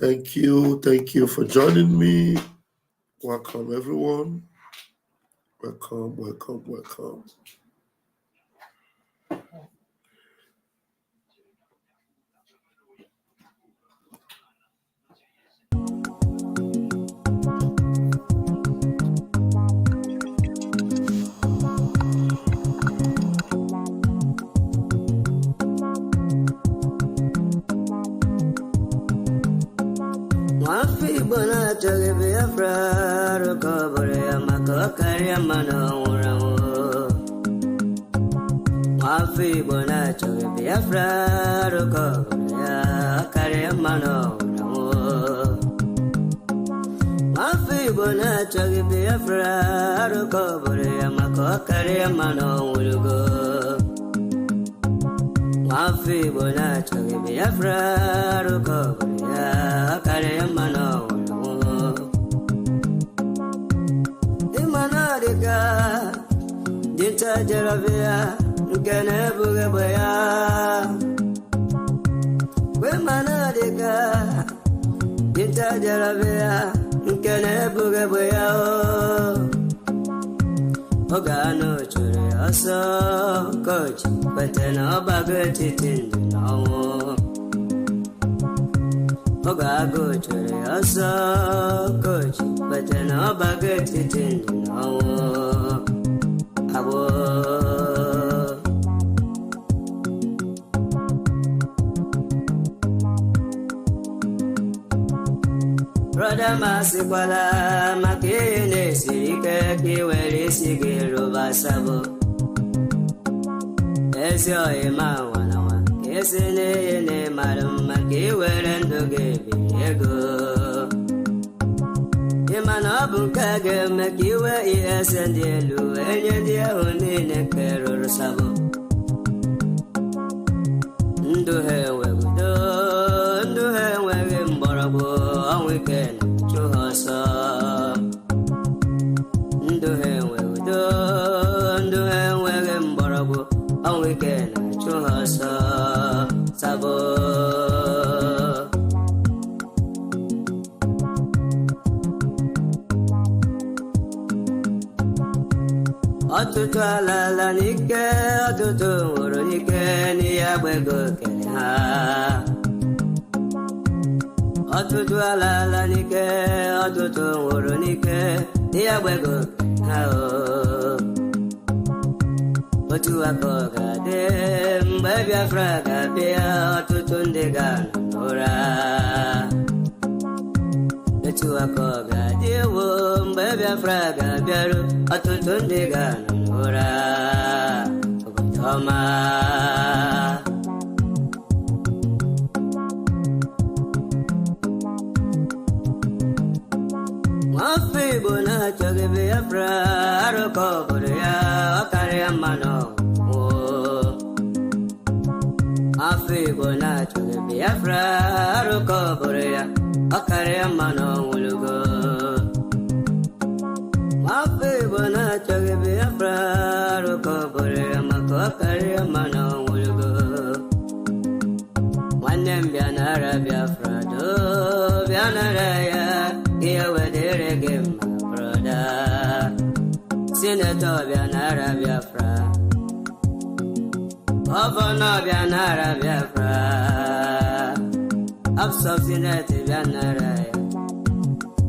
Thank you for joining me. Welcome, everyone. Welcome. Bona Endor Biafra, recovery, Mako Kariamano, Mafi Bona Endor Biafra, recovery, Kariamano, Mafi Bona Endor Biafra, recovery, Mako Kariamano, Mafi Bona Endor Biafra, recovery, Kariamano. Dinta Jaravia, Ganabugabaya, Wemanadica, Dinta Jaravia, Ganabugabaya, Ogano Churiaso, Coach, but then a baguette in the no. Ogago Churiaso, Coach, but then a baguette in the no. Brother Masikwala, Makine Sike, Kiweri Sike, Rubasabo. Esio Ema Wanawa, Kesene, Madam Makiwer and Ego. Imanabu Kage, Makiwe, yes, and Yelu, and Yahunin, Keror Sabo. Do her well, do her well in Borabo, on weekend, to her son. Do her well, do her well in Borabo, on weekend, to her son. Sabo. Otutu alala nike, otutu uru nike, ni agbego kele ha. Otutu alala nike, otutu uru nike, ni agbego kele ha o. Otu akoga de, mbe Biafra gabia, otutu ndega nora. Otu akoga de wo, mbe Biafra gabiaru, otutu ndega nora. Obutoma. Mafi Bona Endor Biafra, recovery, Kariamano. Mafi Bona Endor Biafra, recovery, Kariamano. Mafi Bona Endor Biafra, recovery, Mako Kariamano. One name Bianara Biafra, do Bianara. Here where they give my brother Senator Bianara Biafra Governor Bianara Biafra Absor Senate Bianara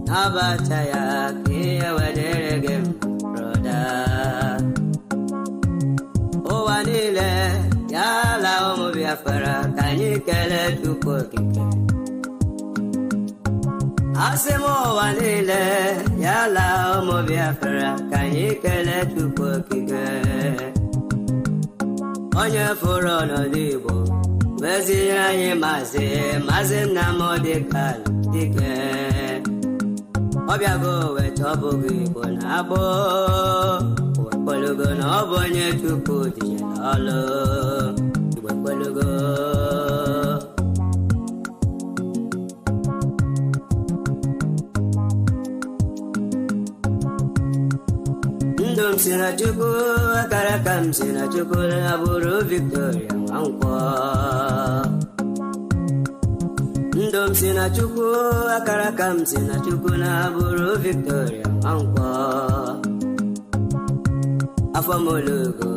Nabataya here where they give my brother Oh Anile Yala Omo Biafra Can you get it to cook it? Asemo wanile yala omo Biafra kanyi kele tupo kike Onye furo no dibo Wezi anyi maze na modikal dike Obiago wetobo gibo na abo Wekolugo na obonye tupo dijelalo Wekolugo Sina chuku, akarakam sina chuku, aburu Victoria Wankwa. ndom si na chukwu akara aka m si na chukwu na bụrụ Victoria Nwankwo afọmologo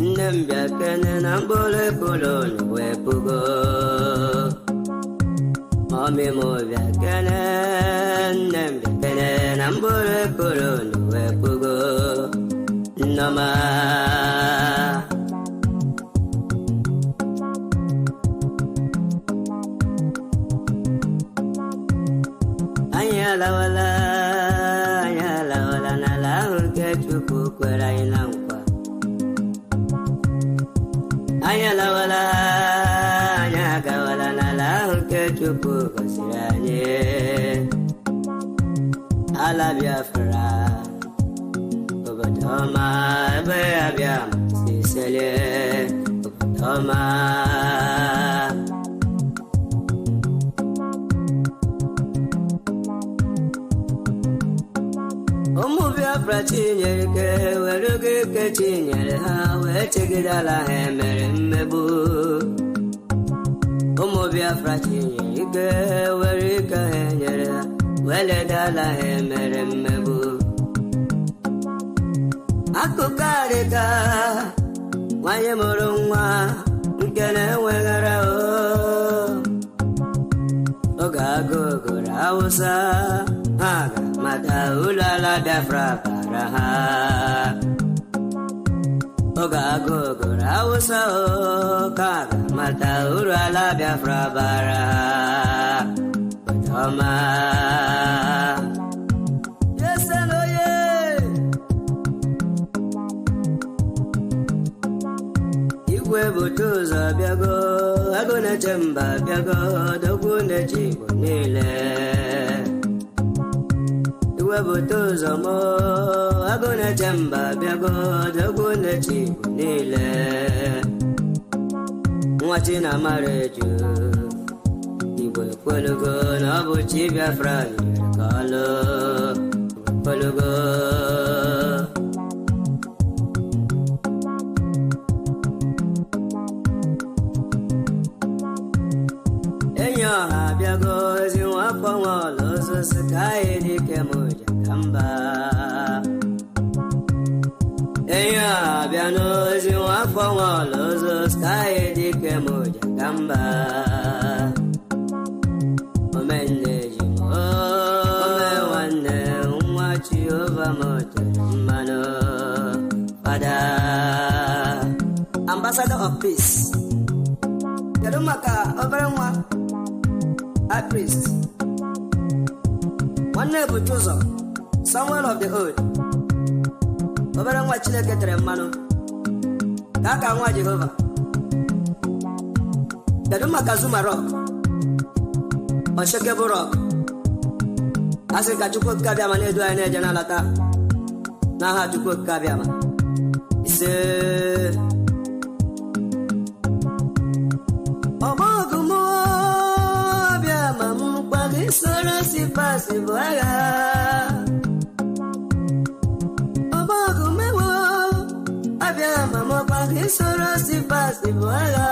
nne m bịa kene na mkpụrụ ekolo wepụgo mọmị m bịa kene nne m bịa kene na mkpụrụ ekolo wepụgo nnọma anyị alawala n'ala ahụ nke Chukwu kwere anyị na nkwa anyị alawala anyị agawala n'ala ahụ nke Chukwu gọziri anyị ala Biafra obodo ọma ebe ya bịa si selie obodo ọma ụmụ Biafra chinyere ike were oge ike chinyere ha wee chegidala ha emere mmegbu ụmụ Biafra chinyere ike were ike ha enyere ha wee ledala ha emere mmegbu akụkọ adịka nwanyị mụrụ nwa nke na-enweghara oge agụgụrụ Awụsa ha ga-amata ụlọ ala Biafra bara ha oge agụgụrụ Awụsa ka ga-amata ụlọ ala Biafra bara ha ọma igwe bute ụzọ bịago agụ na-eche mba bịago dogwu na-eche Igbo niile igwe bute ụzọ mo agụ na-eche mba bịago dogwu na-eche Igbo niile nwa Chinamara eju Igbo ekwelugo na ọ bụ chi Biafra nyere ka ọlụ ekwelugo enyi ọha abịago ezi nwafọ nwa ọla ozosi ka anyị dike m ụja ka mba enyi ọha abịa n'ozi nwafọ nwa ọla ozosi ka anyị dike m ụja ka mba omenne ji m ome nwanne nwa Jehova m tere mmanụ Fada Ambassador of Peace kedu maka obere nwa High Priest nwanne bute ụzọ Samuel of the Old obere nwa Chineke tere mmanụ ka aka nwa Jehova kedu maka Zuma Rock Oshekebo Rock asị ka Chukwu okike abịama na-edu anyị na-eje n'alata n'aha Chukwu okike abịama ise ọgbọgụmụ abịama m gbaghị soro si pasi bụ agha ọgbọgụmewo abịama m gbaghị soro si pasi bụ agha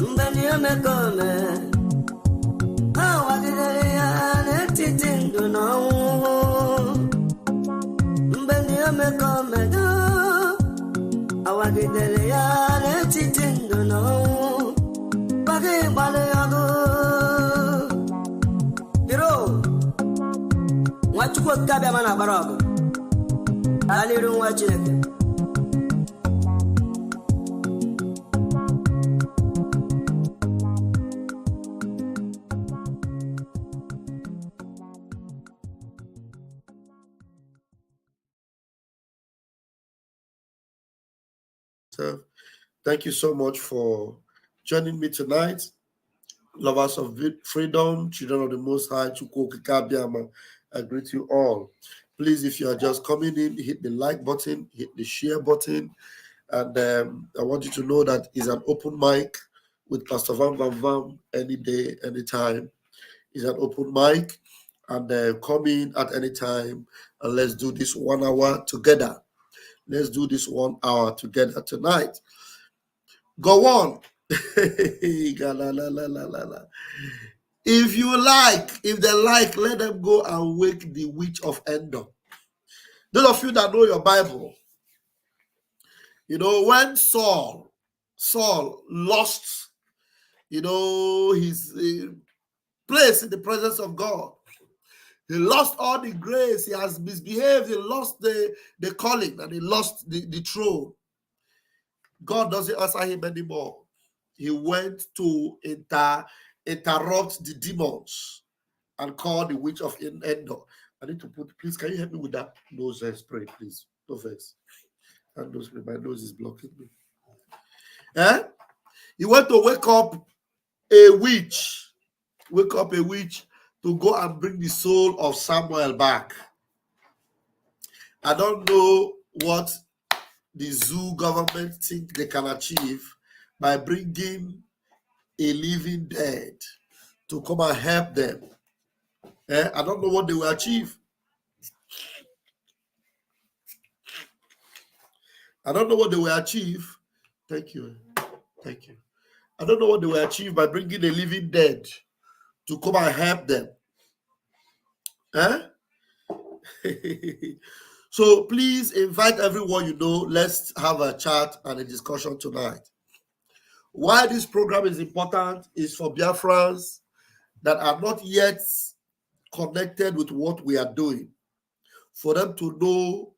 mgbe ndị omekome ha wagidere ya n'etiti ndụ na ọnwụ mgbe ndị omekome do awagidere ya n'etiti ndụ na ọnwụ gbaghị gbalị ọgụ biro nwa Chukwu okike abịama na-agbara ọgụ aliru nwa Chineke Thank you so much for joining me tonight. Lovers of freedom, children of the Most High, Chukwu okike abịama, I greet you all. Please, if you are just coming in, hit the like button, hit the share button. And I want you to know that it's an open mic with Pastor Vam Vam Vam any day, anytime. It's an open mic. And come in at any time and let's do this 1 hour together. Let's do this 1 hour together tonight. Gowon If you like, if they like, let them go and wake the witch of Endor. Those of you that know your Bible, you know, when Saul lost, you know, his place in the presence of God, he lost all the grace, he has misbehaved, he lost the calling, and he lost the throne. God doesn't answer him anymore. He went to interrupt the demons and call the witch of Endor. I need to put, please, can you help me with that nose spray, please? No face. And nose spray, my nose is blocking me. He went to wake up a witch to go and bring the soul of Samuel back. I don't know what the zoo government think they can achieve by bringing a living dead to come and help them. I don't know what they will achieve. I don't know what they will achieve. Thank you. Thank you. I don't know what they will achieve by bringing a living dead to come and help them. So please invite everyone you know. Let's have a chat and a discussion tonight. Why this program is important is for Biafrans that are not yet connected with what we are doing, for them to know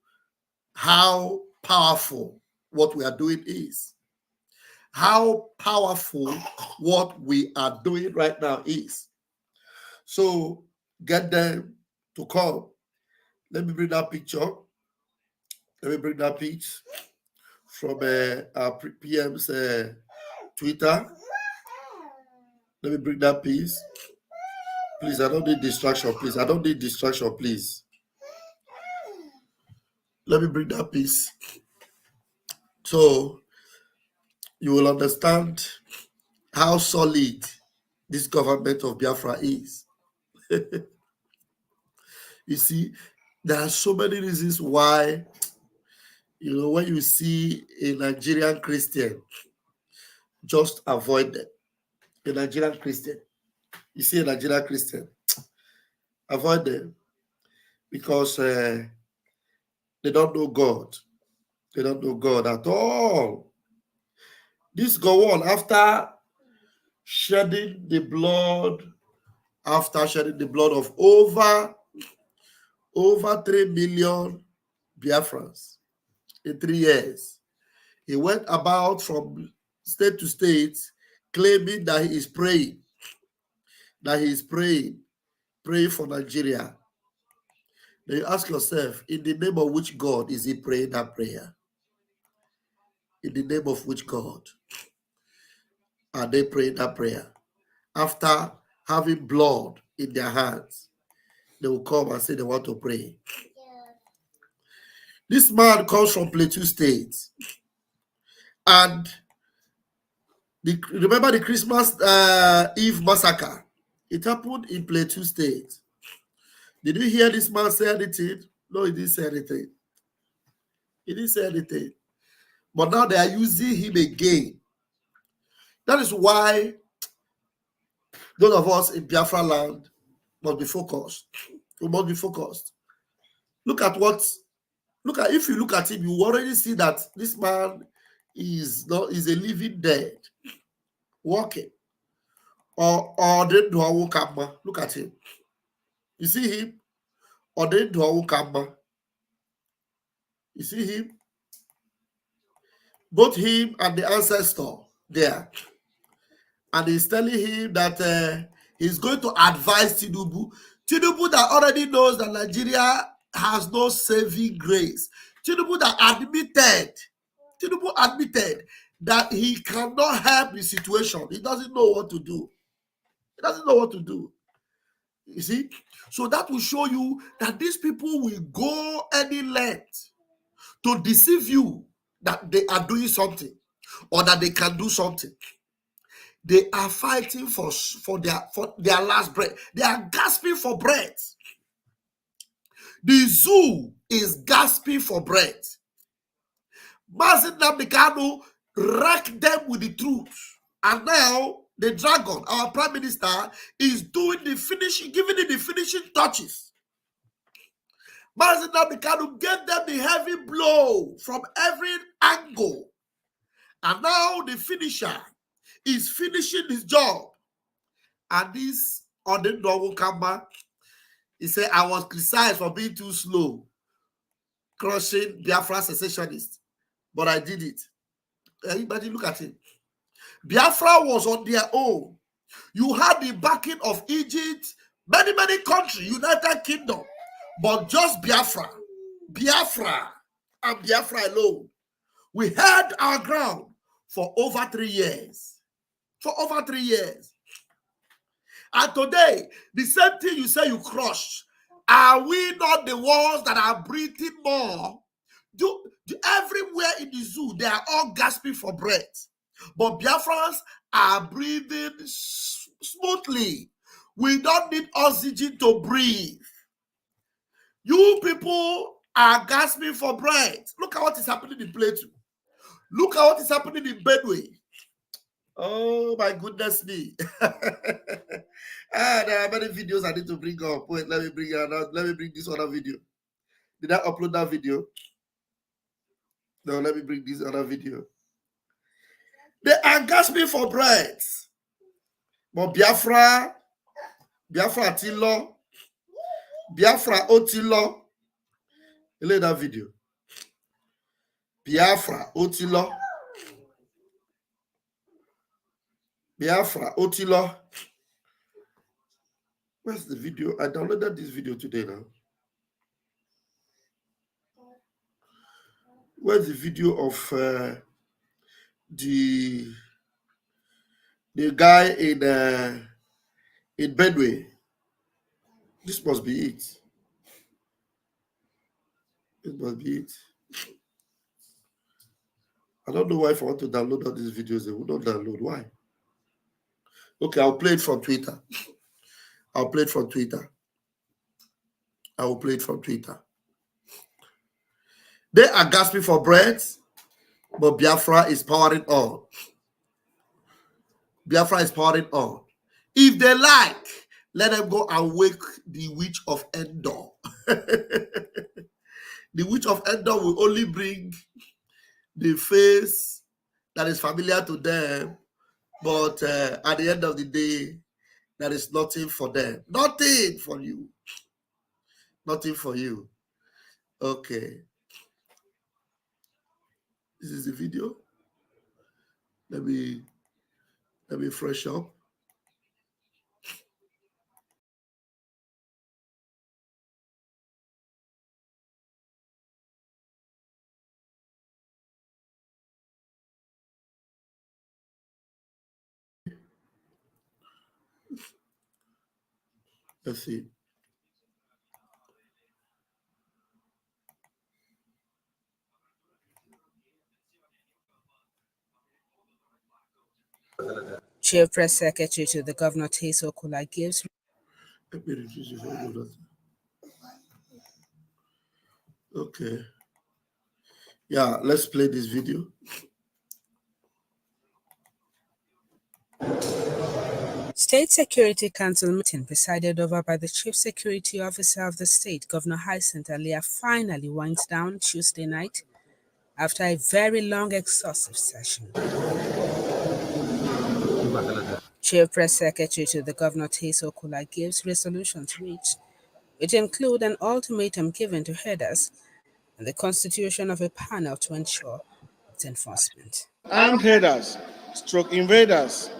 how powerful what we are doing is, how powerful what we are doing right now is. So get them to come. Let me bring that picture. Let me bring that pic from our PM's Twitter. Let me bring that piece. Please, I don't need distraction, please. I don't need distraction, please. Let me bring that piece. So you will understand how solid this government of Biafra is. You see, there are so many reasons why, you know, when you see a Nigerian Christian, just avoid them. A Nigerian Christian. You see a Nigerian Christian, avoid them, because they don't know God. They don't know God at all. This Gowon, after shedding the blood of over 3 million Biafrans in 3 years, he went about from state to state claiming that he is praying, praying for Nigeria. Then you ask yourself, in the name of which God is he praying that prayer? In the name of which God are they praying that prayer? After having blood in their hands, they will come and say they want to pray. This man comes from Plateau State. And remember the Christmas Eve massacre? It happened in Plateau State. Did you hear this man say anything? No, he didn't say anything. He didn't say anything. But now they are using him again. That is why those of us in Biafra land must be focused. We must be focused. If you look at him, you already see that this man is a living dead, walking. Or look at him. You see him? Or you see him? Both him and the ancestor there. And he's telling him that he's going to advise Tinubu. Tinubu that already knows that Nigeria has no saving grace. Tinubu admitted that he cannot help the situation. He doesn't know what to do. You see? So that will show you that these people will go any length to deceive you that they are doing something or that they can do something. They are fighting for their last breath. They are gasping for breath. The zoo is gasping for breath. Mazen Nabikano wrecked them with the truth. And now the dragon, our prime minister, is doing the finishing, giving it the finishing touches. Mazina Bikanu gave them the heavy blow from every angle. And now the finisher is finishing his job. And this on the door will come back. He said, I was criticized for being too slow, crushing Biafra secessionists. But I did it. Everybody look at it. Biafra was on their own. You had the backing of Egypt, many countries, United Kingdom. But just Biafra, and Biafra alone. We held our ground for over 3 years. And today, the same thing you say you crushed. Are we not the ones that are breathing more? Everywhere in the zoo, they are all gasping for breath. But Biafrans are breathing smoothly. We don't need oxygen to breathe. You people are gasping for breath. Look at what is happening in Plateau. Look at what is happening in Benue. Oh my goodness me. There are many videos I need to bring up. Wait, let me bring this other video. Did I upload that video? No, let me bring this other video. They are gasping for breath. But Biafra Atilo, Biafra Otilo. Look at that video. Biafra Otilo. Biafra Otilo. Where's the video? I downloaded this video today now. Where's the video of the guy in Benue? This must be it. It must be it. I don't know why if I want to download all these videos, they will not download. Why? Okay, I'll play it from Twitter. I will play it from Twitter. They are gasping for breath, but Biafra is powering on. If they like, let them go and wake the witch of Endor. The witch of Endor will only bring the face that is familiar to them, but at the end of the day, there is nothing for them. Nothing for you. Okay. This is the video. Let me fresh up. Let's see. Chief Press Secretary to the Governor Teso Kula gives. Let me reduce this audio. Okay. Yeah, let's play this video. State Security Council meeting presided over by the Chief Security Officer of the state, Governor Hyacinth Alia, finally winds down Tuesday night after a very long, exhaustive session. Chief Press Secretary to the Governor Teso Kula gives resolutions reached, which include an ultimatum given to herders and the constitution of a panel to ensure its enforcement. Armed herders, stroke invaders,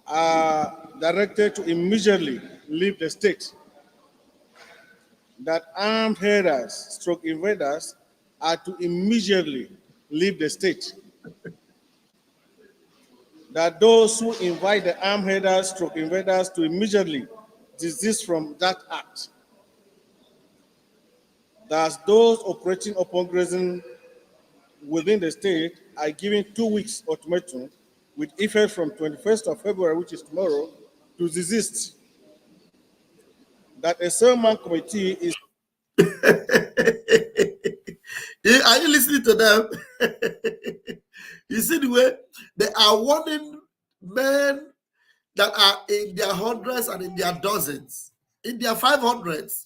are directed to immediately leave the state. That armed herders, stroke invaders, are to immediately leave the state. That those who invite the armed herders, stroke invaders to immediately desist from that act. That those operating upon grazing within the state are given 2 weeks ultimatum with effect from 21st of February, which is tomorrow, to desist. That a 7-man committee is... Are you listening to them? You see the way they are warning men that are in their hundreds and in their dozens, in their 500s,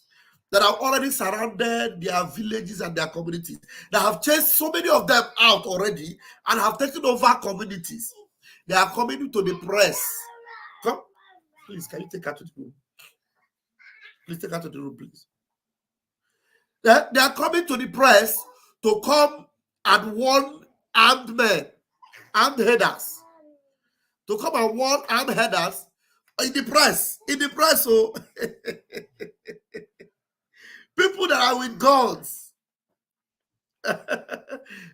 that have already surrounded their villages and their communities, that have chased so many of them out already and have taken over communities. They are coming to the press. Come, please, can you take her to the room? Please take her to the room, please. They are coming to the press to come and warn armed men, armed headers, to come and warn armed headers in the press. In the press, so people that are with guns,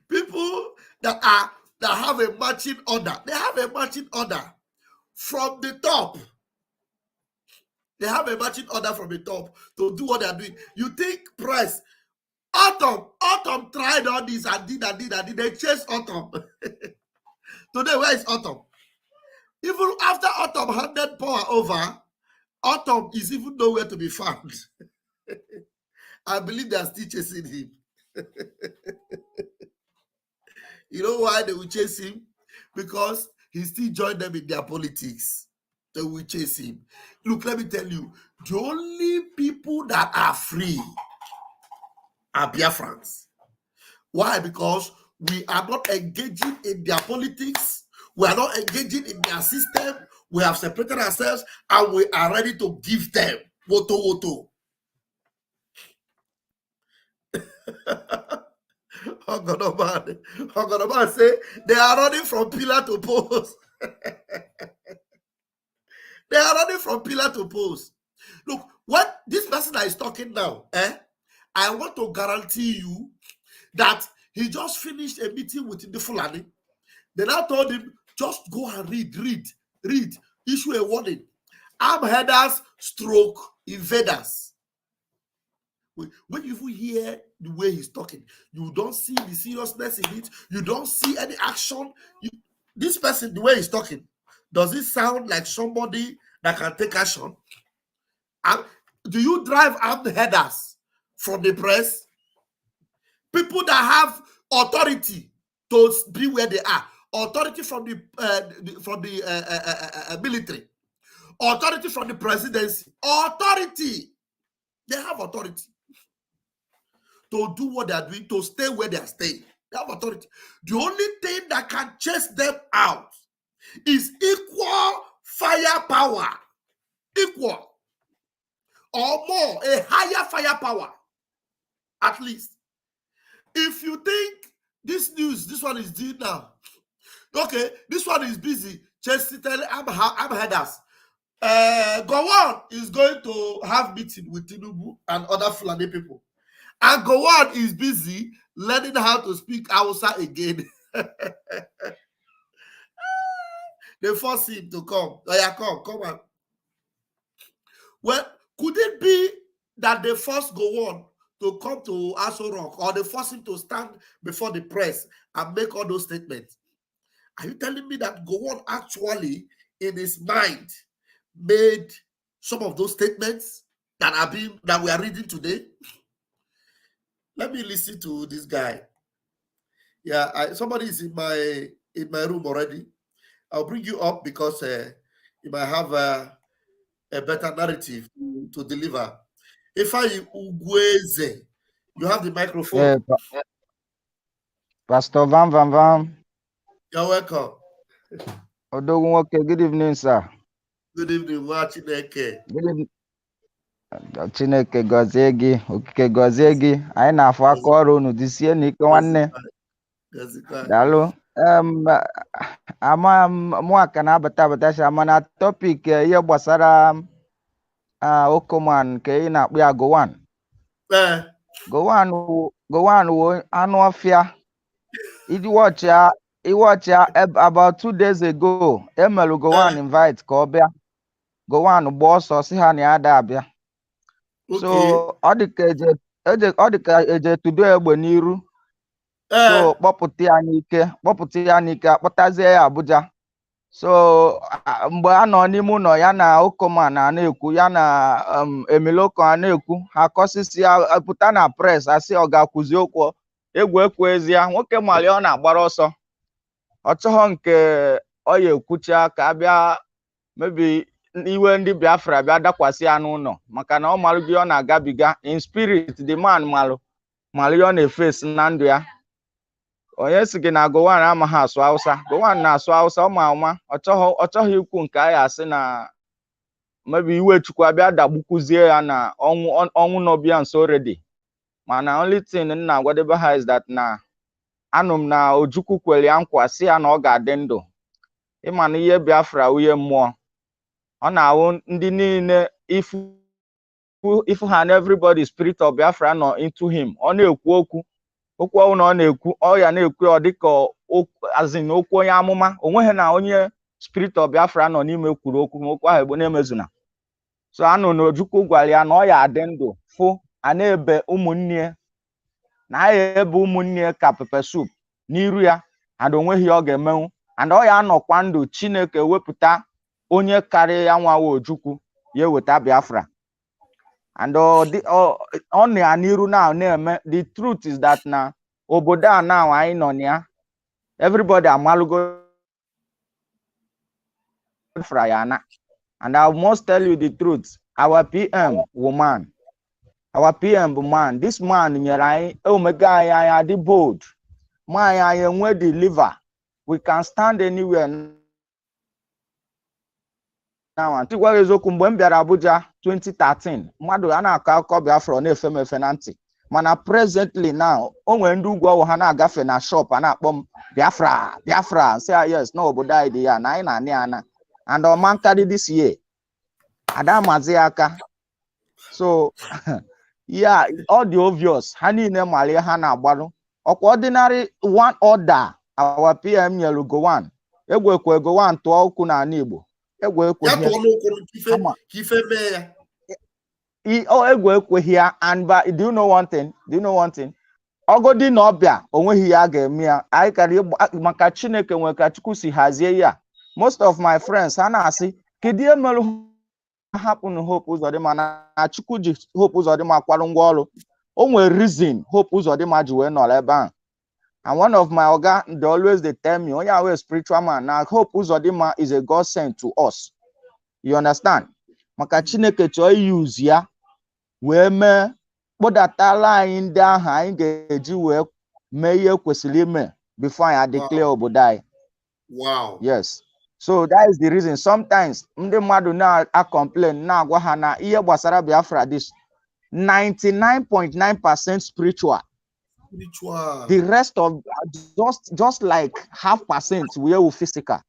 people that have a marching order. They have a marching order from the top. They have a marching order from the top to do what they are doing. You think press? Autumn tried all this and did. They chased Autumn. Today, where is Autumn? Even after Autumn handed power over, Autumn is even nowhere to be found. I believe they are still chasing him. You know why they will chase him? Because he still joined them in their politics. They will chase him. Look, let me tell you, the only people that are free are Biafrans. Why? Because we are not engaging in their politics. We are not engaging in their system. We have separated ourselves and we are ready to give them woto. Ogonoman say they are running from pillar to post. They are running from pillar to post. Look, what this person that is talking now, I want to guarantee you that he just finished a meeting with the Fulani. They now told him, just go and read, issue a warning. Armed headers stroke invaders. When you hear the way he's talking, you don't see the seriousness in it. You don't see any action. This person, the way he's talking, does it sound like somebody that can take action? Do you drive armed headers from the press? People that have authority to be where they are, authority from the military, authority from the presidency, authority. They have authority to do what they are doing, to stay where they are staying. They have authority. The only thing that can chase them out is equal firepower, equal or more, a higher firepower, at least. If you think this news, this one is due now. Okay, this one is busy. Chasing I'm headers. Gowon is going to have meeting with Tinubu and other Fulani people. And Gowon is busy learning how to speak Hausa again. They force him to come. Oh, yeah, come on. Well, could it be that they force Gowon to come to Aso Rock, or they force him to stand before the press and make all those statements? Are you telling me that Gowon actually, in his mind, made some of those statements that we are reading today? Let me listen to this guy. Yeah, somebody is in my room already. I'll bring you up because you might have a better narrative to deliver. If Ugweze, you have the microphone. Yeah, Pastor Van. You're welcome. Okay, good evening, sir. Good evening, Chineke. Good evening. Chineke gọzie gị, okike gọzie gị. Anyị na-afụ aka ọrụ unu jisie n'ike nwanne. Daalụ. Ama mụaka na-abata si ama na topic ihe gbasara Okoman nke ị na-akpụ ya Gowon. Gowon wo anụ ọfịa. Iwatch ya about 2 days ago. Emelu Gowon invite ka ọ bịa. Gowon gba ọsọ si ha na ya ada abịa. So ọ dị ka eje tudo egbe n'iru. So kpọpụta ya n'ike akpọtazie ya Abuja. So mgbe a nọ n'ime ụlọ ya na Okoman na-ekwu, ya na Emiloko na-ekwu, ha kọsisi ya pụta na press asị ọ ga-akwụzi okwu egwu ekwezie nwoke mali ọ na-agbara ọsọ ọchọghọ nke oya ekwucha ka abịa maybe iwe ndị Biafra bịa dakwasị ya n'ụlọ maka na ọ malụ gị ọ na-agabiga in spirit the man malụ ya ọ na-efesi na ndụ ya. Onye si gị na Gowon amaghị asụ Hausa, Gowon na-asụ Hausa ọma ọchọghị ikwu nke anyị asị na maybe iwe Chukwu abịa dagbukwuzie ya na ọnwụ nọbịa nso already. Mana only thing nna agwadebe ha is that na anụ m na Ojukwu kwere ya nkwa si ya na ọ ga-adị ndụ. Ịma na ihe Biafra uye mmụọ ọ na-awụ ndị niile ifu ha na everybody spirit of Biafra nọ into him. Ọ na-ekwu okwu ọwụ na ọ na-ekwu ọ ya na-ekwu ọ dịka azin okwu onye amụma. Onweghị na onye spirit of Biafra nọ n'ime kwuru okwu ma okwu ahụ egbo na-emezuna. So anụ na Ojukwu gwara ya na ọ ya adị ndụ fụ a na-ebe ụmụnne na ya ebe ụmụnne ka pepe soup n'iru ya and onweghị ọ ga-emenwu and ọ ya anọkwa ndụ Chineke wepụta onye karịa ya nwawa Ojukwu ya eweta Biafra and ọ na n'iru now na-eme. The truth is that na obodo a now anyị nọ ya everybody amalụgo Biafra ya na. And I must tell you the truth, our PM woman, our PM man, this man nyere anyị omega anyị adị bold ma anyị enwe the liver, we can stand anywhere now. Ntigwa eziokwu mgbe m bịara Abuja 2013 mmadụ a na-akọ akụkọ Biafra na-efe m efe na ntị mana presently now o nwere ndị ugwu ọwụ ha na-agafe na shop a na-akpọ m Biafra say yes na obodo anyị dị ya na anyị na-anị ana and ọma nkarị this year ada mazi aka. So yeah, all the obvious ha niile mali ha na-agbarụ ọkwa ordinary one order our PM nyelu Gowon egwekwe Gowon tụọ okwu na ala Igbo egwekwe ya and do you know one thing ogodi na ọbịa onweghị ya ga-eme ya anyị karị maka Chineke nwe ka Chukwu si hazie ya. Most of my friends ha na-asị kedu ihe mere hapụ na Hope Uzodimma na Chukwu ji Hope Uzodimma kwarụ ngwa ọrụ. O nwere reason Hope Uzodimma ji wee nọrọ ebe ahụ. And one of my oga they always they tell me onye awe spiritual man na Hope Uzodimma is a God sent to us. You understand? Maka Chineke chọọ use ya wee mee kpọdatala anyị ndị ahụ anyị ga-eji wee mee ihe kwesịrị ime before anyị declare obodo anyị. Wow. Yes. So that is the reason sometimes ndị mmadụ na-complain na-agwa ha na ihe gbasara Biafra this 99.9% spiritual. The rest of just like 0.5% will physical.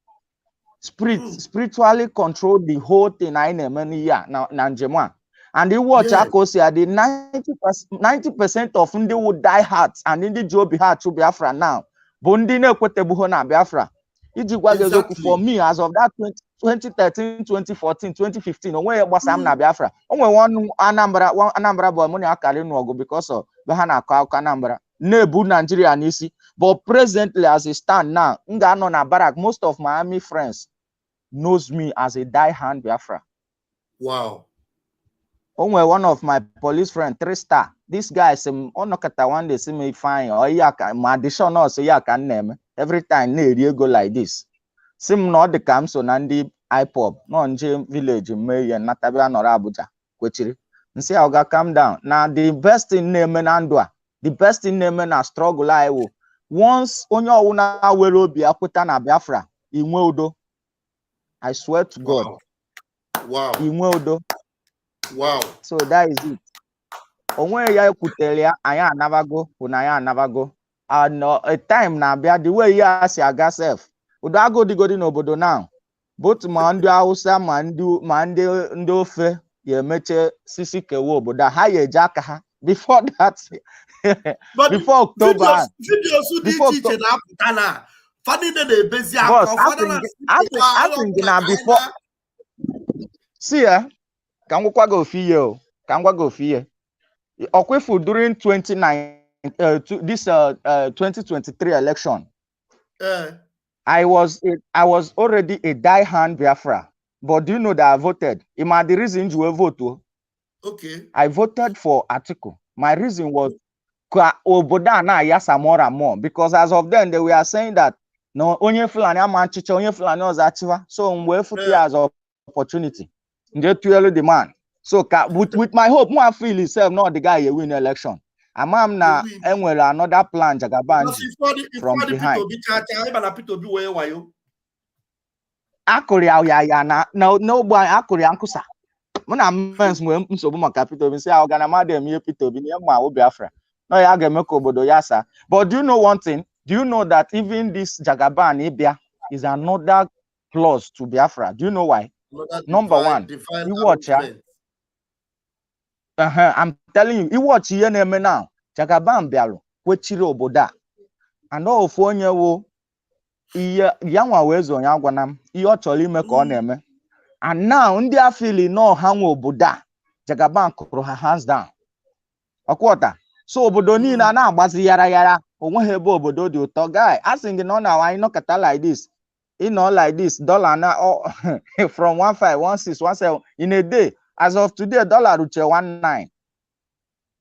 Spiritually control the whole thing I na njem. And you watch Akosia, the 90% of ndị would die hard and ndị job hard to Biafra now. Bundi ne kwetebuho na Biafra. Exactly. For me, as of that 2013, 2014, 2015, onwe gbasam na Biafra. Onwe one Anambra boy money akari nuogo because of Bahana Anambra. Nebu Nigeria nisi. But presently, as it stand now, Ngano na Barak, most of my army friends knows me as a die-hand Biafra. Wow. Onwe one of my police friend, 3-star. This guy say, "Onokata one day see me fine or yaka my addition also yaka name." Every time ne go like this. Sim not the camp so nandi IPOB no nje village me yen natabia nora Abuja kwechiri. Nsi oga calm down. Now the best in name andwa. The best in name na struggle I will. Once onye una were obi akweta na Biafra inwe udo. I swear to God. Wow. Inwe udo. Wow. So that is it. Onwe ya ekwutere ya anya anabago una ya anabago. And a time na bia the way ya si aga self. Udo agodi n'obodo now. Both ma ndị Hausa ma ndị ofe ya emeche sisi kewe obodo ha ya eje aka ha. Before that, before October. Before October. I think na before. See can we go fie can we go fie? Okwefu during 2023 election. I was already a die-hand Biafra, but do you know that I voted? Ima the reason you vote. Okay. I voted for Atiku. My reason was oboda na yasamora more because as of then they were saying that No, onye Fulani ama nchicha, onye Fulani ọzọ achịwa. So mgbe foot as opportunity. Nje tuelu the man. So with my hope, I feel himself not the guy you win election. Amam na enwere another plan Jagabanji from behind. Akụrụ ya na n'ogbe anyị akụrụ ya nkụsa. Mụ na mens nwere nsogbu maka Peter Obi si ahụ gana mmadụ eme ihe Peter Obi na ma Biafra. No ya ga-eme ka obodo ya saa. But do you know one thing? Do you know that even this Jagaban Ibia is another plus to Biafra? Do you know why? Number one, you watch ya. I'm telling you, you watch here now. Jagaban Bialo, kwechiri obodo. And all for onye wo ya nwa wezo nya gwanam ihe ọ chọrọ ime ka ọ na-eme. And now ndị afili no ha nwe obodo. Jagaban kụrụ ha hands down. Ọkwọta. So obodo niile na-agbazi yara onweghị ebe obodo dị ụtọ. Guy, asking gị na now I know kata like this. You know, like this, dollar now from 15, 16, 17 in a day. As of today, dollar ruche 19.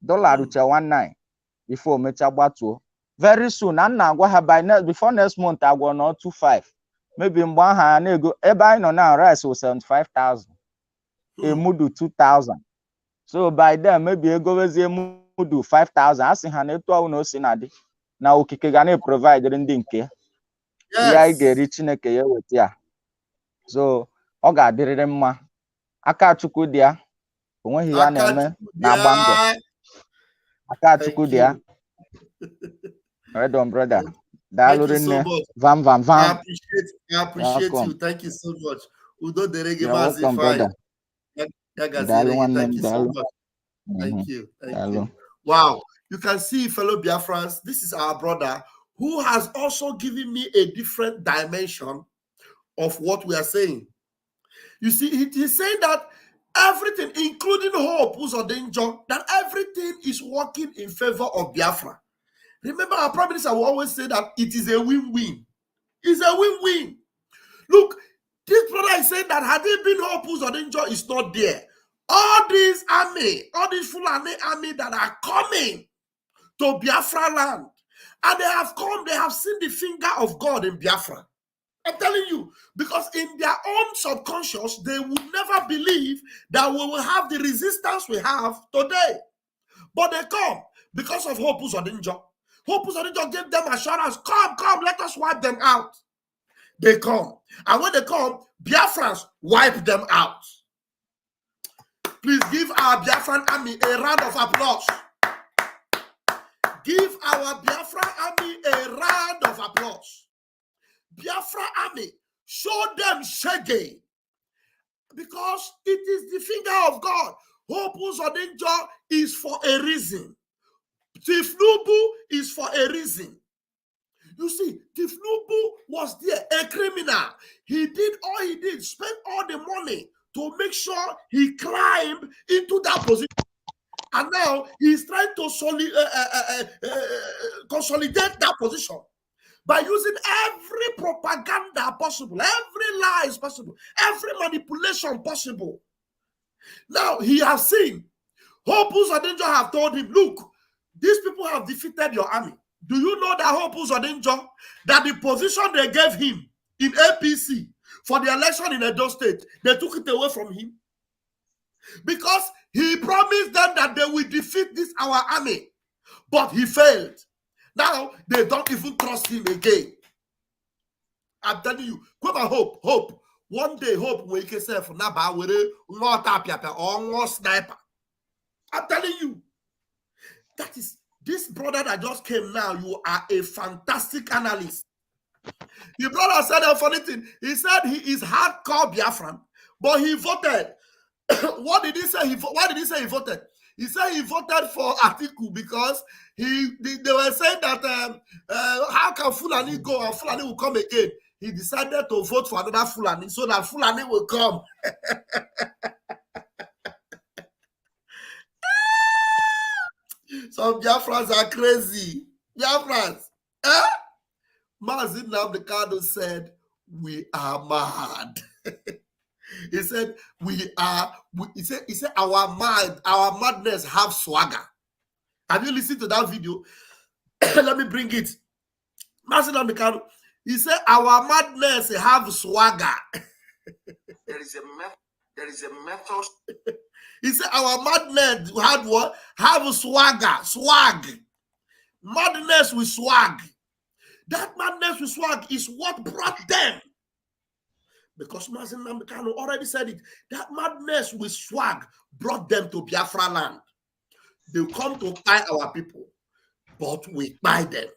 Dollar ruche 19 before Mechabatu. Very soon, and now before next month, I will not 25. Maybe in Baha nego. Eba no now rice was 75,000. A mudu 2,000. So by then, maybe a go mudu 5,000. I see Hane to no sinadi. Now Kikegane provide the ya ga-eri Chineke ya weta ya. So ọ ga-adịrịrị mma. Aka Chukwu dị ya. Onweghị ya na-eme na-agba mbọ. Aka Chukwu dị ya. Redon brother. Daalụ rinne. Vam. I appreciate you. Thank you so much. Udo derege mazi fine. Thank you so much. Thank you. Thank you. Wow. You can see, fellow Biafrans, this is our brother who has also given me a different dimension of what we are saying. You see, he's saying that everything, including hope, who's on danger, that everything is working in favor of Biafra. Remember, our Prime Minister will always say that it is a win-win. It's a win-win. Look, this brother is saying that had it been hope, who's on danger, is not there. All these army, all these Fulani army that are coming to Biafra land, and they have come, they have seen the finger of God in Biafra. I'm telling you, because in their own subconscious, they would never believe that we will have the resistance we have today. But they come because of Hope Uzodinjo. Hope Uzodinjo gave them assurance, come, let us wipe them out. They come. And when they come, Biafrans wipe them out. Please give our Biafran army a round of applause. Give our Biafra army a round of applause. Biafra army, show them shaggy. Because it is the finger of God. Hope Uzodinjo is for a reason. Tifnubu is for a reason. You see, Tifnubu was there, a criminal. He did all he did, spent all the money to make sure he climbed into that position. And now he's trying to consolidate that position by using every propaganda possible, every lies possible, every manipulation possible. Now he has seen, Hope Uzodinjo have told him, look, these people have defeated your army. Do you know that Hope Uzodinjo, that the position they gave him in APC for the election in Edo State, they took it away from him? Because he promised them that they will defeat this our army, but he failed. Now they don't even trust him again. I'm telling you, hope. One day, hope will make self naba with or sniper. I'm telling you, that is this brother that just came now. You are a fantastic analyst. The brother said a funny thing. He said he is hardcore Biafran, but he voted. What did he say? Why did he say he voted? He said he voted for Atiku because they were saying that how can Fulani go and Fulani will come again? He decided to vote for another Fulani so that Fulani will come. Some Biafrans are crazy. Biafrans. Mazin Namdekado said, we are mad. He said, he said, our madness have swagger. Have you listened to that video? Let me bring it. Mazin Namdekado, He said our madness have swagger. There is a method. He said our madness had what? Have swagger. Swag. Madness with swag. That madness with swag is what brought them. Because Mazen Namdekano already said it. That madness with swag brought them to Biafra land. They come to buy our people, but we buy them.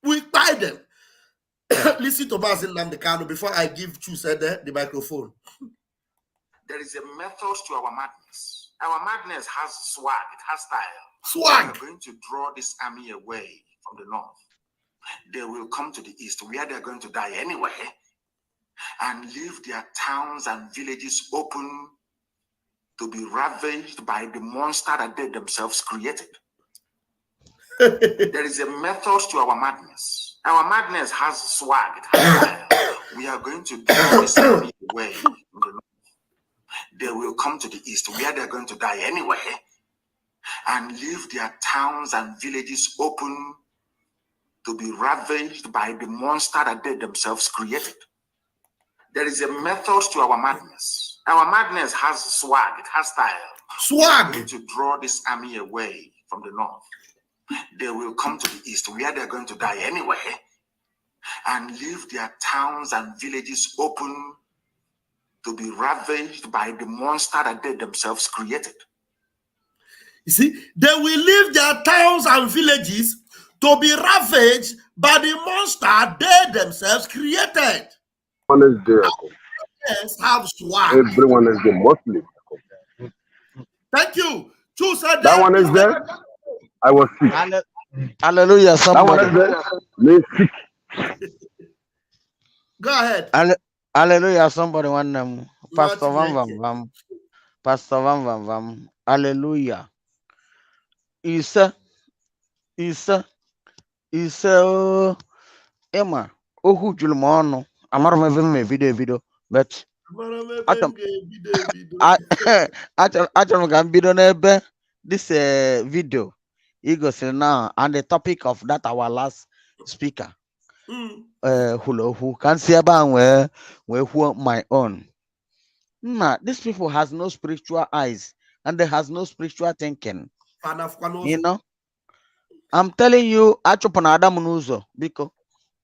We buy them. Listen to Mazen Namdekano before I give Chusede the microphone. There is a method to our madness. Our madness has swag. It has style. Swag. We are going to draw this army away from the north. They will come to the east, where they are going to die anyway, and leave their towns and villages open to be ravaged by the monster that they themselves created. There is a method to our madness. Our madness has swag. It has style. We are going to draw this army away from the north. They will come to the east, where they are going to die anyway, and leave their towns and villages open to be ravaged by the monster that they themselves created. There is a method to our madness. Our madness has swag. It has style. Swag. We are going to draw this army away from the north. They will come to the east, where they are going to die anyway, and leave their towns and villages open to be ravaged by the monster that they themselves created. You see, they will leave their towns and villages to be ravaged by the monster they themselves created. One is there. Yes, have swag. Everyone is there, mostly. Thank you. Choose that one is there. I was sick. Hallelujah. Somebody. That one is there. Sick. Go ahead. Hallelujah. Somebody want them. Pastor Vam. Pastor Vam. Hallelujah. Isa. Emma. Ohu Julmono. Amar me video, but actually can video nebe this video. Ego say now and the topic of that our last speaker. Who can see about where my own. Nah, these people has no spiritual eyes and they has no spiritual thinking. You know, I'm telling you, achopana Adam nuzo biko.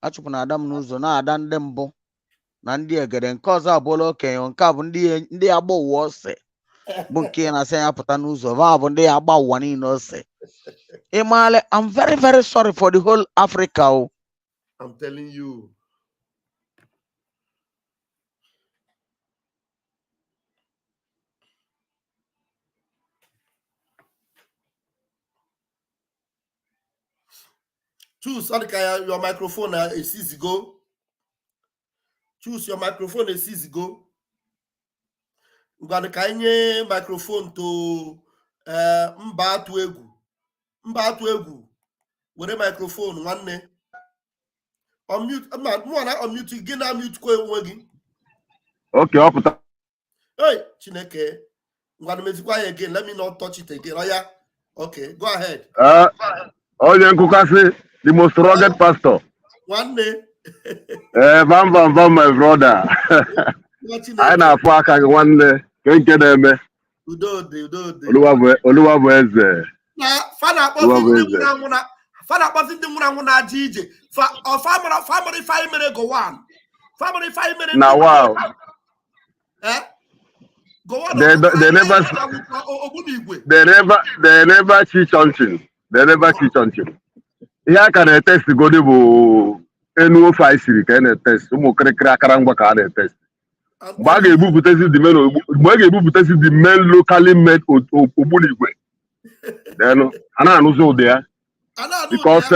Achopana Adam nuzo na adan dembo. Nandi again cause abolo okay on cab ndi abo wose. Bunki na say apata nuzo va ndi aba wani no se. Emale, I'm very, very sorry for the whole Africa. I'm telling you. Choose your microphone is easy go. Choose your microphone is easy go. I'm gonna kanye microphone to Mbatu Egu. With a microphone one day. Unmute. I'm not unmute again. I'm mute again. Okay, up. Hey, Chineke. I'm gonna make it quiet again. Let me not touch it again. Oh yeah. Okay, go ahead. The most rugged pastor. One day. Bam, my brother. I know one day. Can't get them. Oluwa na fana kpọsi ndị nwụrụ anwụ na-aja ije family 5 minutes Gowon. Family 5 minutes now. Wow. Gowon. They never cheat on you. They never cheat on you. Here can a test go to NO 5 siri can a test. Umo krekra karangwa can a test. Bage ebu the men locally made Obuligwe. Then ana anuzo there because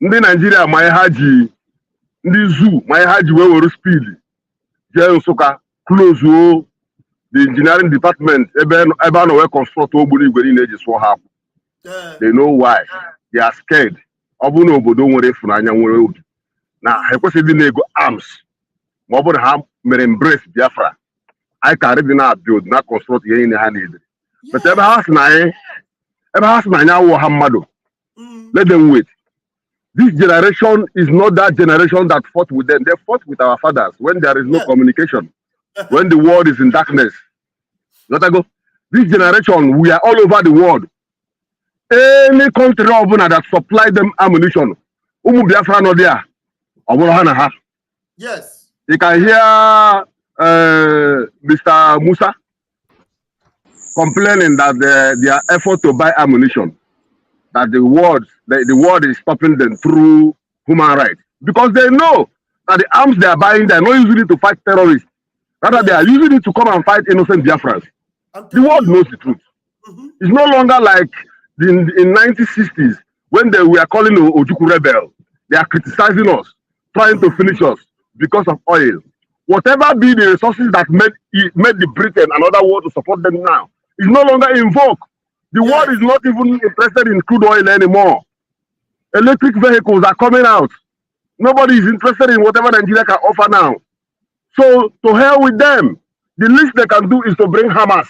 ndị Nigeria my haji ndị zoo my haji we were speed je Nsukka close the engineering department ebe no we construct Obuligwe ni na-eji so ha. They know why. They are scared. Obu na obodo nwere funanya nwere obi na ekwesịghị na ego arms ma ọ bụrụ ha mere embrace Biafra I can read na build na construct ihe ni ha need. But ebe ha na anya wo ha mmado. Let them wait. This generation is not that generation that fought with them. They fought with our fathers when there is no communication, when the world is in darkness. Let I go. This generation, we are all over the world. Any country that supply them ammunition, Biafra no there. Yes. You can hear Mr. Musa complaining that their effort to buy ammunition, that the world is stopping them through human rights. Because they know that the arms they are buying, they are not using it to fight terrorists. Rather, they are using it to come and fight innocent Biafrans. The world knows the truth. It's no longer like in 1960s when they were calling Ojukwu rebel. They are criticizing us, trying to finish us because of oil. Whatever be the resources that made the Britain and other world to support them now is no longer in vogue. The world is not even interested in crude oil anymore. Electric vehicles are coming out. Nobody is interested in whatever Nigeria can offer now. So to hell with them. The least they can do is to bring Hamas.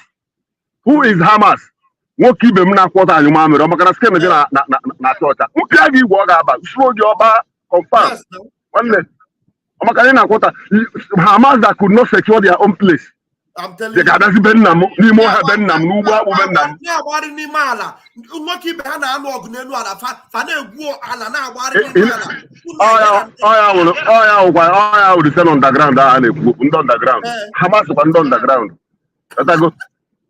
Who is Hamas? What keep them na quarter you mammy? I'm gonna scam na church. Who can you walk about? Slow your bar confirm. One day. I'm gonna quarter. Hamas that could not secure their own place. I'm telling you. They got us Benam, Nimo Benam, Nuba Benam. Yeah, what in the Mala? What keep Hannah and Ognenuala? Fane go Alana, what in I would send on the ground and underground. Hamas underground. That I go.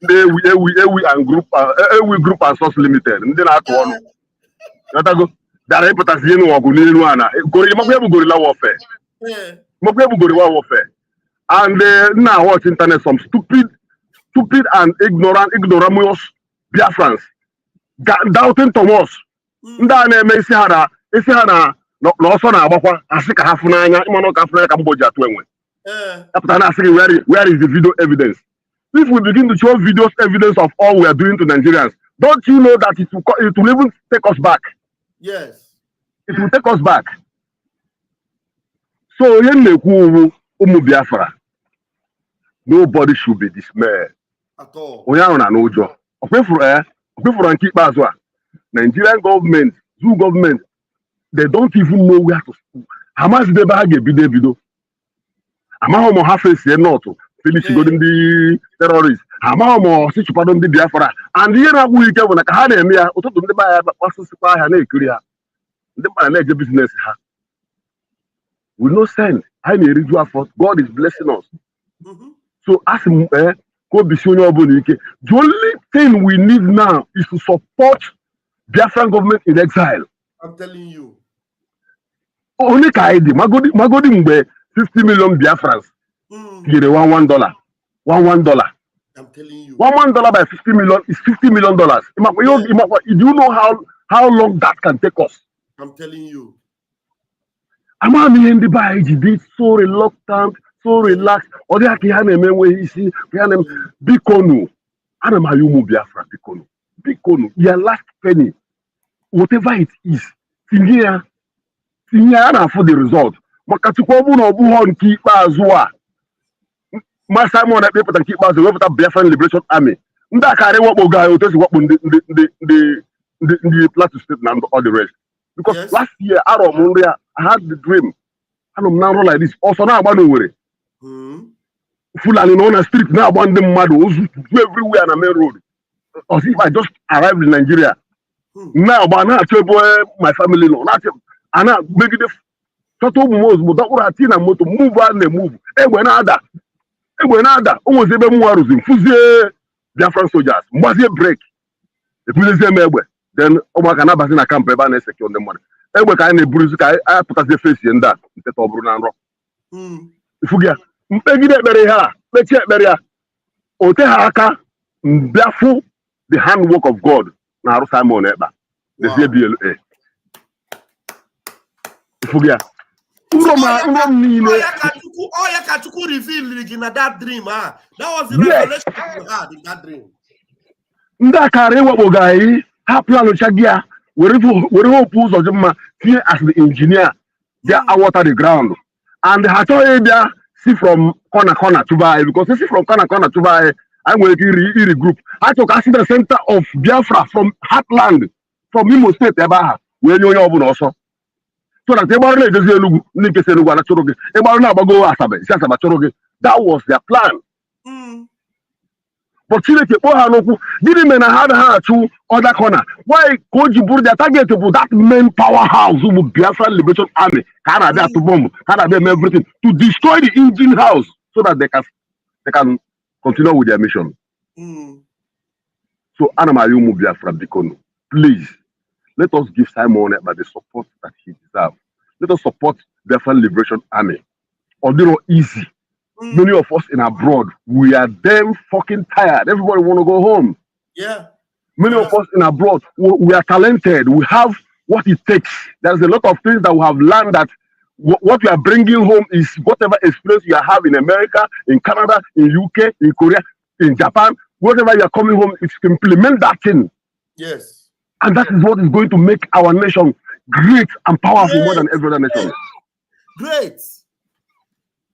We and group and source limited. And then I one. That I go. That I put as you know, gorilla warfare. Gorilla warfare. And now watch internet some stupid and ignoramus Biafrans doubting Thomas. Ndane me isi hana no so na agbakwa asika hafunanya imono ka afuna Cambodia to enwe. After na asking where is the video evidence? If we begin to show videos evidence of all we are doing to Nigerians, don't you know that it will even take us back? Yes. It will take us back. So Umu Biafra, nobody should be dismayed. At all. We are on an old job. Nigerian government, Zoo government, they don't even know where to school. Hamas de bag a bido. Amahomo half a not to finish going the terrorists. Amahomo such pardon the Biafra. And the year we get when a Kahania, or to the buyer, but was to supply her Korea. The manage business. We no send. I may read for God is blessing us. So ask him, the only thing we need now is to support Biafran government in exile. I'm telling you. Only Kaidi, Magodi 50 million Biafrans. Here $1. $1. I'm telling you. $1 by 50 million is $50 million. Do you know how long that can take us? I'm telling you. Amami in the bay did so reluctant, so relaxed. Or the Akiane where he see Bikonu. Anamayumu Biafra Bikonu. Bikonu. Your last penny. Whatever it is. Sinya for the result. Makatukobu no buhon keep azwa. Masamon that people keep as the Biafran Liberation Army. Ndakare what guy who tells what the Plateau State and all the rest. Because last year, I had the dream. I'm now like this. Also now, I'm worry. Fulani on the street now, one them mad everywhere on the main road. Or if I just arrived in Nigeria, now, but now my family no. And now make it total moves, but that what I moto move and they move. Almost every more in Fuzie, Biafran soldiers. Must break. If we say me. Then Omakana Basina camp ever secure the money. Ever kind of bruise I put as the face in that instead of Bruno. If you get Peggy Beria, let's check Beria. Otehaka, Biafu, the handwork of God. Now Simon Eba, the CBLA. If you get Oyakatuku revealed in that dream. That was the revelation you had in that dream. Ndakare Wabogai. Plan Chagia, wherever pools of them here as the engineer, they are water the ground. And the Hato area see from corner to buy because they see from corner to buy. I'm going to regroup. I took us in the center of Biafra from Heartland, from Imo State, where you know also. so that that was their plan. But Chineke didn't mean I had her to other corner. Why could you put the target to that main powerhouse who would Biafra Liberation Army, Canada to bomb, Canada everything, to destroy the engine house so that they can continue with their mission. So Anamayumu Biafra Bikono, please let us give Simon the support that he deserves. Let us support Biafra Liberation Army. Although easy. Many of us in abroad, we are damn fucking tired. Everybody want to go home. Yeah. Many of us in abroad, we are talented. We have what it takes. There's a lot of things that we have learned that what we are bringing home is whatever experience you have in America, in Canada, in UK, in Korea, in Japan. Whatever you are coming home, is to implement that thing. Yes. And that is what is going to make our nation great and powerful more than every other nation. Great.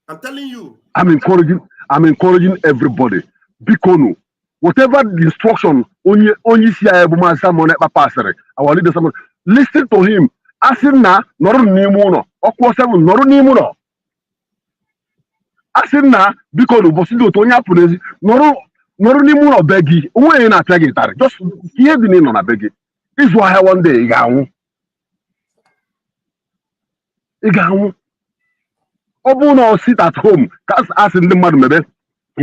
I'm telling you. I'm encouraging everybody. Bikono, whatever the instruction only our leader, listen to him. Asina noru nimuno. Okwo 7 noru nimuno. Asina bikono bosido tonya punezi noru nimuno begi. Uwe na tagitare. Just hear the name on a begi. This is why one day igawu. Obuno sit at home. Cause as in the mother in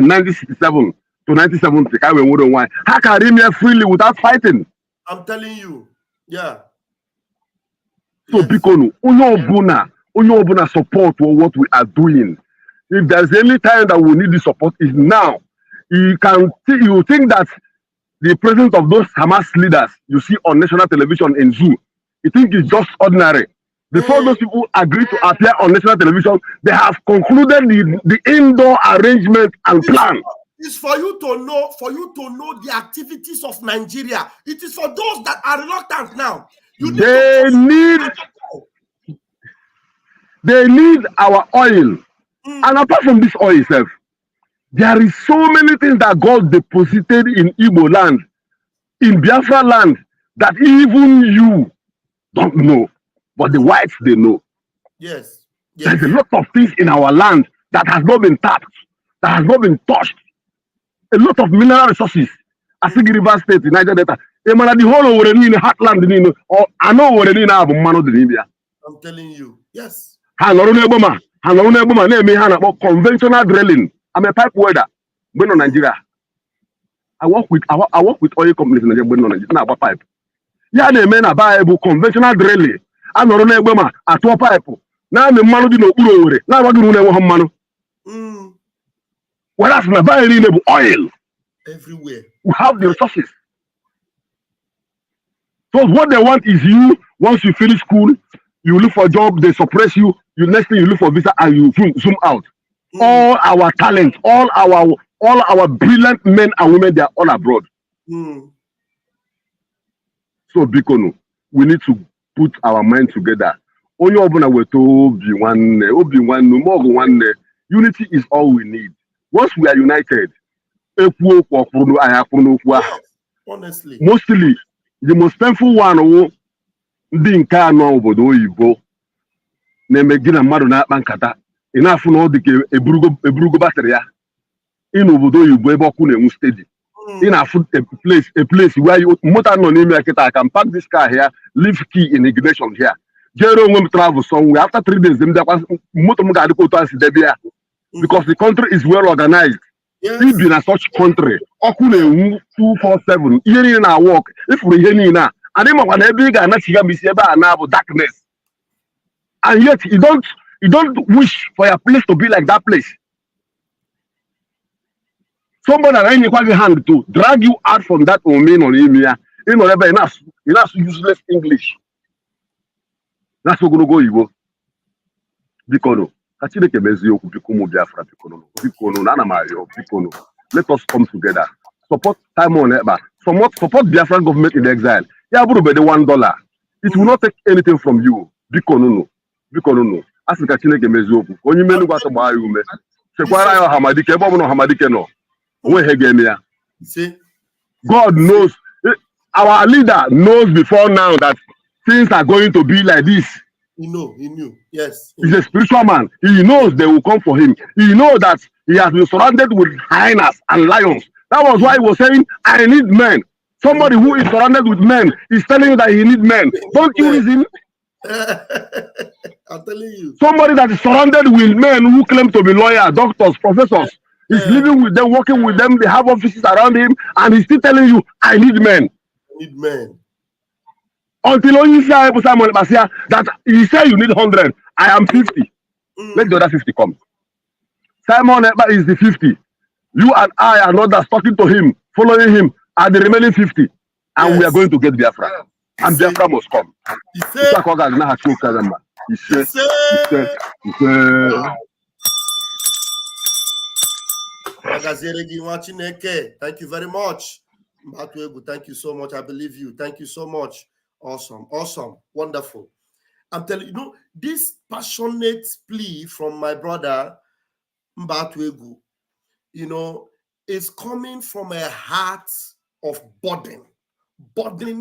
1967 to 1970, how can he live freely without fighting? I'm telling you. Yeah. So Bikono, Unobuna support for what we are doing. If there's any time that we need the support, is now. You think that the presence of those Hamas leaders you see on national television in Zoo, you think it's just ordinary. Before those people agree to appear on national television, they have concluded the indoor arrangement and plan. It's for you to know, the activities of Nigeria. It is for those that are reluctant now. They need our oil. And apart from this oil itself, there is so many things that God deposited in Igbo land, in Biafra land, that even you don't know. But the whites, they know. Yes. There's a lot of things in our land that has not been tapped, that has not been touched. A lot of mineral resources. Asigi River State in Niger Delta. The whole in heartland, or I know where in India. I'm telling you. Yes. Conventional drilling. I'm a pipe welder. When on Nigeria. I work with oil companies in Nigeria. Now pipe. Yeah, they men buy conventional drilling. I'm not on a at one pipe. Now the man no Uro. Now I do know mano. Whereas na buy oil everywhere. We have the resources. So what they want is you, once you finish school, you look for a job, they suppress you, next thing you look for visa and you zoom out. All our talent, all our brilliant men and women, they are all abroad. So Bikono, we need to put our mind together. Unity is all we need. Once we are united, honestly, mostly the most painful one enough no the eburugo battery in obodo yibo ebe oku na-enwu steady. In a place where you motor no name I can park this car here, leave key in ignition here. Jero when travel somewhere after 3 days, them motor because the country is well organized. Yes. If in a such country, oku na-enwu 247 here in our work. If we here in na, and them one big and not darkness. And yet you don't wish for your place to be like that place. Somebody that ain't quite hand to drag you out from that domain on Emia. You know, enough useless English. That's what gonna go you go. Bikono. Let us come together. Support time on it, but support Biafran government in exile. Yeah, but the $1. It will not take anything from you. Bikono. Africa Chineke mezoku. Only men go to buy you me. Sekwara yo hamadike, ebo no hamadike no. See? God knows. Our leader knows before now that things are going to be like this. He knew. Yes. He's a spiritual man. He knows they will come for him. He knows that he has been surrounded with hyenas and lions. That was why he was saying, I need men. Somebody who is surrounded with men is telling you that he needs men. Don't you reason? I'm telling you. Somebody that is surrounded with men who claim to be lawyers, doctors, professors, is living with them, working with them, they have offices around him, and he's still telling you, I need men. I need men. Until only Simon Basia that he said you need 100. I am 50. Let the other 50 come. Simon is the 50. You and I and others talking to him, following him, are the remaining 50. And we are going to get Biafra. And Biafra must come. He said, thank you very much. Thank you so much. I believe you. Thank you so much. Awesome. Wonderful. I'm telling you, this passionate plea from my brother Mbatuegu, is coming from a heart of burden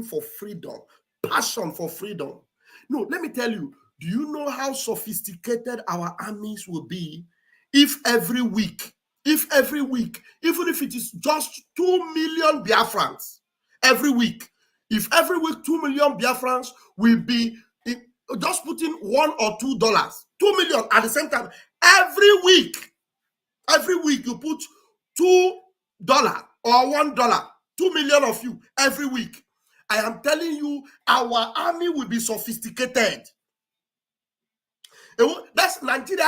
for freedom, passion for freedom. No, let me tell you, do you know how sophisticated our armies will be if every week, even if it is just 2 million Biafrans every week, if every week 2 million Biafrans will be just putting $1 or $2, 2 million at the same time, every week you put $2 or $1, 2 million of you every week. I am telling you, our army will be sophisticated. That's Nigeria.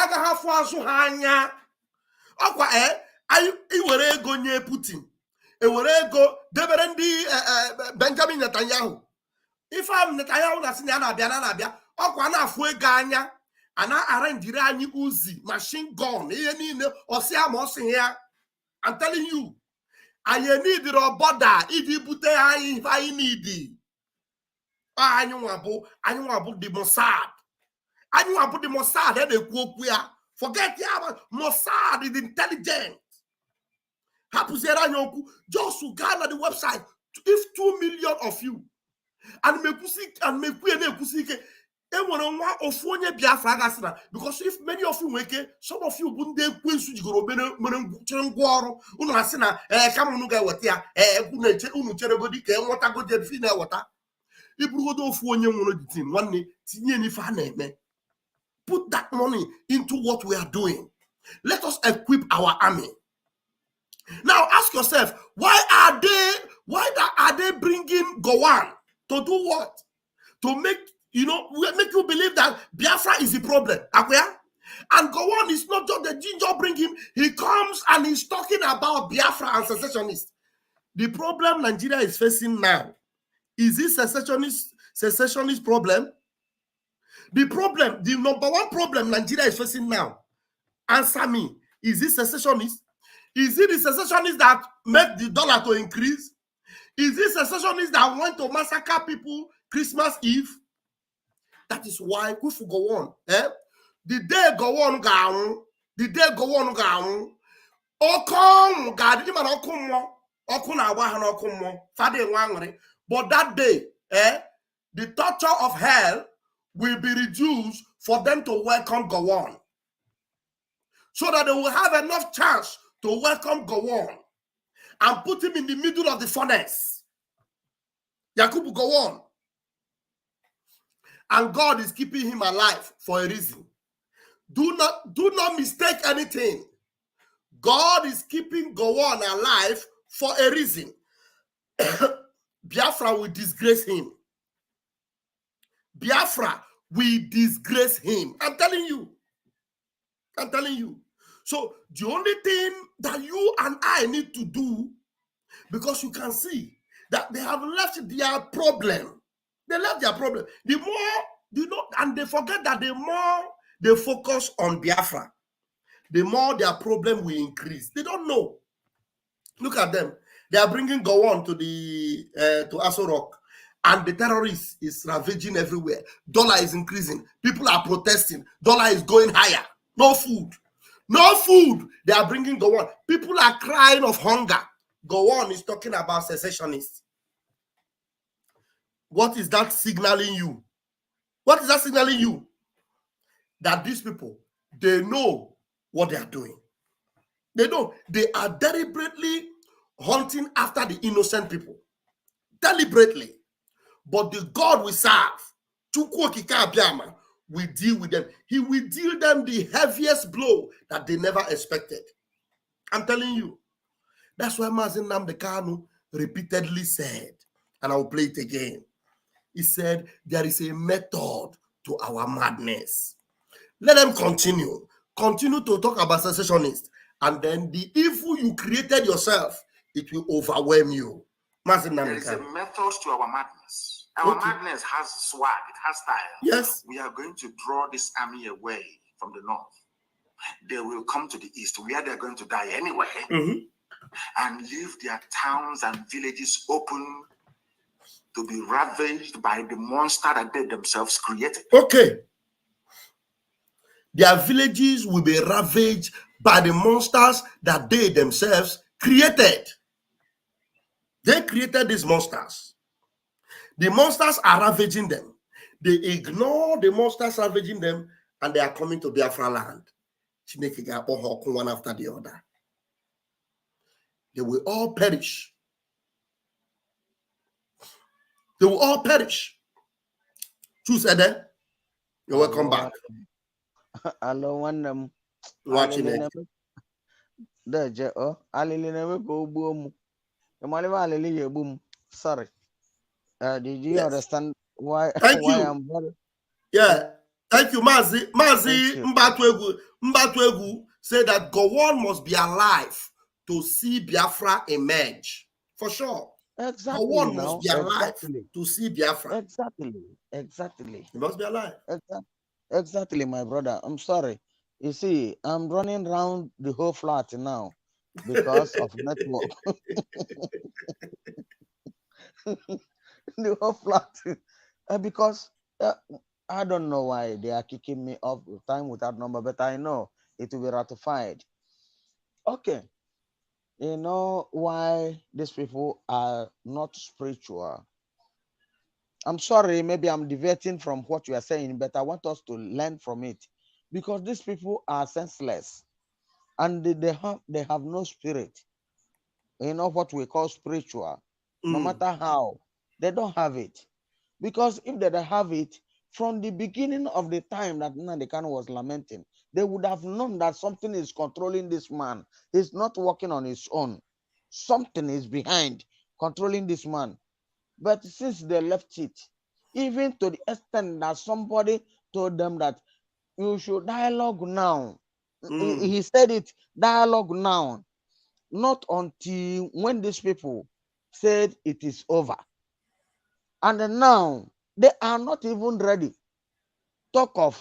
Iwere ego nye Putin. Ewere ego debere ndị Benjamin Netanyahu. If I'm Netanyahu na sini ana abia. Okwa na afu ego anya. Ana arrange anyị Uzi, machine gun, ihe niile osi ama osi ya. I'm telling you, I need the border. Iji bute anyị need. Anyị nwa bụ the Mossad. Anyị nwa bụ the Mossad. Na-ekwu okwu ya. Forget ya, Mossad is intelligent. Just to gather the website. If 2 million of you and because if many of you wake, some of you wouldn't put that money into what we are doing. Let us equip our army. Now ask yourself, why are they bringing Gowon to do what? To make you believe that Biafra is the problem. And Gowon is not just the ginger bring him. He comes and he's talking about Biafra and secessionists. The problem Nigeria is facing now, is this secessionist problem? The number one problem Nigeria is facing now, answer me, is this secessionist? Is it the secessionists that make the dollar to increase? Is it secessionists that want to massacre people Christmas Eve? That is why we go on. The day go on, but that day, the torture of hell will be reduced for them to welcome Gowon, so that they will have enough chance to welcome Gowon and put him in the middle of the furnace. Yakubu Gowon. And God is keeping him alive for a reason. Do not mistake anything. God is keeping Gowon alive for a reason. Biafra will disgrace him. Biafra will disgrace him. I'm telling you. So the only thing that you and I need to do, because you can see that they have left their problem. They left their problem. The more, and they forget that the more they focus on Biafra, the more their problem will increase. They don't know. Look at them. They are bringing Gowon to Aso Rock, and the terrorists is ravaging everywhere. Dollar is increasing. People are protesting. Dollar is going higher. No food. They are bringing Gowon. People are crying of hunger. Gowon is talking about secessionists. What is that signaling you? that these people, they know what they are doing. They know they are deliberately hunting after the innocent people. Deliberately. But the God we serve, Chukwu Biama, will deal with them. He will deal them the heaviest blow that they never expected. I'm telling you. That's why Mazi Nnamdi Kanu repeatedly said, and I'll play it again. He said, there is a method to our madness. Let them continue. Continue to talk about secessionists. And then the evil you created yourself, it will overwhelm you. There is a method to our madness. Our madness has swag, it has style. Yes. We are going to draw this army away from the north. They will come to the east, where they're going to die anyway, and leave their towns and villages open to be ravaged by the monster that they themselves created. Okay. Their villages will be ravaged by the monsters that they themselves created. They created these monsters. The monsters are ravaging them. They ignore the monsters ravaging them, and they are coming to Biafra land. One after the other. They will all perish. They will all perish. Choose Ede. You're welcome back. Hello, one them Watching it. Sorry. Did you understand why? Thank why you. I'm very? Yeah. Thank you, Mazi. Mbatwegu said that Gowon must be alive to see Biafra emerge. For sure. Exactly. Gowon must be alive to see Biafra. Exactly. He must be alive. Exactly, my brother. I'm sorry. You see, I'm running around the whole flat now because of network. The whole flat. Because I don't know why they are kicking me off time without number, but I know it will be ratified. Okay. You know why these people are not spiritual? I'm sorry, maybe I'm deviating from what you are saying, but I want us to learn from it. Because these people are senseless and they have no spirit. You know what we call spiritual. No matter how, they don't have it. Because if they don't have it, from the beginning of the time that Nnamdi Kanu was lamenting, they would have known that something is controlling this man. He's not working on his own. Something is behind controlling this man. But since they left it, even to the extent that somebody told them that you should dialogue now. He said it, dialogue now. Not until when these people said it is over. And now they are not even ready. Talk of.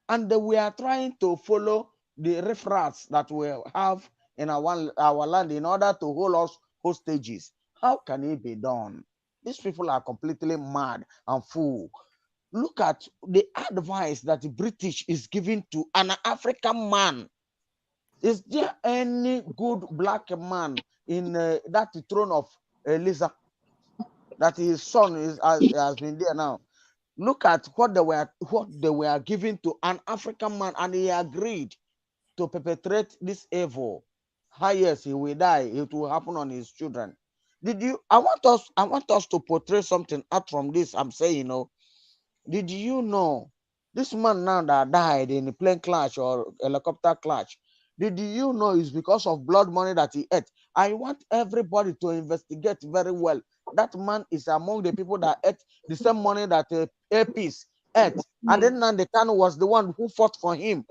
And we are trying to follow the referrals that we have in our land in order to hold us hostages. How can it be done? These people are completely mad and fool. Look at the advice that the British is giving to an African man. Is there any good black man in that throne of Eliza? That his son has been there now. Look at what they were giving to an African man, and he agreed to perpetrate this evil. Yes, he will die. It will happen on his children. I want us to portray something out from this. I'm saying, you know, did you know this man now that died in a plane crash or helicopter crash? Did you know it's because of blood money that he ate? I want everybody to investigate very well. That man is among the people that ate the same money that APs ate. And then Nnamdi Kanu was the one who fought for him.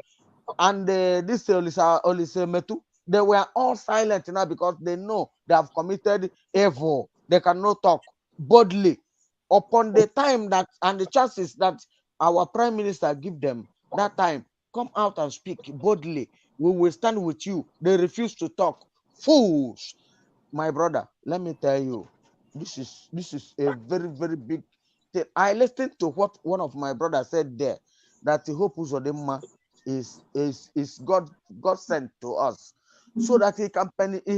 And this Olisa Metu, they were all silent now because they know they have committed evil. They cannot talk boldly. Upon the time that and the chances that our prime minister give them that time, come out and speak boldly. We will stand with you. They refuse to talk. Fools. My brother, let me tell you, this is a very, very big thing. I listened to what one of my brothers said there, that the Hope Uzodinma is God sent to us so that he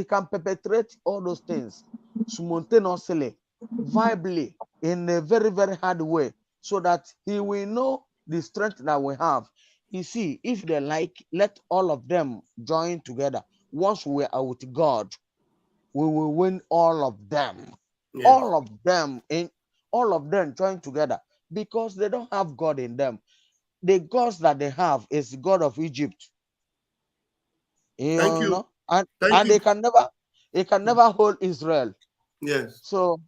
can perpetrate all those things spontaneously, viably, in a very, very hard way, so that he will know the strength that we have. You see, if they like, let all of them join together. Once we are with God, we will win all of them. Yes. All of them join together because they don't have God in them. The gods that they have is the God of Egypt. Thank you. Know? And Thank you. they can never hold Israel. Yes. So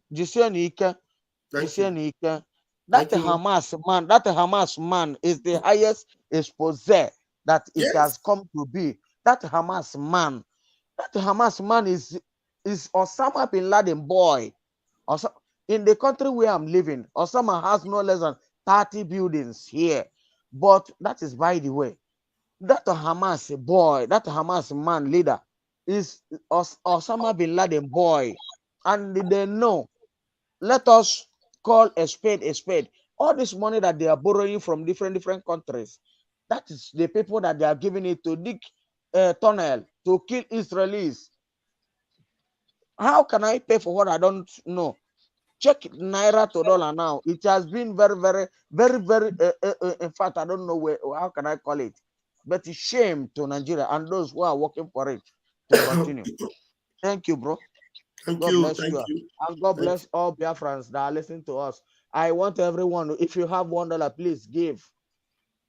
that Thank you. Hamas man is the highest expose that it has come to be. That Hamas man is Osama bin Laden boy. Also, in the country where I'm living, Osama has no less than 30 buildings here. But that is by the way. That Hamas boy, that Hamas man leader is Osama bin Laden boy. And they know. Let us call a spade a spade. All this money that they are borrowing from different countries, that is the people that they are giving it to dig a tunnel to kill Israelis. How can I pay for what I don't know? Check Naira to dollar now. It has been very, in fact, I don't know how can I call it, but it's shame to Nigeria and those who are working for it to continue. Thank you, bro. God bless you. And God bless all Biafrans that are listening to us. I want everyone, if you have $1, please give.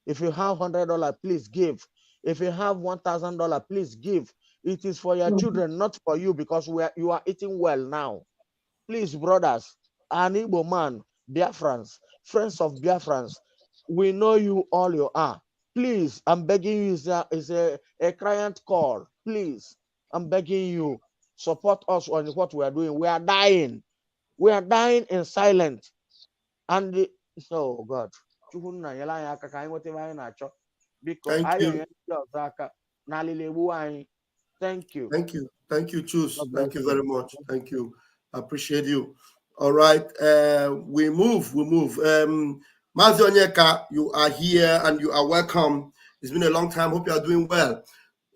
If you have $100, please give. If you have $1,000, please give. It is for your children, not for you, because you are eating well now. Please, brothers, an Igbo man, Biafrans, friends of Biafrans, we know you all you are. Please, I'm begging you, is a client call. Please, I'm begging you, support us on what we are doing. We are dying. We are dying in silence. And so, God, because thank you. Thank you. Thank you, Choose. Thank you very much. Thank you. I appreciate you. All right. We move. Mazi Onyeka, you are here and you are welcome. It's been a long time. Hope you are doing well.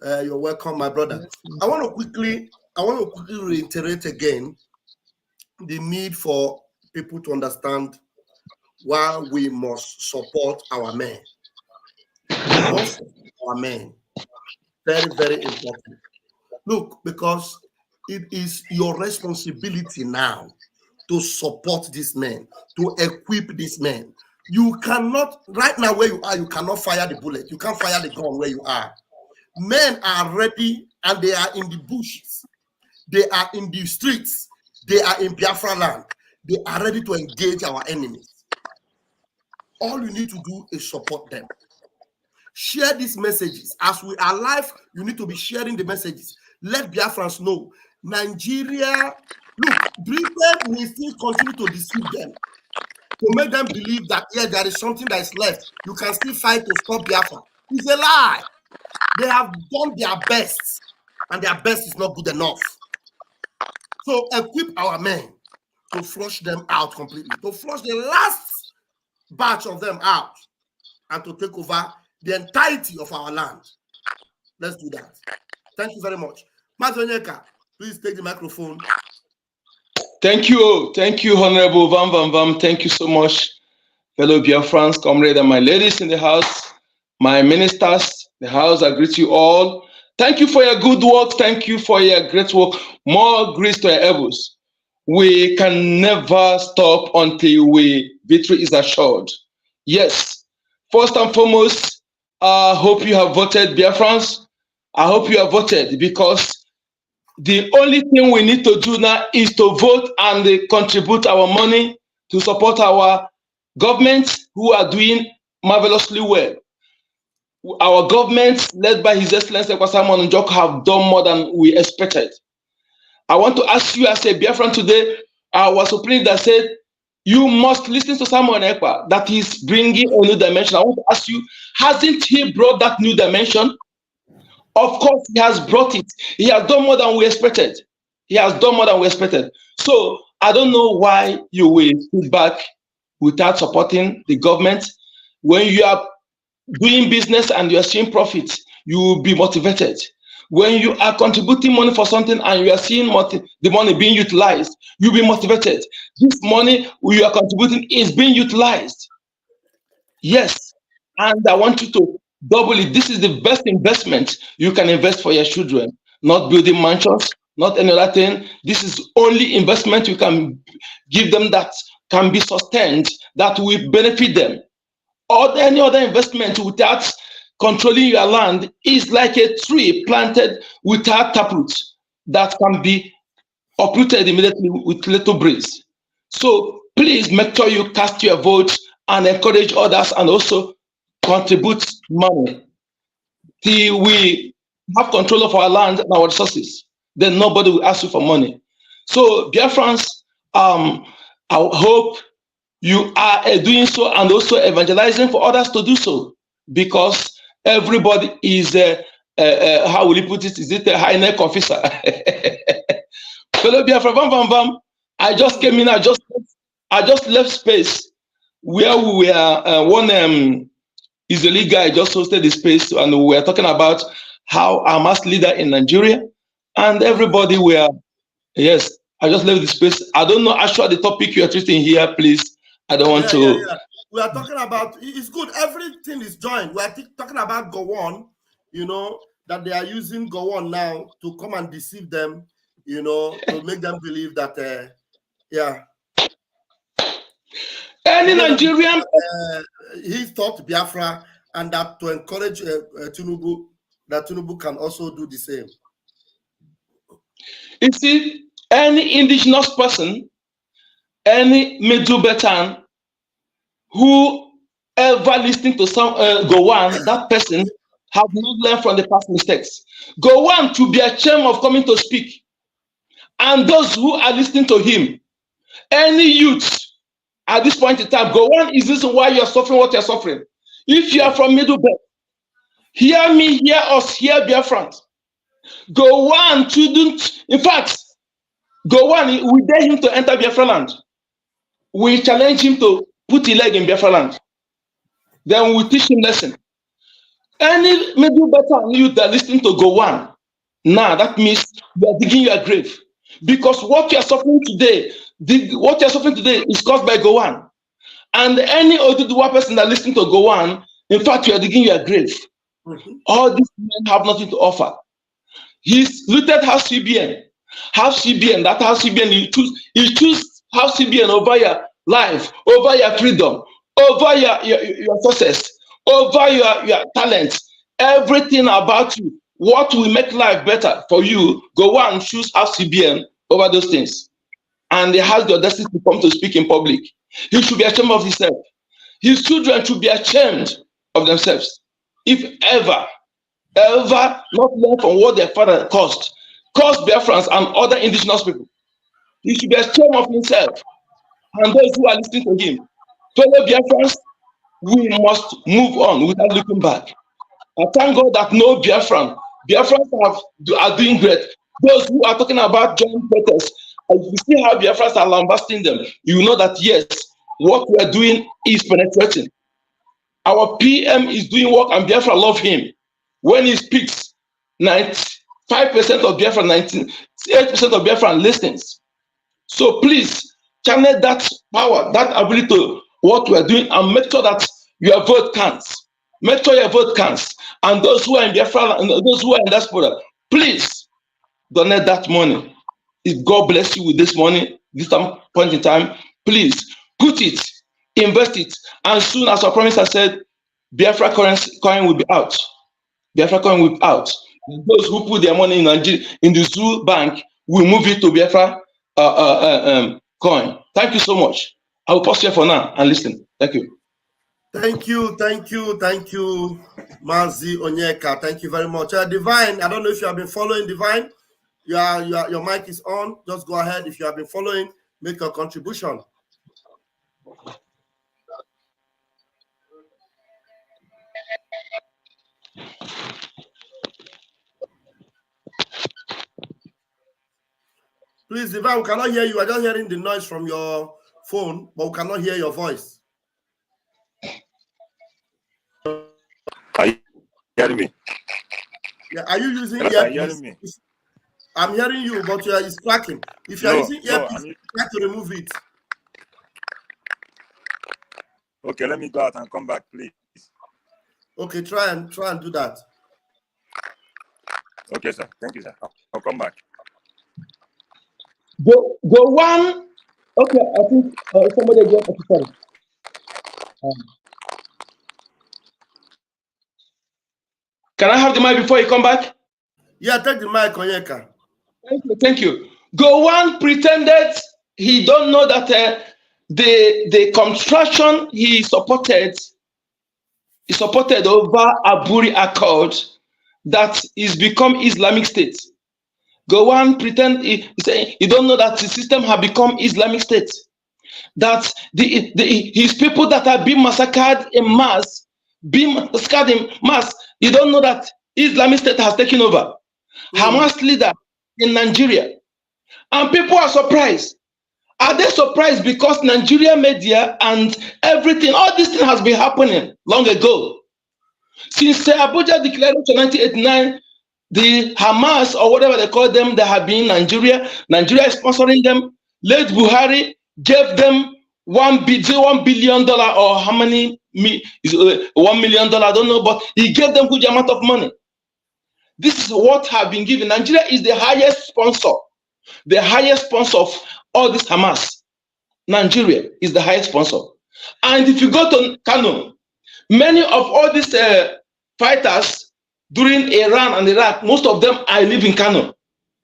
You're welcome, my brother. I want to quickly reiterate again the need for people to understand why we must support our men. We must support our men. Very, very important. Look, because it is your responsibility now to support these men, to equip these men. You cannot, right now where you are, you cannot fire the bullet. You can't fire the gun where you are. Men are ready and they are in the bushes. They are in the streets. They are in Biafra land. They are ready to engage our enemies. All you need to do is support them. Share these messages. As we are live, you need to be sharing the messages. Let Biafrans know. Nigeria, look, Britain will still continue to deceive them, to make them believe that, yeah, there is something that is left. You can still fight to stop Biafra. It's a lie. They have done their best, and their best is not good enough. So equip our men to flush them out completely, to flush the last batch of them out, and to take over the entirety of our land. Let's do that. Thank you very much. Mazonyeka, please take the microphone. Thank you, Honorable Vam. Thank you so much, fellow Biafrans, comrades, and my ladies in the house, my ministers, the house. I greet you all. Thank you for your good work. Thank you for your great work. More grace to your elbows. We can never stop until victory is assured. Yes. First and foremost, I hope you have voted, Biafrans. I hope you have voted, because the only thing we need to do now is to vote and contribute our money to support our government, who are doing marvelously well. Our government, led by His Excellency Kwasamon Njok, have done more than we expected. I want to ask you, as a Biafran today, I was so pleased that said, you must listen to Samuel Ekpa, that is bringing a new dimension. I want to ask you, hasn't he brought that new dimension? Of course, he has brought it. He has done more than we expected. So I don't know why you will sit back without supporting the government. When you are doing business and you are seeing profits, you will be motivated. When you are contributing money for something and you are seeing the money being utilized, you'll be motivated. This money you are contributing is being utilized. Yes. And I want you to double it. This is the best investment you can invest for your children. Not building mansions, not any other thing. This is only investment you can give them that can be sustained, that will benefit them. Or any other investment without controlling your land is like a tree planted without taproot that can be uprooted immediately with little breeze. So please make sure you cast your vote and encourage others, and also contribute money till we have control of our land and our resources. Then nobody will ask you for money. So Biafrans, I hope you are doing so and also evangelizing for others to do so, because everybody is how will you put it? Is it a high neck officer? Fellow Biafra, I just came in. I just left space where we were. One Israeli guy just hosted the space, and we were talking about how our mass leader in Nigeria, and everybody were. Yes, I just left the space. I don't know actually the topic you are treating here, please. I don't want to. Yeah. We are talking about, it's good. Everything is joined. We are talking about Gowon, that they are using Gowon now to come and deceive them, to make them believe that, Any Nigerian. He thought Biafra, and that to encourage Tinubu, that Tinubu can also do the same. You see, any indigenous person, any Medubetan who ever listening to some Gowon, that person have not learned from the past mistakes. Gowon to be ashamed of coming to speak. And those who are listening to him, any youth at this point in time, Gowon is this why you are suffering what you are suffering. If you are from Middle Belt, hear me, hear us, hear Biafrans. Gowon shouldn't, in fact, Gowon, we dare him to enter Biafra land. We challenge him to put his leg in Biafra land. Then we teach him lesson. Any maybe better youth that listening to Gowon, now that means you are digging your grave. Because what you are suffering today, is caused by Gowon. And any Oduduwa person that listening to Gowon, in fact, you are digging your grave. All these men have nothing to offer. He's looted House CBN. House CBN, that House CBN, he choose House CBN over your life, over your freedom, over your success, over your talents, everything about you. What will make life better for you, Gowon choose House CBN over those things. And he has the audacity to come to speak in public. He should be ashamed of himself. His children should be ashamed of themselves. If ever not learn from what their father caused Biafrans and other indigenous people. He should be ashamed of himself and those who are listening to him. Fellow Biafrans, we must move on without looking back. I thank God that no Biafrans are doing great. Those who are talking about joint protests, if you see how Biafrans are lambasting them, you know that yes, what we are doing is penetrating. Our PM is doing work and Biafra love him. When he speaks, 95% of Biafra, 98% of Biafra listens. So please channel that power, that ability to what we are doing, and make sure that your vote counts. Make sure your vote counts. And those who are in Biafra and those who are in diaspora, please donate that money. If God bless you with this money, this point in time, please put it, invest it, and soon as I promised, I said, Biafra coin will be out. Biafra coin will be out. Those who put their money in Nigeria, in the Zoo Bank, will move it to Biafra coin. Thank you so much. I will pause here for now and listen. Thank you. Thank you, Mazi Onyeka. Thank you very much. Divine, I don't know if you have been following Divine. Your mic is on. Just go ahead. If you have been following, make a contribution. Please, Divine, we cannot hear you. I'm just hearing the noise from your phone, but we cannot hear your voice. Are you hearing me? Yeah, are you using earpiece? Are you hearing me? I'm hearing you, but it's cracking. If you're using earpiece, try to remove it. Okay, let me go out and come back, please. Okay, try and do that. Okay, sir. Thank you, sir. I'll come back. Gowon. Okay, I think somebody just sorry. Can I have the mic before you come back? Yeah, take the mic, Onyeka. Thank you. Gowon pretended he don't know that the construction he supported over Aburi Accord that is become Islamic State. Gowon pretend he don't know that the system have become Islamic State. That his people that are being massacred in mass, you don't know that Islamic State has taken over. Hamas leader in Nigeria. And people are surprised. Are they surprised because Nigeria media and everything, all this thing has been happening long ago? Since Abuja Declaration 1989, the Hamas or whatever they call them, they have been in Nigeria. Nigeria is sponsoring them. Late Buhari gave them $1 billion or how many, $1 million, I don't know, but he gave them huge amount of money. This is what have been given. Nigeria is the highest sponsor of all this Hamas. Nigeria is the highest sponsor. And if you go to Kano, many of all these fighters during Iran and Iraq, most of them are live in Kano.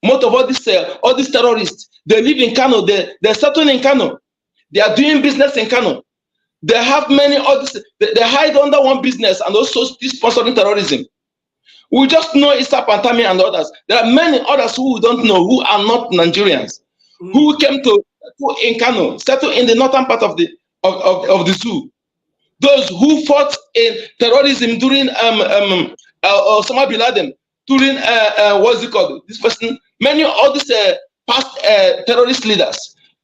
Most of all these terrorists, they live in Kano. They're settling in Kano. They are doing business in Kano. They have many others. They hide under one business and also sponsoring terrorism. We just know Issa Pantami and others. There are many others who we don't know who are not Nigerians, who came to in Kano, settle in the northern part of the zoo. Those who fought in terrorism during Osama bin Laden, during what's it called? This person, many of these past terrorist leaders.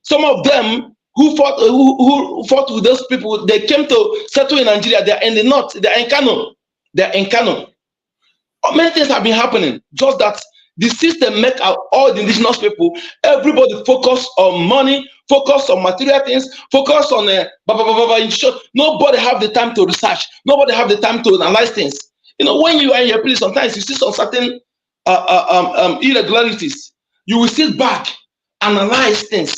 Some of them who fought with those people, they came to settle in Nigeria. They are in the north. They are in Kano. They are in Kano. Many things have been happening. Just that the system make all the indigenous people, everybody focus on money, focus on material things, focus on nobody have the time to research. Nobody have the time to analyze things. You know, when you are in your place, sometimes you see some certain irregularities. You will sit back, analyze things.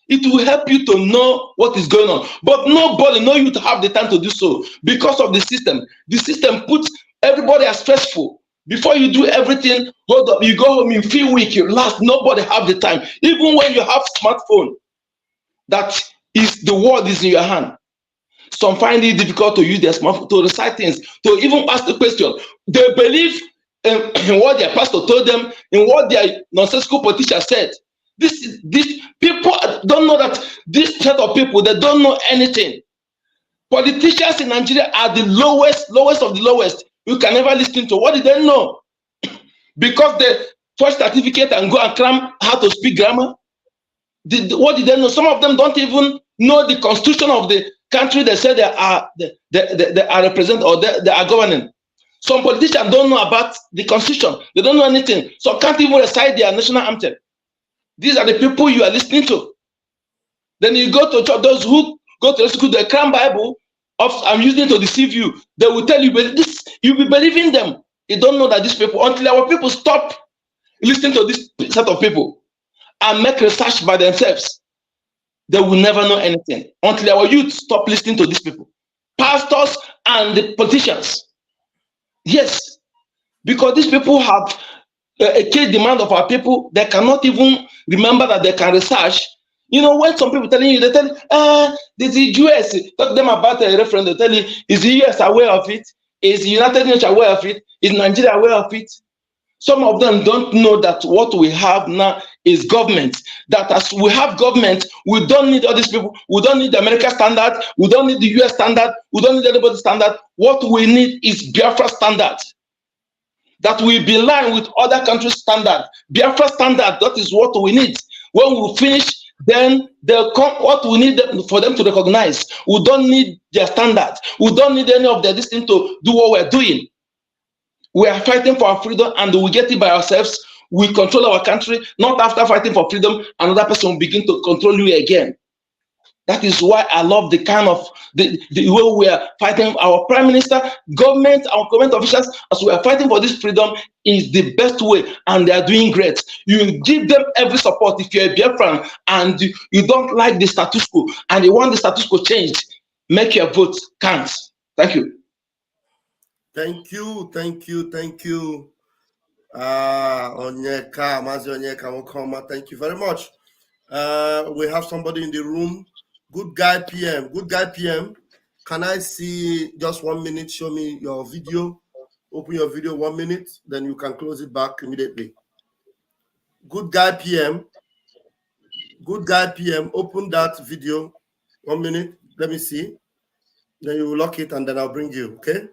It will help you to know what is going on. But nobody know you to have the time to do so because of the system. The system puts everybody as stressful. Before you do everything, hold up, you go home, you feel weak, you relax. Nobody have the time. Even when you have smartphone, that is the world is in your hand. Some find it difficult to use their smartphone to recite things, to even ask the question. They believe in what their pastor told them, in what their nonsensical politician said. This people don't know that this set of people, they don't know anything. Politicians in Nigeria are the lowest of the lowest. You can never listen to. What did they know? Because they first certificate and go and cram how to speak grammar. What did they know? Some of them don't even know the constitution of the country they say they are representing or they are governing. Some politicians don't know about the constitution. They don't know anything. So can't even recite their national anthem. These are the people you are listening to. Then you go to church, those who go to school, they cram Bible. I'm using it to deceive you. They will tell you, but this you'll be believing them. You don't know that these people, until our people stop listening to this set of people and make research by themselves, they will never know anything. Until our youth stop listening to these people, pastors and the politicians. Yes, because these people have a key demand of our people. They cannot even remember that they can research. You know, when some people telling you, they tell you, this is US. Talk to them about a referendum. They tell you, is the US aware of it? Is the United Nations aware of it? Is Nigeria aware of it? Some of them don't know that what we have now is government. That as we have government, we don't need all these people. We don't need the American standard. We don't need the US standard. We don't need anybody's standard. What we need is Biafra standard. That will be in line with other countries' standard. Biafra standard, that is what we need. When we finish, then they'll come what we need for them to recognize. We don't need their standard. We don't need any of their this thing to do what we're doing. We are fighting for our freedom and we get it by ourselves. We control our country, not after fighting for freedom, another person will begin to control you again. That is why I love the kind of the way we are fighting. Our prime minister, government, our government officials, as we are fighting for this freedom, is the best way, and they are doing great. You give them every support. If you're a Biafran and you don't like the status quo and you want the status quo changed, make your vote count. Thank you. Thank you. Onyeka, Mazi Onyeka Mokoma, thank you very much. We have somebody in the room. Good guy PM. Good guy PM. Can I see just 1 minute? Show me your video. Open your video 1 minute, then you can close it back immediately. Good guy PM. Good guy PM. Open that video 1 minute. Let me see. Then you will lock it and then I'll bring you. Okay.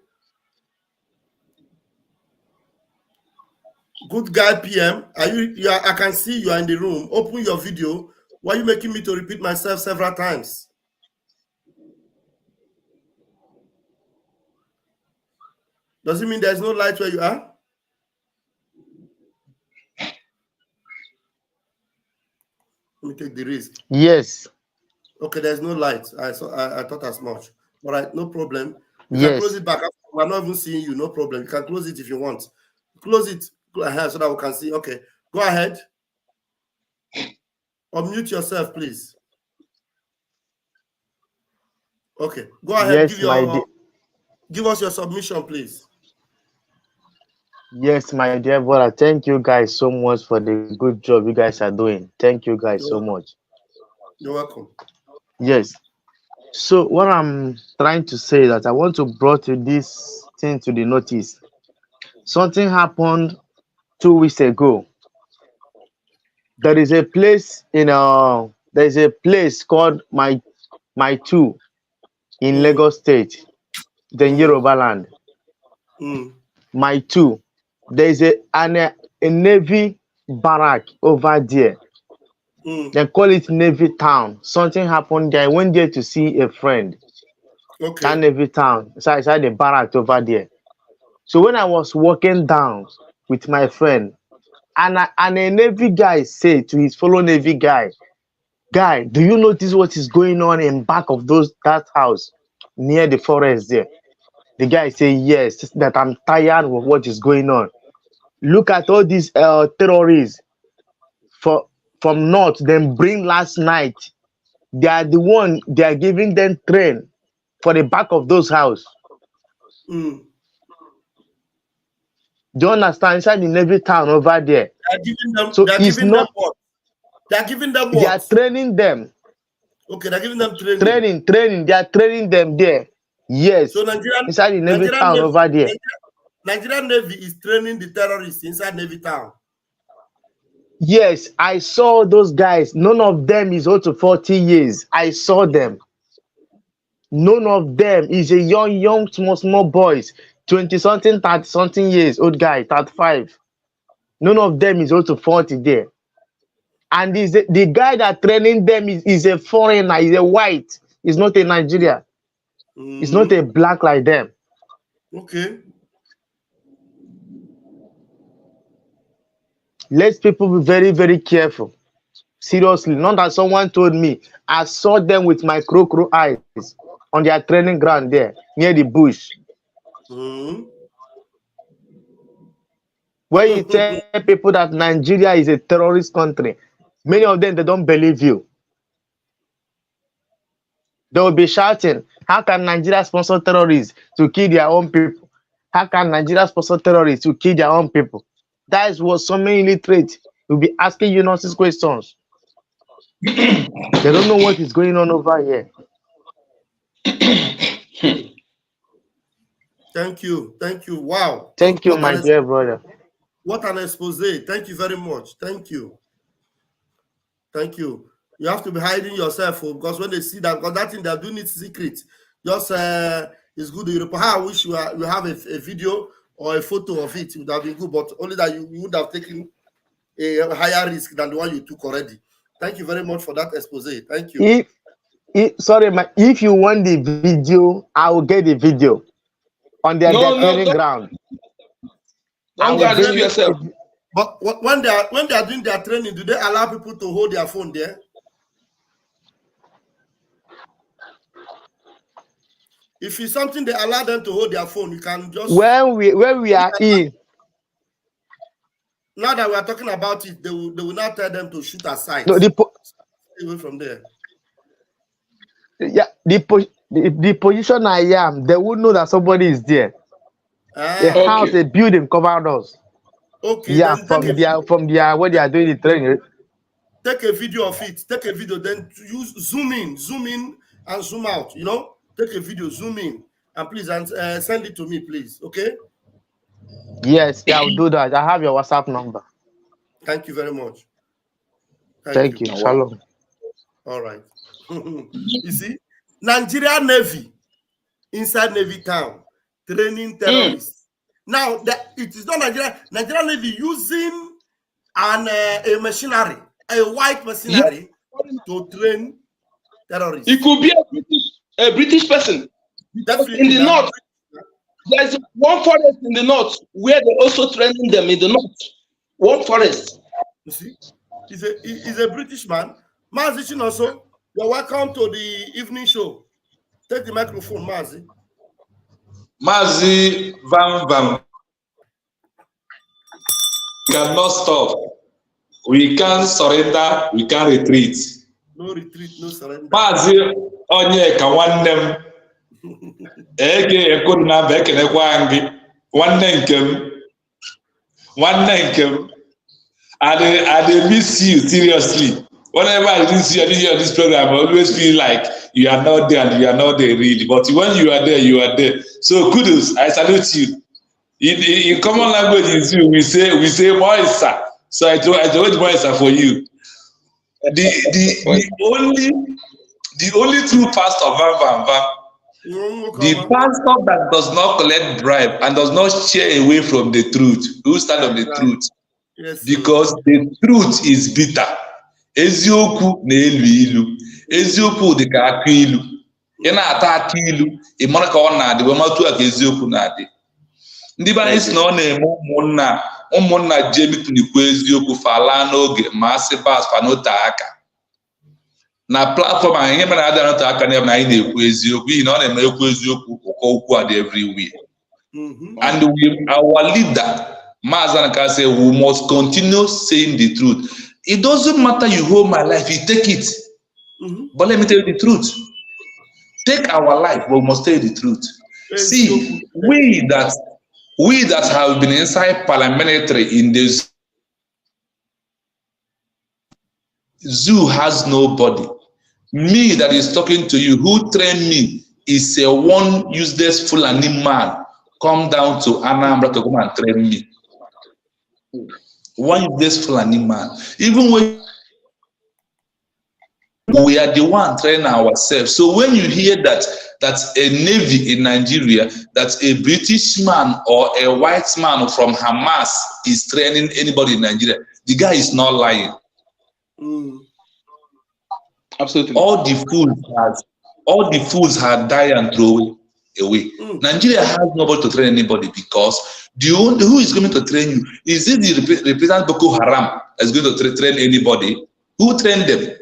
Good guy PM. I can see you are in the room. Open your video. Why are you making me to repeat myself several times? Does it mean there's no light where you are? Let me take the risk. Yes. Okay, there's no light. I thought as much. All right, no problem. You Yes. can close it back. We're not even seeing you. No problem. You can close it if you want. Close it so that we can see. Okay, go ahead. Unmute yourself, please. Okay, go ahead. Yes, give us your submission, please. Yes, my dear brother. Thank you guys so much for the good job you guys are doing. Thank you guys so much. You're welcome. Yes. So what I'm trying to say that I want to bring this thing to the notice. Something happened 2 weeks ago. There is a place called my two in Lagos State, the Yoruba land. My two. There is a Navy barrack over there. They call it Navy Town. Something happened there. I went there to see a friend. Okay. That Navy Town. So I saw the barrack over there. So when I was walking down with my friend, and a Navy guy said to his fellow Navy guy, do you notice what is going on in back of that house near the forest there? The guy said, yes, that I'm tired of what is going on. Look at all these terrorists from north, then bring last night. They are the one, they are giving them train for the back of those houses. Do you understand? Inside the Navy Town over there. They're giving them, so they're giving them what? They're giving them what? They are training them. Okay, they're giving them training. Training. They are training them there. Yes. So inside the Navy Town over there. Nigerian Navy is training the terrorists inside Navy Town. Yes, I saw those guys. None of them is up to 40 years. I saw them. None of them is a young, small boys. 20-something, 30-something years old guy, 35. None of them is up to 40 there. And the guy that training them is a foreigner, is a white. He's not a Nigerian. He's not a black like them. Okay. Let people be very, very careful. Seriously, not that someone told me. I saw them with my crow eyes on their training ground there, near the bush. When you tell people that Nigeria is a terrorist country, many of them, they don't believe you. They will be shouting, how can Nigeria sponsor terrorists to kill their own people? How can Nigeria sponsor terrorists to kill their own people? That is what so many illiterate will be asking you nonsense questions. They don't know what is going on over here. Thank you. Wow. Thank you, my dear brother. What an expose. Thank you very much. Thank you. You have to be hiding yourself because when they see that, because that thing they're doing it secret. Just it's good. I wish you have a video or a photo of it. It would have been good, but only that you would have taken a higher risk than the one you took already. Thank you very much for that expose. Thank you. If you want the video, I will get the video on their training ground. Don't guarantee yourself. But when they are doing their training, do they allow people to hold their phone there? If it's something they allow them to hold their phone, you can just. When we are in. Now that we are talking about it, they will not tell them to shoot aside. No, away from there. Yeah, the position I am, they would know that somebody is there. The house, a building covered us. Okay. Yeah, from their where they are doing the training. Take a video of it. Take a video, then use zoom in, and zoom out. You know, take a video, zoom in, and please send it to me, please. Okay. Yes, yeah, I'll do that. I have your WhatsApp number. Thank you very much. Thank you. Shalom. All right. You see, Nigeria Navy inside Navy town training terrorists. Now it is not Nigeria Navy using a machinery, a white machinery to train terrorists. It could be a British person. Definitely in the north. There's one forest in the north where they're also training them in the north. One forest. You see, he's a British man. Mazi also, you're welcome to the evening show. Take the microphone, Mazi. Mazi Van. We cannot stop. We can't surrender. We can't retreat. No retreat, no surrender. Mazi Onye Kawanem. Ege ekuna bekene kwangi nwanne nkem I miss you seriously. Whenever I see you on this program, I always feel like you are not there and you are not there really. But when you are there, you are there. So kudos, I salute you. In common language in Zulu, we say Moisa. So I told Moisa for you. The only true pastor Van. The pastor that does not collect bribe and does not share away from the truth, who stand on the truth, because the truth is bitter. Ezioku na-elu ilu, eziokwu dị ka akụ ilu. Ị na-ata akụ ilu, ị mara ka ọ na-adị, wee matu ka eziokwu na-adị. Ndị be anyị sị na ọ na-eme ụmụnna ji ebitunikwa eziokwu fala n'oge ma asị bas fanota aka. Na platform anyị ihe mere ada n'otu aka na anyị na-ekwu eziokwu ihe na ọ na-eme ekwu eziokwu ụkọ okwu adị everywhere. And our leader Mazanaka say we must continue saying the truth. It doesn't matter you hold my life, you take it. But let me tell you the truth. Take our life, but we must tell you the truth. See, we that have been inside paramilitary in this zoo has nobody. Me that is talking to you, who trained me, is a one useless Fulani man. Come down to Anambra to come and train me. One useless Fulani man. Even when we are the one training ourselves. So when you hear that a navy in Nigeria, that a British man or a white man from Hamas is training anybody in Nigeria, the guy is not lying. Absolutely. All the fools had died and thrown away. Nigeria has nobody to train anybody because who is going to train you? Is it the representative Boko Haram that's going to train anybody? Who trained them?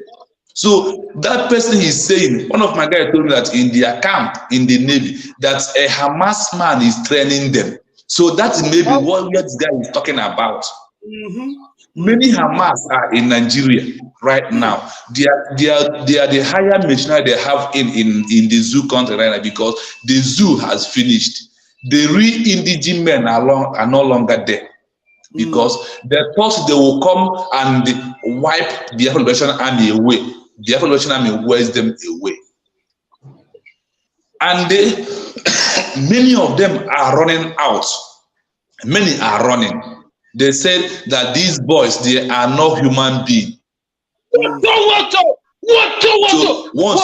So that person is saying, one of my guys told me that in their camp, in the Navy, that a Hamas man is training them. So that's maybe what this guy is talking about. Many Hamas are in Nigeria right now. They are the higher machinery they have in the zoo country right now because the zoo has finished. The real indigenous men are no longer there because they thought they will come and wipe the Liberation Army away. The Liberation Army wears them away. And many of them are running out. Many are running. They said that these boys, they are not human beings. So once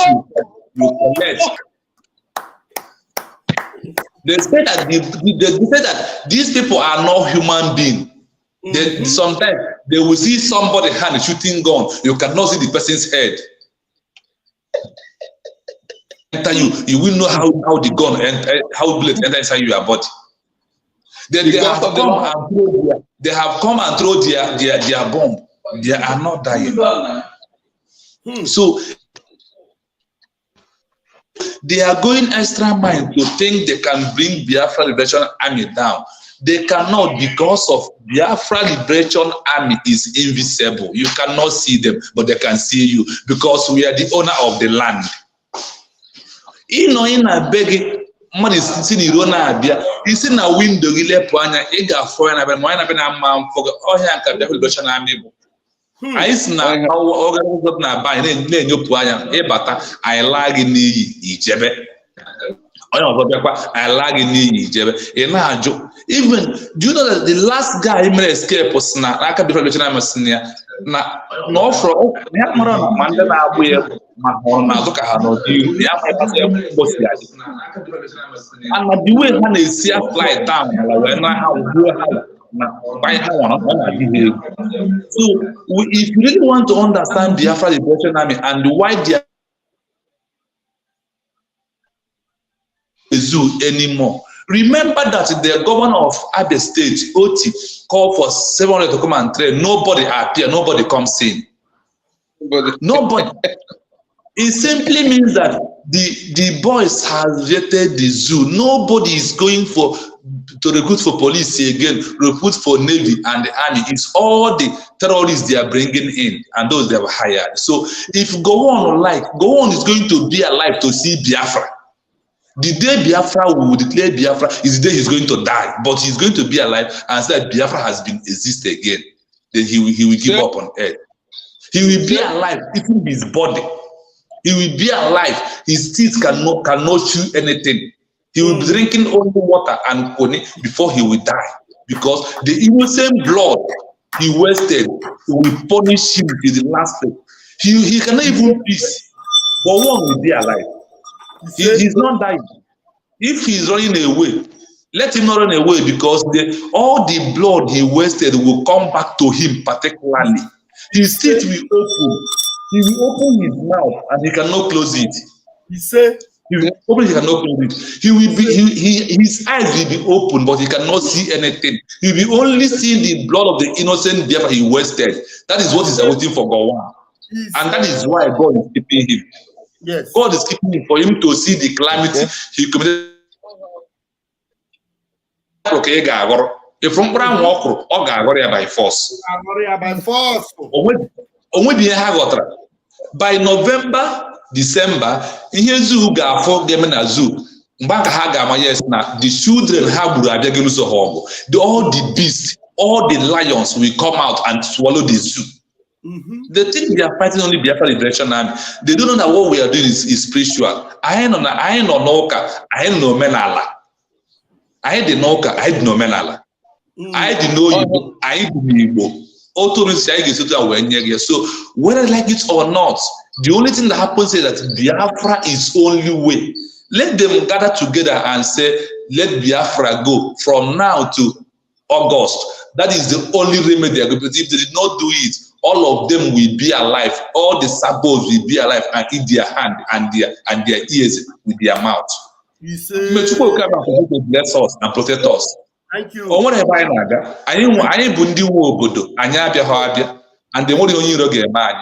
you collect, they say that these people are not human beings. Sometimes they will see somebody hand shooting gun. You cannot see the person's head. Enter you will know how the gun and how bullet enter inside your body. They have come and throw their bomb. They are not dying. So they are going extra mile to think they can bring Biafra Liberation Army down. They cannot, because of Biafra Liberation Army is invisible. You cannot see them, but they can see you because we are the owner of the land. In a beg, money is in Abia. It's in a window, you let Puana, Ega for an man for all your Liberation Army. I na organized na buy na-enyo anya ịbata anyị laa gị n'iyi ijebe onye ọzọ bịakwa anyị laa gị n'iyi ijebe ị na-ajụ. Even do you know that the last guy mere escape was na aka Biafra Liberation Army si ya na ofro ya mara na mande na agbu ya ma hụrụ na azụ ka ha no dị ya ma ịpasa ya mbosi ya dị and the way ha na-esi fly down ala wee na ha ugbu ha. So, if you really want to understand Biafra Liberation Army and why they are a zoo anymore, remember that the governor of Abia State, Oti, called for 700 to come and train. Nobody appear, nobody comes in. Nobody. It simply means that the boys has rejected the zoo. Nobody is going to recruit for police again, recruit for Navy and the Army. It's all the terrorists they are bringing in and those they have hired. So if Gowon is going to be alive to see Biafra. The day Biafra will declare Biafra is the day he's going to die, but he's going to be alive and say that Biafra has been exist again. Then he will give up on earth. He will be alive, even his body. He will be alive. His teeth cannot chew anything. He will be drinking only water and honey before he will die. Because the innocent blood he wasted will punish him to the last day. He cannot even peace. But one will be alive. He's not dying. If he's running away, let him not run away because all the blood he wasted will come back to him particularly. His teeth will open. He will open his mouth and he cannot close it. He will open, he cannot close it. He will be his eyes will be open, but he cannot see anything. He will only see the blood of the innocent Biafra he wasted. That is what is waiting for Gowon. And that is why God is keeping him. Yes. God is keeping him for him to see the calamity he committed. If from Brown Walker, or Gagoria by force. By November, December, in here zoo ga for game na zoo. Mbaka haga ma yes na the children have all the beasts, all the lions will come out and swallow the zoo. They think we are fighting only Biafra Liberation Army. They don't know that what we are doing is spiritual. I ain't no noka, I ain't no menala. I ain't the noka, I ain't no menala. I didn't know you, I ain't Igbo. So whether I like it or not, the only thing that happens is that Biafra is only way. Let them gather together and say, let Biafra go from now to August. That is the only remedy. Because if they did not do it, all of them will be alive. All the sabos will be alive and eat their hand and their ears with their mouth. You say, bless us and protect us. Thank you. And the only man.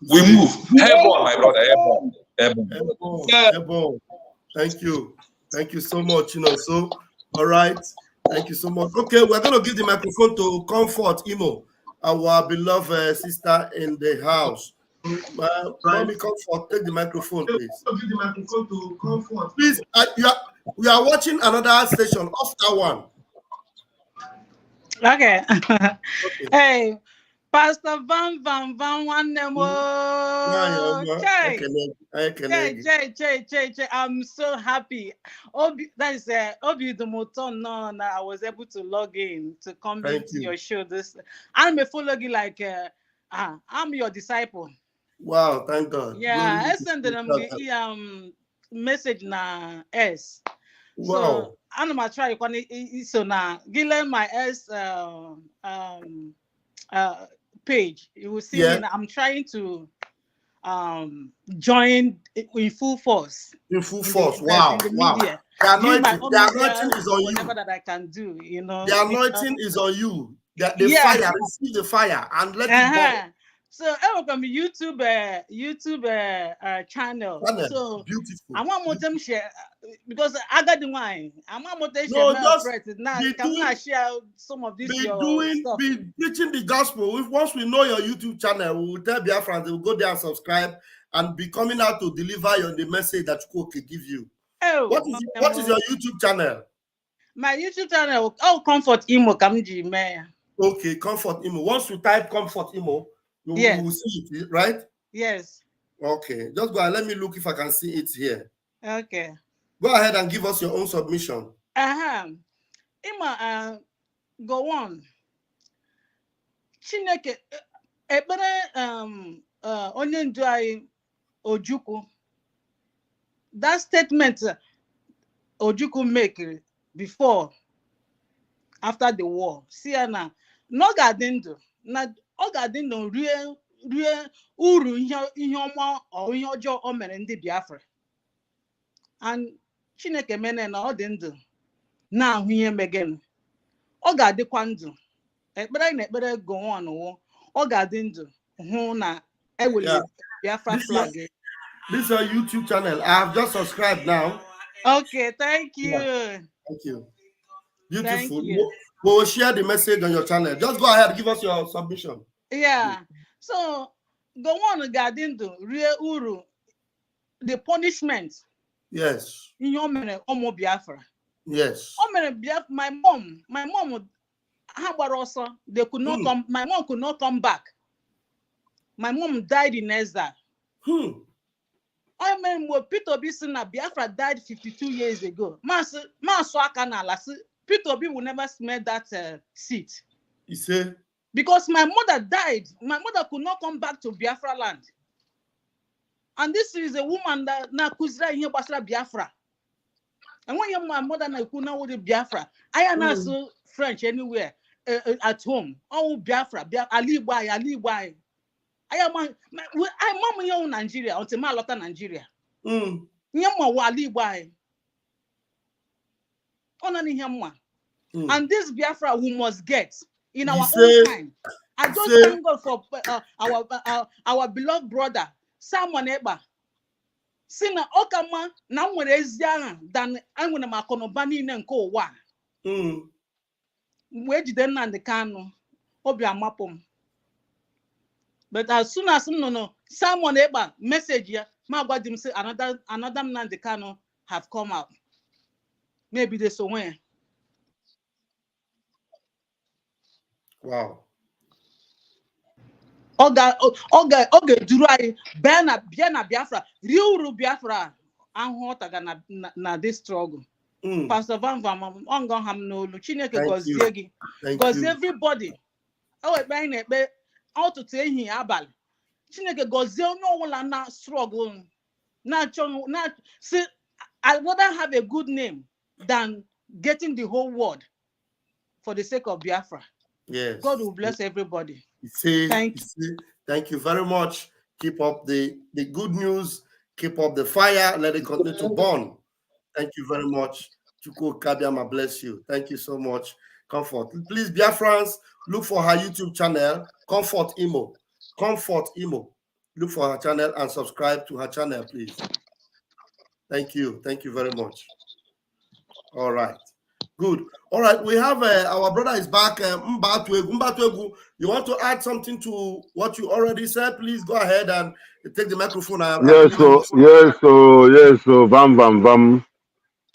We move. Airborne, my brother. Airborne. Thank you. Thank you so much. So all right. Thank you so much. Okay, we're gonna give the microphone to Comfort Imo, our beloved sister in the house. Mommy Comfort, take the microphone, please. Give the microphone to Comfort. Please, we are watching another station, off that one. Okay. Hey, Pastor Van one name. I'm so happy. That is Obi the Moton. No, I was able to log in to come into your show. I'm a follow you like I'm your disciple. Wow, thank God. Yeah, I send them message na S. Wow. So I'm gonna try so now give my S page. You will see me. I'm trying to join in full force. In full force. Wow. In the wow. media. The anointing is on you. Whatever that I can do, The anointing is on you. The fire, receive the fire and let it burn. So I work on my YouTube channel. So beautiful. I want more them share because I got the wine. I want more them share. No, My just friends now be can doing, I share some of this be your doing, stuff. be preaching the gospel. If once we know your YouTube channel, we will tell Biafrans they will go there and subscribe and be coming out to deliver you the message that Chuko can give you. Oh, what is your YouTube channel? My YouTube channel, Comfort Imo Kamji man. Okay, Comfort Imo. Once you type Comfort Imo, you will see it, right? Yes. Okay, just go and let me look if I can see it here. Okay. Go ahead and give us your own submission. Ima Gowon. Chineke ekpere onye ndu anyị Ojukwu. That statement Ojukwu make before after the war. See na no gadindu na ogadindu rie uru ihe ọma ọ ihe ọjọọ o mere ndị Biafra. And Chineke mene na ọ dị ndụ na-ahụ ihe megenu. Ọ ga-adịkwa ndụ. Ekpere na ekpere Gowon wo. Ọ ga-adị ndụ hụ na eweli Biafra flag. This is your YouTube channel. I have just subscribed now. Okay, thank you. Yeah. Thank you. Beautiful. Thank you. We'll share the message on your channel. Just go ahead and give us your submission. Yeah. So Gowon ga-adị ndụ rie uru the punishment. Yes. Ihe o mere ụmụ Biafra. Yes. O mere Biafra. My mom ha gbara ọsọ. They could not come. My mom could not come back. My mom died in exile. I mean, Peter Obi said Biafra died 52 years ago. Peter Obi will never smell that seat. He said, because my mother died. My mother could not come back to Biafra land. And this is a woman that na kuzra here basra Biafra. And when my mother na kuna with Biafra, I am not so French anywhere at home. Oh Biafra, Ali Bwai. I am mom in Nigeria until my lot of Nigeria. Nyama wali Bwai. Onani nyama. And this Biafra we must get in our own time. I just thank God for our beloved brother Simon Eba. Sina okama na nwere eziara dan anwere makonoba niile nke ụwa. Mgbe ejide Nnamdi Kanu, obi amapụ m. But as soon as Simon Eba message ya, ma gwa dim say another Nnamdi Kanu have come out. Maybe they somewhere. Wow. Oga duru anyị bịa na Biafra rie uru Biafra ahụ ọtaga na this struggle. Pastor Van ongo ham n'olu Chineke gozie gị gozie everybody. Ekpe anyị na-ekpe ọtụtụ ehihie abalị Chineke gozie onye ọbụla na struggle na say I'd rather have a good name than getting the whole world for the sake of Biafra. Yes. God will bless everybody. Thank you very much. Keep up the good news. Keep up the fire. Let it continue to burn. Thank you very much. Chuko Kabiama, bless you. Thank you so much. Comfort. Please, Biafrans, look for her YouTube channel, Comfort Imo. Comfort Imo. Look for her channel and subscribe to her channel, please. Thank you. Thank you very much. All right. Good. All right. We have our brother is back. Mbatwegu, you want to add something to what you already said? Please go ahead and take the microphone. Yes, so, vam.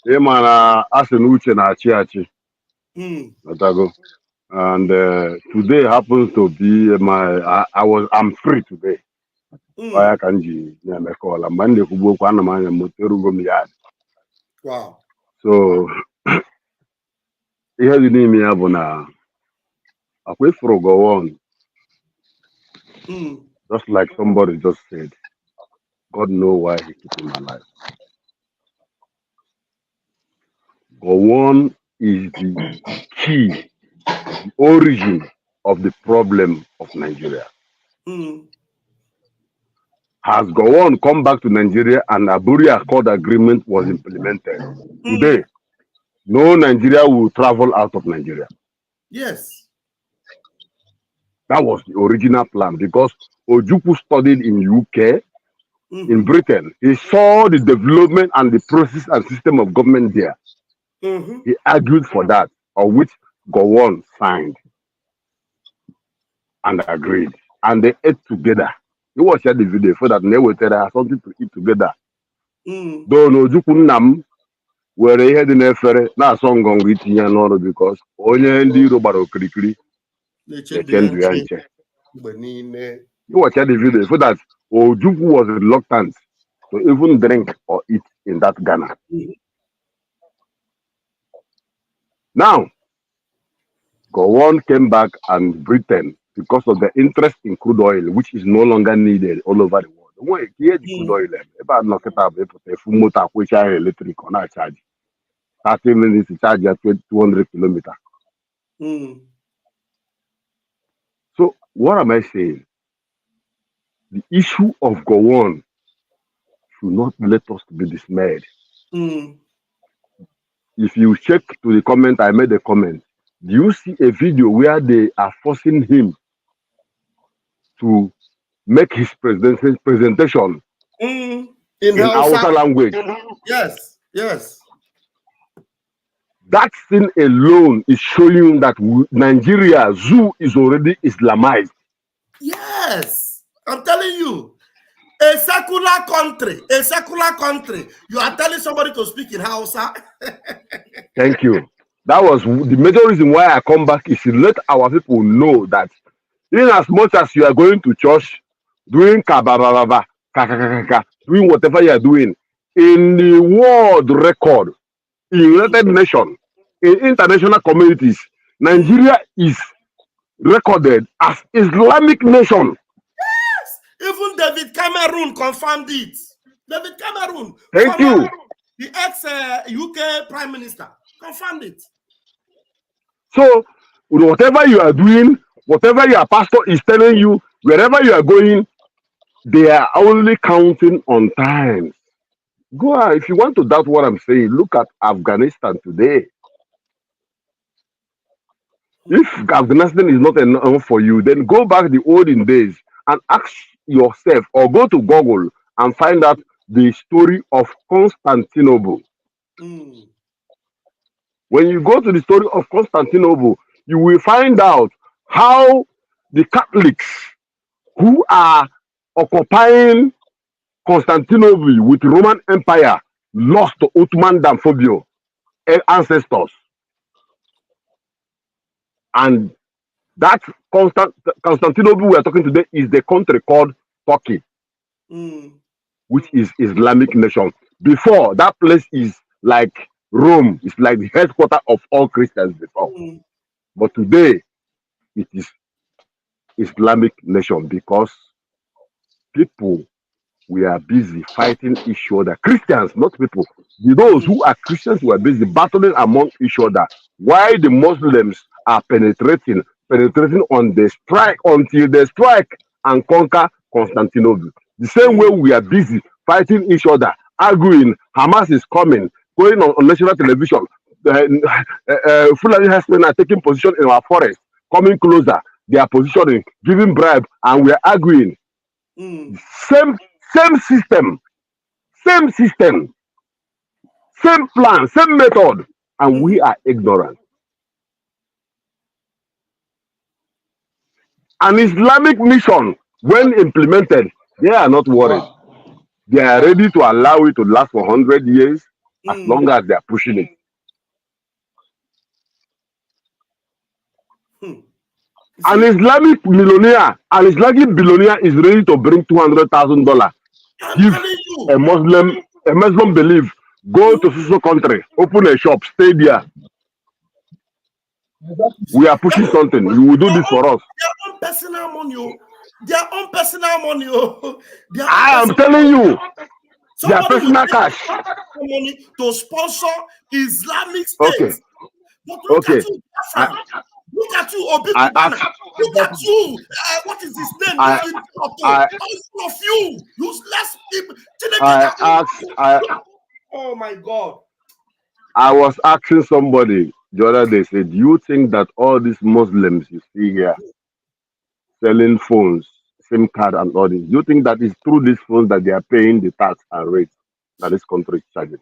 Emana asenuche na achi. And today happens to be I'm free today. Wow. So ihe dị n'ime ya bụ na akwa ifuru Gowon. Just like somebody just said, God knows why he kept him alive. Gowon is the key, the origin of the problem of Nigeria. Has Gowon come back to Nigeria and Aburi Accord agreement was implemented? Today, no Nigeria will travel out of Nigeria. Yes. That was the original plan because Ojukwu studied in UK, in Britain. He saw the development and the process and system of government there. He argued for that, of which Gowon signed and agreed. And they ate together. You watch the video for that they were something to eat together. Though no Ojukwu Nam were head in a ferry, not song on with Yanoro because only ndị Robaro Krikri. You watch the video for that Ojukwu was reluctant to even drink or eat in that Ghana. Now, Gowon came back and Britain because of the interest in crude oil, which is no longer needed all over the world. Here, the crude oil, if I knock it up, a full motor which I electric on that charge. 30 minutes to charge at 200 kilometers. So, what am I saying? The issue of Gowon should not let us be dismayed. If you check to the comment, I made a comment. Do you see a video where they are forcing him to make his presentation in Hausa language? Yes, yes. That thing alone is showing that Nigeria zoo is already Islamized. Yes, I'm telling you. A secular country, you are telling somebody to speak in Hausa. Thank you. That was the major reason why I come back, is to let our people know that in as much as you are going to church, doing kabababa, doing whatever you are doing, in the world record, in United Nations, in international communities, Nigeria is recorded as Islamic nation. Even David Cameron confirmed it. David Cameron. Thank you. The ex-UK Prime Minister confirmed it. So, whatever you are doing, whatever your pastor is telling you, wherever you are going, they are only counting on time. Go on. If you want to doubt what I'm saying, look at Afghanistan today. If Afghanistan is not enough for you, then go back the olden days and ask yourself, or go to Google and find out the story of Constantinople. When you go to the story of Constantinople, you will find out how the Catholics who are occupying Constantinople with the Roman Empire lost to Ottoman Damphobia ancestors. And that Constantinople we are talking today is the country called Turkey, which is Islamic nation. Before, that place is like Rome. It's like the headquarters of all Christians before. But today, it is Islamic nation because people, we are busy fighting each other. Christians, not people. Those who are Christians were busy battling among each other. Why the Muslims are penetrating on the strike until they strike and conquer Constantinople. The same way we are busy fighting each other, arguing, Hamas is coming, going on national television. Fulani herdsmen are taking position in our forest, coming closer. They are positioning, giving bribe, and we are arguing. Same system, same plan, same method, and we are ignorant. An Islamic mission, when implemented, they are not worried. They are ready to allow it to last for 100 years as long as they are pushing it. An Islamic millionaire, an Islamic billionaire is ready to bring $200,000. Give a Muslim belief, go to social country, open a shop, stay there. We are pushing something. You will do this for us. Their own personal money. Their own personal money. I am telling you, their personal cash. Money to sponsor Islamic State. Okay. But look at you, look at you, Obi Kubana. Look at you. What is his name? All of you, useless people. Oh my God. I was asking somebody the other day, said, do you think that all these Muslims you see here selling phones, SIM card and all this. Do you think that is through these phones that they are paying the tax and rates that this country is charging?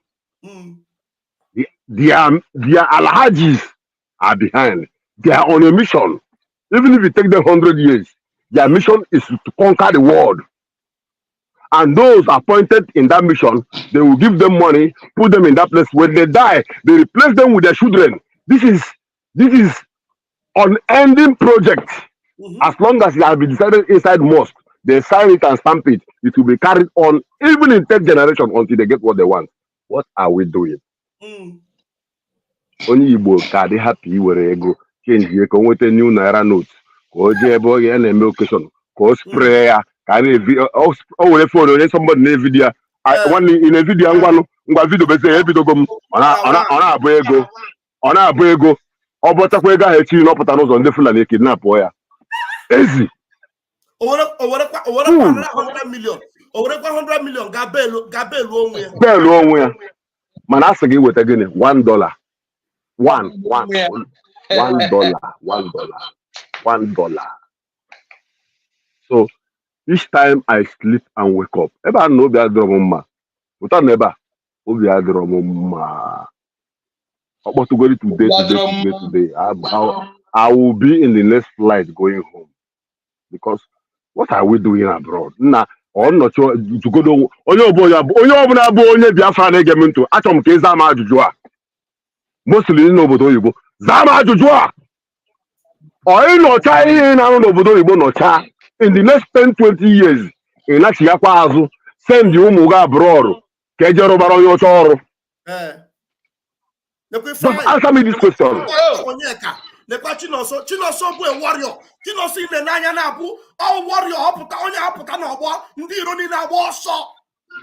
Their alhajis are behind. They are on a mission. Even if it takes them 100 years, their mission is to conquer the world. And those appointed in that mission, they will give them money, put them in that place. When they die, they replace them with their children. This is unending project. As long as it has been decided inside mosque, they sign it and stamp it. It will be carried on even in 10th generation until they get what they want. What are we doing? Only Igbo ka dey happy were ego change ye ka nwete new naira note ka o je ebe o ga na eme occasion ka o spray ya ka na o were phone onye somebody na video one in a video ngwa video be say ebidogo m ona abu ego o botakwa ego ha echi no puta n'ụzọ ndị Fulani kidnap ya easy over 100 million over 100 million gabelu onwe ya mana asị gị weta gịnị $1 $1. So each time I sleep and wake up, ebe a na obi adịrọ m mma ụta na ebe a obi adịrọ m mma ọkpọtụgori today I will be in the next flight going home because what are we doing abroad? Na ọnọchọ jugodo onye ọbụla bụ onye Biafra na-ege m ntụ achọrọ m ka ịza m ajụjụ a mostly n'obodo oyibo zaa m ajụjụ a ọ ịnọcha ihe na-arụ n'obodo oyibo nọcha in the next 10-20 years ị nachighakwa azụ send ụmụ gị abroad ka eje rụbara onye ọcha ọrụ. Just answer me this question. Chinoso bụ a warrior. Chinoso ime n'anya na-abụ all warrior onye hapụta n'ọgbọ ndị iro niile agba ọsọ.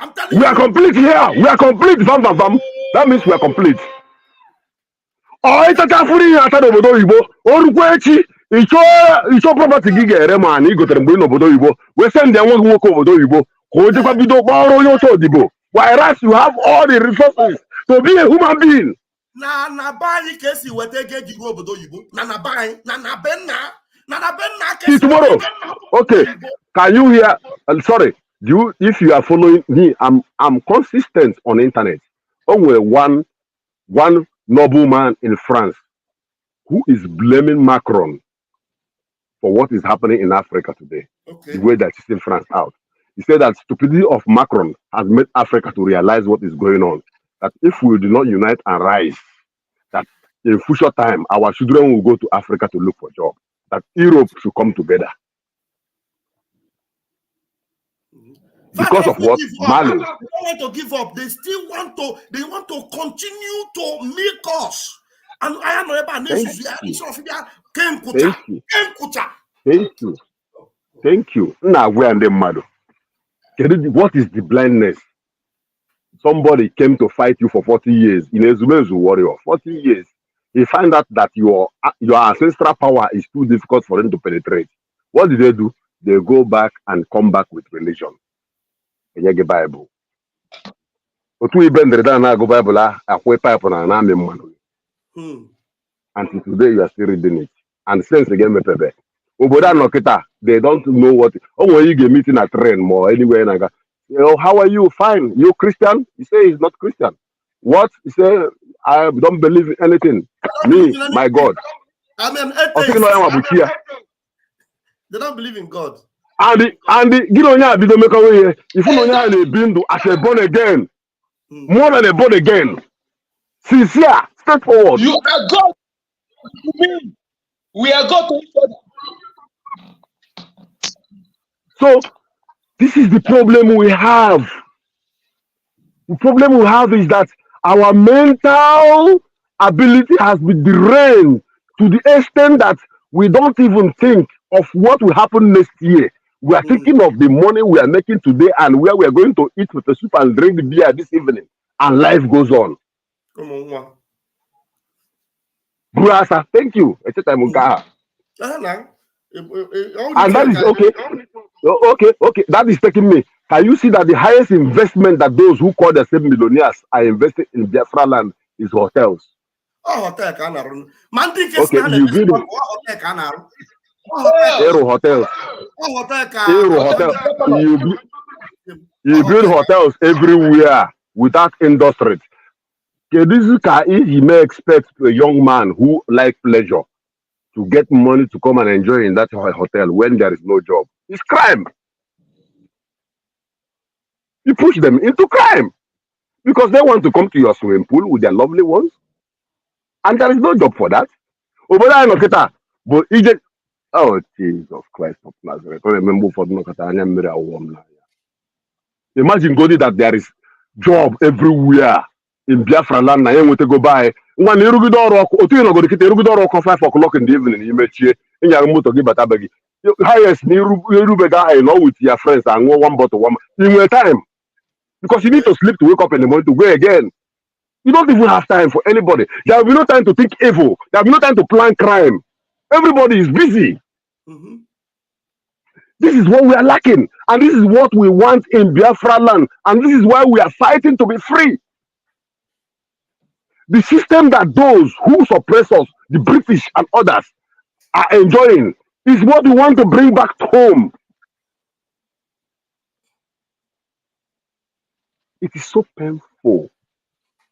I'm telling you. We are complete here. We are complete. Vam. That means we are complete. Oh, it's a kafuri ata n'obodo oyibo. Orukwa echi icho property gị ga-ere ma na igotere mgbe n'obodo oyibo. We send them nwoke obodo oyibo ka o jekwa bido kpọrọ onye ọcha odibo. Whereas you have all the resources to be a human being. Na bani kesi wetege jigo obodo oyibo. Na bani na benna kesi. Tomorrow. Okay. Can you hear? Sorry. If you are following me, I'm consistent on internet. Only one noble man in France who is blaming Macron for what is happening in Africa today. Okay. The way that he's in France out. He said that stupidity of Macron has made Africa to realize what is going on. That if we do not unite and rise, that in future time our children will go to Africa to look for jobs. That Europe should come together. Because of what? Mali. They don't want to give up. They still want to continue to make us. And I am Thank you. Now we are the mad. What is the blindness? Somebody came to fight you for 40 years in a Zumezu warrior. 40 years. He found out that your ancestral power is too difficult for them to penetrate. What did they do? They go back and come back with religion. The Bible. Until today you are still reading it. And since again, they don't know what. Oh, when you get meeting at train or anywhere, how are you? Fine. You Christian? You say he's not Christian. What? He say I don't believe in anything. Me, my God. I mean, they don't believe in God. And if you know been to as a born again, more than a born again, sincere, straightforward. You are God. We are God to each other. So this is the problem we have. The problem we have is that our mental ability has been derailed to the extent that we don't even think of what will happen next year. We are thinking of the money we are making today and where we are going to eat with the soup and drink the beer this evening. And life goes on. Come on. Brasa, thank you. And that is okay. Okay. That is taking me. Can you see that the highest investment that those who call themselves millionaires are investing in Biafra land is hotels? Oh, hotel can. Okay, Aero hotels. You build hotels everywhere without industry. This is if you may expect a young man who like pleasure to get money to come and enjoy in that hotel when there is no job. It's crime. You push them into crime because they want to come to your swimming pool with their lovely ones, and there is no job for that. Over there, but Egypt. Oh Jesus Christ of Nazareth! Remember for imagine going that there is job everywhere in Biafra land. Na you want to go buy. When you go to otu you go to kite go to 5 o'clock in the evening. You mechie. In your motor give batabagi. Highest you bega know with your friends and one bottle one. In your time. Because you need to sleep to wake up in the morning to go again. You don't even have time for anybody. There will be no time to think evil. There will be no time to plan crime. Everybody is busy. Mm-hmm. This is what we are lacking. And this is what we want in Biafra land. And this is why we are fighting to be free. The system that those who suppress us, the British and others, are enjoying is what we want to bring back home. It is so painful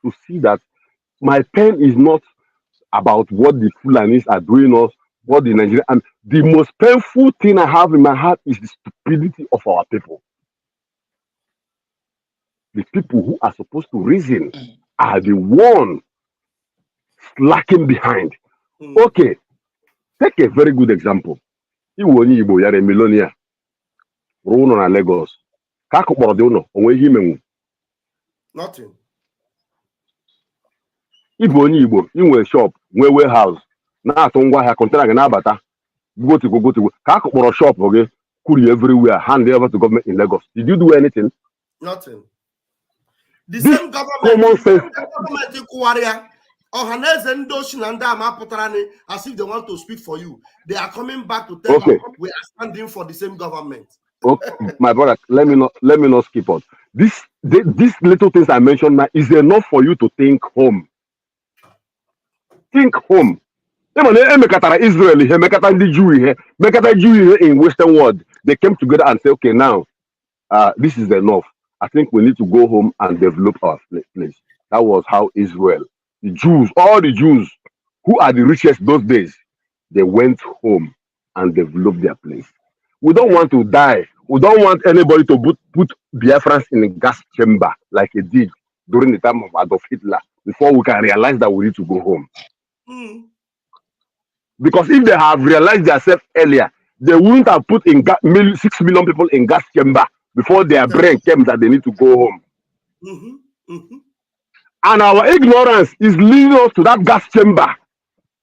to see that my pain is not about what the Fulanis are doing us, what the Nigerian, and the most painful thing I have in my heart is the stupidity of our people. The people who are supposed to reason are the one slacking behind. Okay, take a very good example. Iwo onye Igbo yara Melonia, Runo na Lagos. Kako kpọrọ uno onwe ihe imenwu. Nothing. Ibo onye Igbo inwe shop, nwe warehouse, na-atụ ngwa ahịa container gị na-abata. Go. Kako kpọrọ shop gị courier everywhere, hand over to government in Lagos. Did you do anything? Nothing. The same government in Kuwaria, Ohaneze Ndoshi and Dama Potarani, as if they want to speak for you. They are coming back to tell you we are standing for the same government. Okay, my brother, let me not skip out. These little things I mentioned now is enough for you to think home. Think home. Israel here, Jew in Western world. They came together and say, okay, now this is enough. I think we need to go home and develop our place. That was how Israel, the Jews, all the Jews who are the richest those days, they went home and developed their place. We don't want to die. We don't want anybody to put Biafrans in a gas chamber like it did during the time of Adolf Hitler before we can realize that we need to go home. Because if they have realized themselves earlier, they wouldn't have put in 6 million people in gas chamber before their brain came that they need to go home. And our ignorance is leading us to that gas chamber.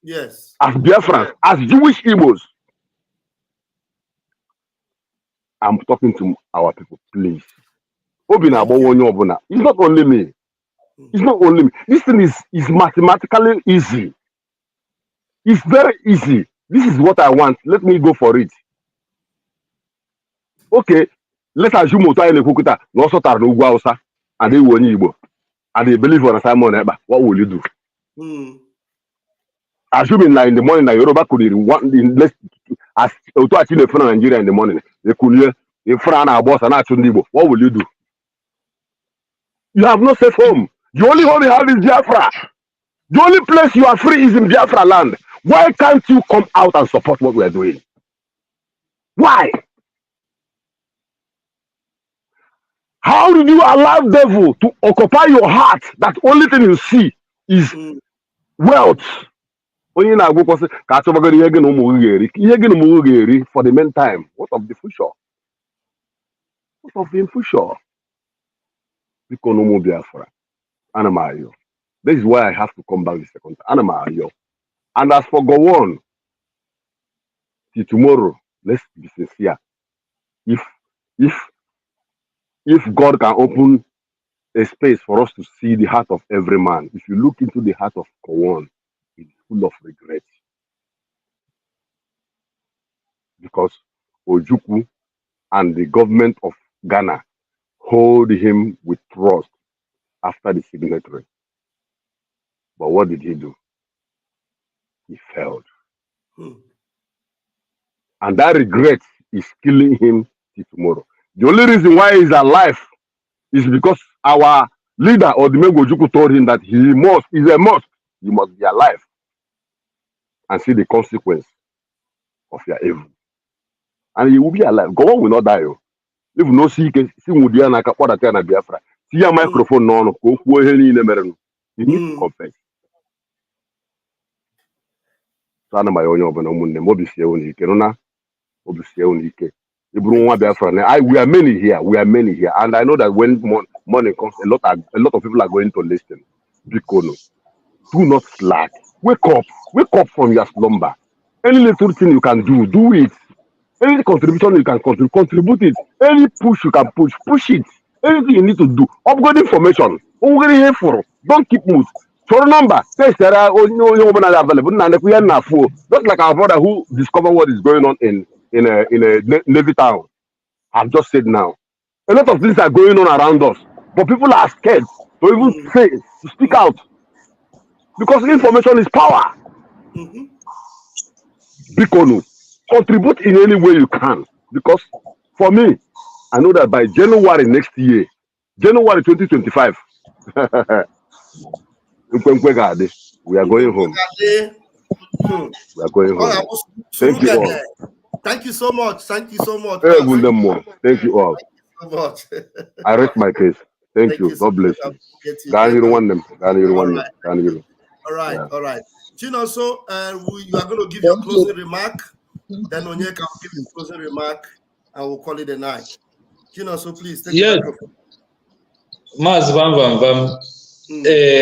Yes. As Biafrans, as Jewish Igbos. I'm talking to our people, please. It's not only me. It's not only me. This thing is mathematically easy. It's very easy. This is what I want. Let me go for it. Okay. Let's assume Kukuta also and they won Igbo. And they believe on Simon Eba. What will you do? Assuming that in the morning that Yoruba could want less as to achieve in Nigeria in the morning. They could hear if our boss and Igbo. What will you do? You have no safe home. The only home you have is Biafra. The only place you are free is in Biafra land. Why can't you come out and support what we are doing? Why? How did you allow devil to occupy your heart? That only thing you see is wealth. For the meantime, what of the future? What of the future? This is why I have to come back the second time. And as for Gowon, till tomorrow, let's be sincere. If God can open a space for us to see the heart of every man, if you look into the heart of Gowon, it's full of regret. Because Ojukwu and the government of Ghana hold him with trust after the signature. But what did he do? He failed. And that regret is killing him till tomorrow. The only reason why he's alive is because our leader or the Mengojuku told him that he's a must, you must be alive and see the consequence of your evil. And he will be alive. Gowon will not die. If no see Mudiana Kapodatana Biafra, see a microphone no he needs to confess. Sana my own Mobisi Kenona, Mobisi we are many here. We are many here, and I know that when money comes, a lot of people are going to listen. Because do not slack. Wake up from your slumber. Any little thing you can do it. Any contribution you can contribute it. Any push you can push it. Anything you need to do. Upgrade information. Don't keep mood. For number, just like our brother who discovered what is going on in a Navy town. I've just said now. A lot of things are going on around us, but people are scared to even say, to speak out. Because information is power. Bikonu, contribute in any way you can. Because for me, I know that by January next year, January 2025, we are going home. We are going home. Thank you all. Thank you so much. Thank you so much. Thank you all. So much. I rest my case. Thank you. God bless you. All right, yeah. All right. Chino, so you are going to give your closing remark. Then Onyeka will give his closing remark, and we'll call it a night. Chino, so please take the microphone. Mas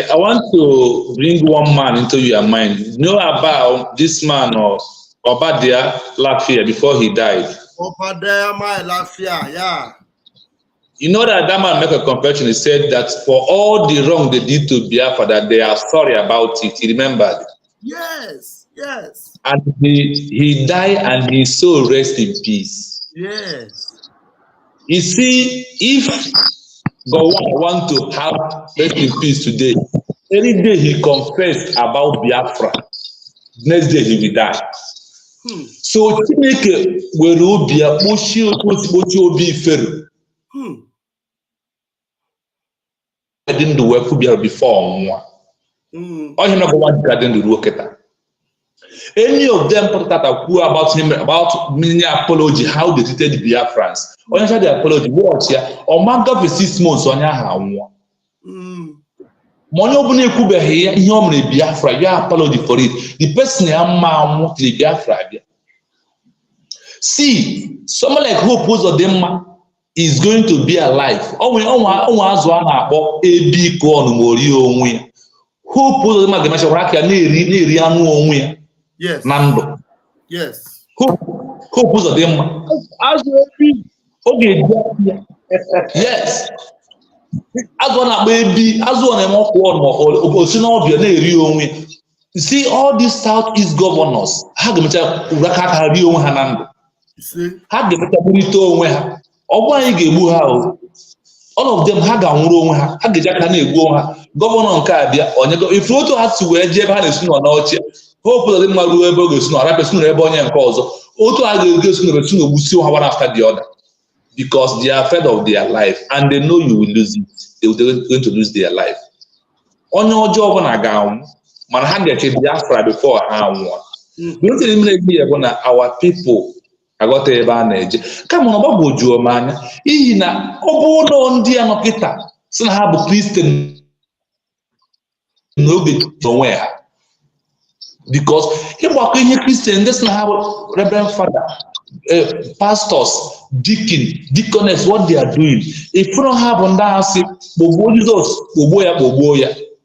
I want to bring one man into your mind. You know about this man or Obadia Lafia before he died. Obadia my Lafia, yeah. You know that man make a confession. He said that for all the wrong they did to Biafra, that they are sorry about it. He remembered. Yes, yes. And he died and his soul rest in peace. Yes. You see, if Gowon want to have rest in peace today, any day he confessed about Biafra, next day he will die. So Chineke were Obia Obi Feru. I didn't do work before. I have not one garden to work at. Any of them talked about him, about mini apology, how they treated the Biafrans. When I said the apology, what here? Or man got for 6 months on your hand. Money open Kuba here, you Biafra, you apology for it. The person I'm want the Biafra. See, someone like who opposed them is going to be alive. Oh, as one about a big one, Morio. Who opposed them at the Macharaca, yes. Nando. Yes. Who opposed them? As okay. Yes. As one baby, as one more you see, all these Southeast governors, how the all of them had a room, had the Jackane governor Kabia, or if you have to wear Japan is no noche, hope that my Ruebo is not a person, and cause. Auto aggregation will see one after the other because they are afraid of their life and they know you will lose it. They are going to lose their life. On your job on a gown, Manhanga Biafra before don't eliminate me our people. I got a advantage. Come on, about you, man. Ina, Obo, dear Nokita. Some have a Christian no bit somewhere. Because he walking a Christian, doesn't have a Reverend Father, pastors, deaconess, what they are doing. If you don't have on that,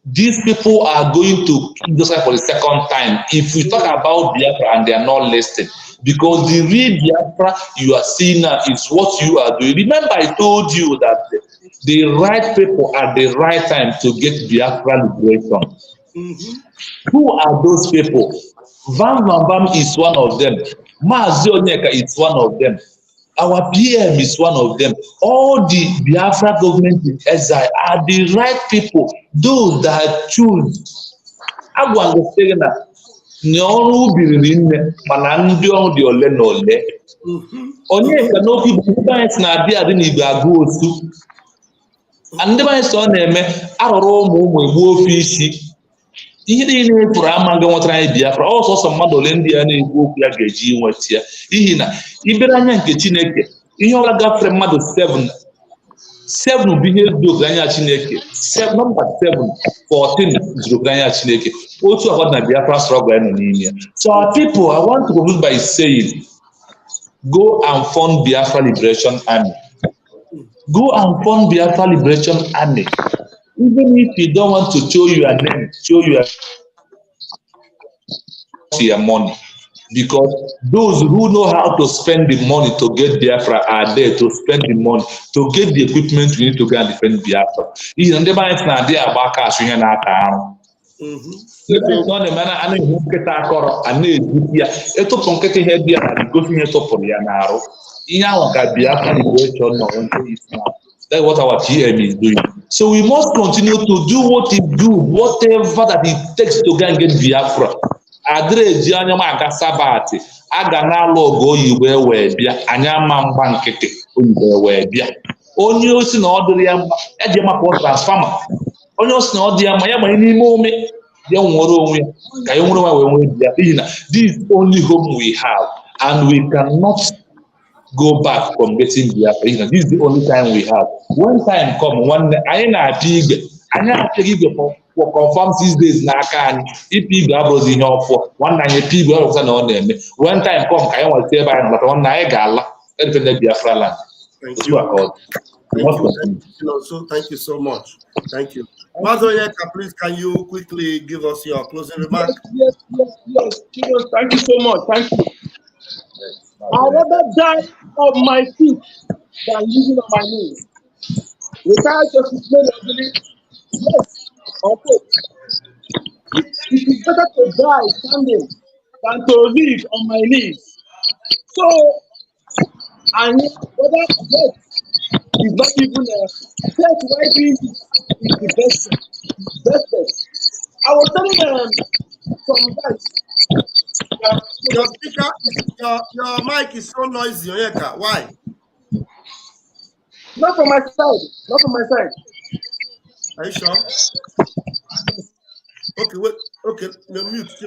these people are going to kill this for the second time. If we talk about Biafra and they are not listening. Because the real Biafra you are seeing now is what you are doing. Remember, I told you that the right people at the right time to get Biafra liberation. Who are those people? Van is one of them. Mazi Onyeka is one of them. Our PM is one of them. All the Biafra government in exile are the right people. Those that choose. I understand that. Nyoru biriri nne mana ndị ọrụ dị ole na ole. Onye ka n'okwu Igbo ndị anyị si na-adị adị n'Igbo agụ otu. Ndị anyị sọ na-eme arụrụ ụmụ egbu ofe isi. Ihe niile pụrụ ama nga nwetara anyị Biafra ọsọsọ mmadụ ole ndị ya na-ekwu okwu ya ga-eji nweta ya. N'ihi na ibere anya nke Chineke ihe ọbụla gafere mmadụ 7 bụ ihe zuru anya Chineke. 14 zuru anya Chineke. Otu akwa na Biafra struggle nọ n'ime ya. So our people, I want to conclude by saying, go and fund Biafra Liberation Army. Go and fund Biafra Liberation Army. Even if you don't want to show your name, show your money. Because those who know how to spend the money to get Biafra are there to spend the money, to get the equipment we need to go and defend Biafra. Even the banks now they are back as we are now. It's not a manner and who get a car and it took some getting head here and go to top of the narrow. In our Biafra Liberation now. That's what our GM is doing. So we must continue to do what it do, whatever that it takes to go and get Biafra. Adre Gianama Gasabati, Agana logo you wear bia, Anyama Bankete, wear bia. Only in order Edema transformer. Only in order Mayama moment, young Woro, this is only home we have, and we cannot go back from getting Biafra. This is the only time we have. One time come, one I ain't pig, I ain't pig for confirm 6 days na aka if pig abroad in your for one night pig all of no name. One time come, I want to say by but one night gala, defend Biafra land. Thank you. So thank you so much. Thank you. Mazoyeka, please can you quickly give us your closing remark? Yes. Thank you so much. Thank you. I'd rather die on my feet than living on my knees. Without just explaining, yes, okay. It is better to die standing than to live on my knees. So, and whether death is not even death, why being is the best. I was telling some guys. Your speaker, your mic is so noisy, Onyeka. Why? Not from my side. Are you sure? Okay, wait. Okay, you're mute. Go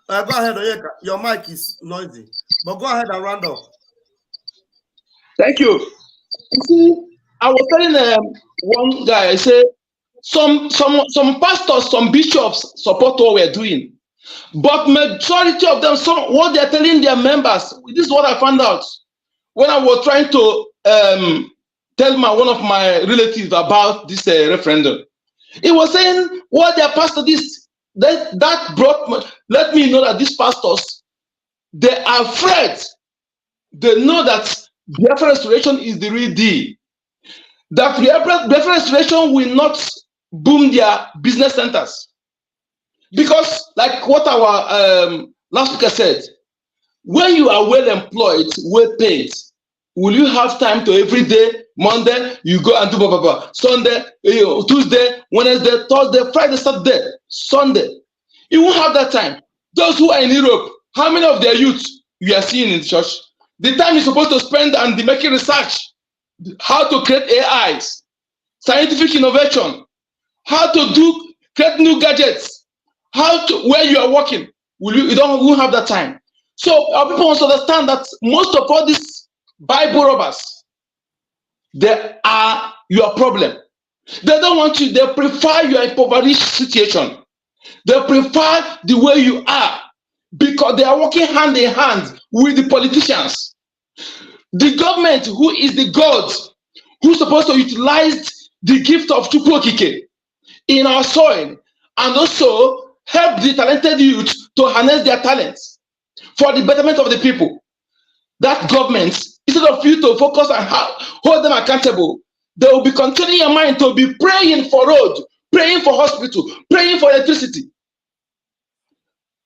ahead, Onyeka. Your mic is noisy, but go ahead and round up. Thank you. You see, I was telling one guy. I said some pastors, some bishops support what we're doing. But majority of them, what they're telling their members, this is what I found out when I was trying to tell one of my relatives about this referendum. He was saying what their pastor let me know that these pastors, they are afraid. They know that Biafra restoration is the real deal. That Biafra restoration will not boom their business centers. Because, like what our last speaker said, when you are well employed, well paid, will you have time to every day, Monday, you go and do blah, blah, blah. Sunday, Tuesday, Wednesday, Thursday, Friday, Saturday, Sunday. You won't have that time. Those who are in Europe, how many of their youth you are seeing in the church? The time you're supposed to spend on the making research, how to create AIs, scientific innovation, how to create new gadgets, where you are working, you won't have that time. So our people must understand that most of all these Bible robbers, they are your problem. They don't want you, they prefer your impoverished situation. They prefer the way you are because they are working hand in hand with the politicians. The government, who is the God, who's supposed to utilize the gift of Chukwokike in our soil and also help the talented youth to harness their talents for the betterment of the people. That government, instead of you to focus on how hold them accountable, they will be continuing your mind to be praying for road, praying for hospital, praying for electricity.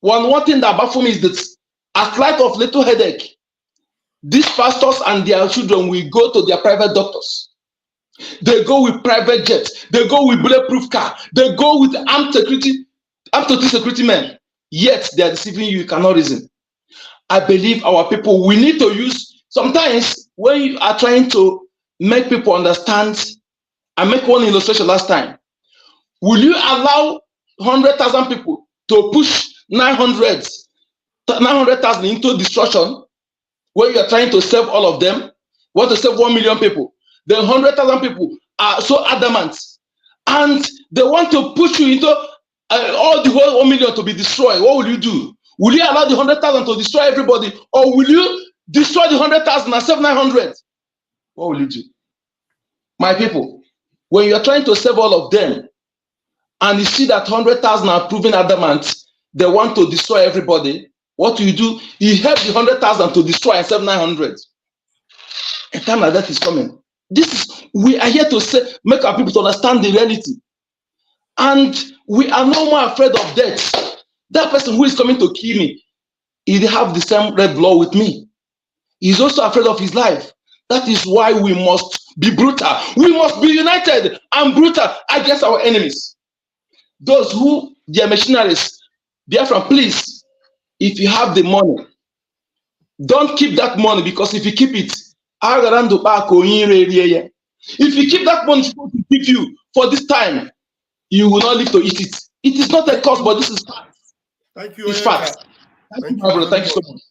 One thing that baffles me is that at light of little headache, these pastors and their children will go to their private doctors. They go with private jets. They go with bulletproof car. They go with armed security men. yet they are deceiving you. You cannot reason. I believe our people, we need to use, sometimes when you are trying to make people understand, I make one illustration last time. Will you allow 100,000 people to push 900,000 into destruction when you are trying to save all of them? Want to save 1 million people? Then 100,000 people are so adamant and they want to push you into all the whole 1 million to be destroyed. What will you do? Will you allow the 100,000 to destroy everybody, or will you destroy the 100,000 and save 900? What will you do? My people, when you are trying to save all of them and you see that 100,000 are proving adamant, they want to destroy everybody, what do? You help the 100,000 to destroy and save 900. A time like that is coming. We are here to make our people to understand the reality. And we are no more afraid of death. That person who is coming to kill me, he have the same red blood with me. He's also afraid of his life. That is why we must be brutal. We must be united and brutal against our enemies. Those who, they are mercenaries, Biafra, please, if you have the money, don't keep that money, because if you keep it, if you keep that money to keep you for this time, you will not live to eat it. It is not a cost, but this is fact. Thank you. It's fact. Thank you, brother. Thank you so much.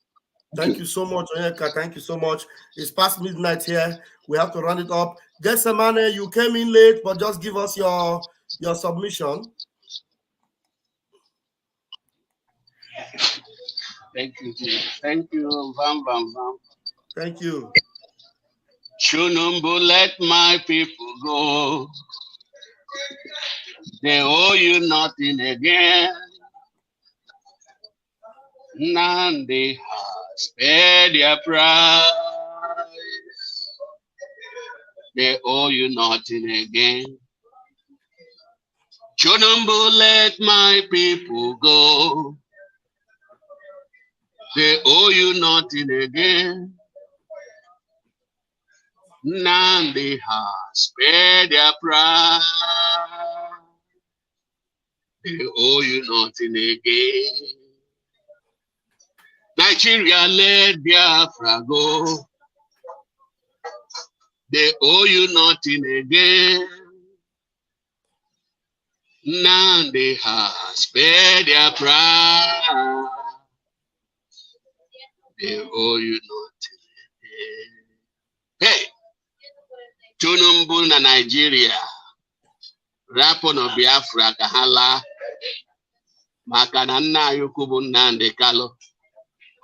Thank you so much, Onyeka. Thank you so much. It's past midnight here. We have to run it up. Jessamane, you came in late, but just give us your submission. Thank you, Jesus. Thank you. Vam, vam, vam. Thank you. Chunumbu, let my people go. They owe you nothing again. None they has paid their price. They owe you nothing again. Chunumbu, let my people go. They owe you nothing again. None they has paid their price. They owe you nothing again. Nigeria, let Biafra go. They owe you nothing again. None they has paid their price. They owe you nothing again. Hey, Tunumbu na Nigeria, rapo no Biafra kahala, makanana yukubu Nande Kalo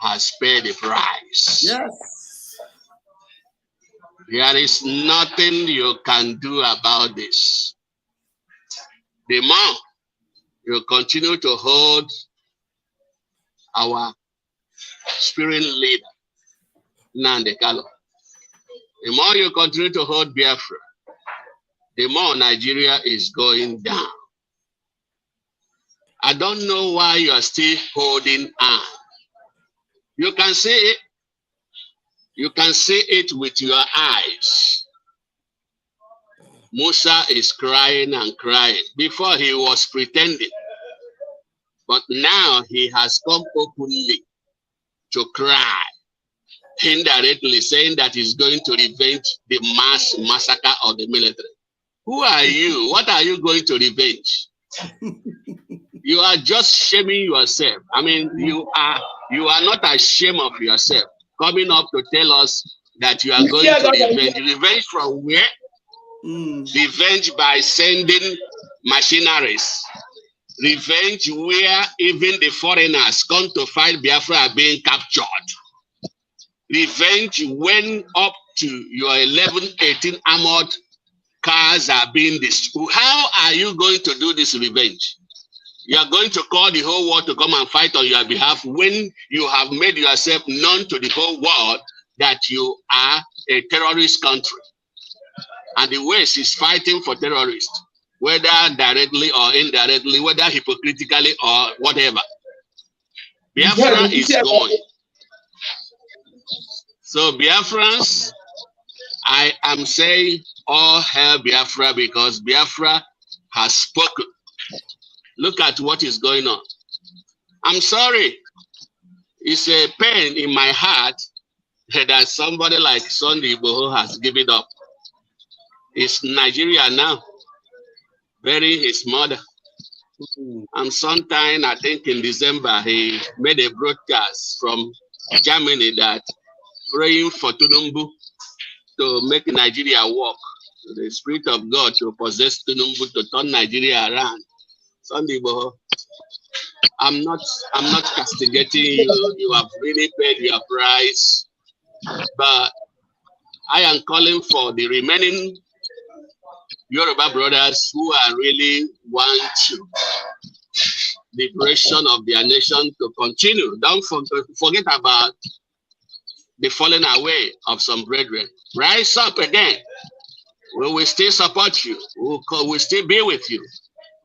has paid the price. Yes. There is nothing you can do about this. The more you continue to hold our spirit leader, Nande Kalo, the more you continue to hold Biafra, the more Nigeria is going down. I don't know why you are still holding on. You can see it. You can see it with your eyes. Musa is crying and crying. Before he was pretending. But now he has come openly to cry. Indirectly saying that he's going to revenge the mass massacre of the military. Who are you? What are you going to revenge? You are just shaming yourself. I mean, you are not ashamed of yourself coming up to tell us that you are going to revenge. Revenge from where? Revenge by sending machineries. Revenge where even the foreigners come to fight Biafra are being captured. Revenge when up to your 11, 18 armored cars are being destroyed. How are you going to do this revenge? You are going to call the whole world to come and fight on your behalf when you have made yourself known to the whole world that you are a terrorist country. And the West is fighting for terrorists, whether directly or indirectly, whether hypocritically or whatever. Biafra is going. So Biafrans, I am saying all hail Biafra because Biafra has spoken. Look at what is going on. I'm sorry. It's a pain in my heart that somebody like Sunday Igboho has given up. It's Nigeria now, burying his mother. And sometime, I think in December, he made a broadcast from Germany that praying for Tinubu to make Nigeria work. The Spirit of God to possess Tinubu to turn Nigeria around. Sunday Igboho, I'm not castigating you. You have really paid your price. But I am calling for the remaining Yoruba brothers who are really want to liberation of their nation to continue. Don't forget about the falling away of some brethren. Rise up again. We will still support you. We will still be with you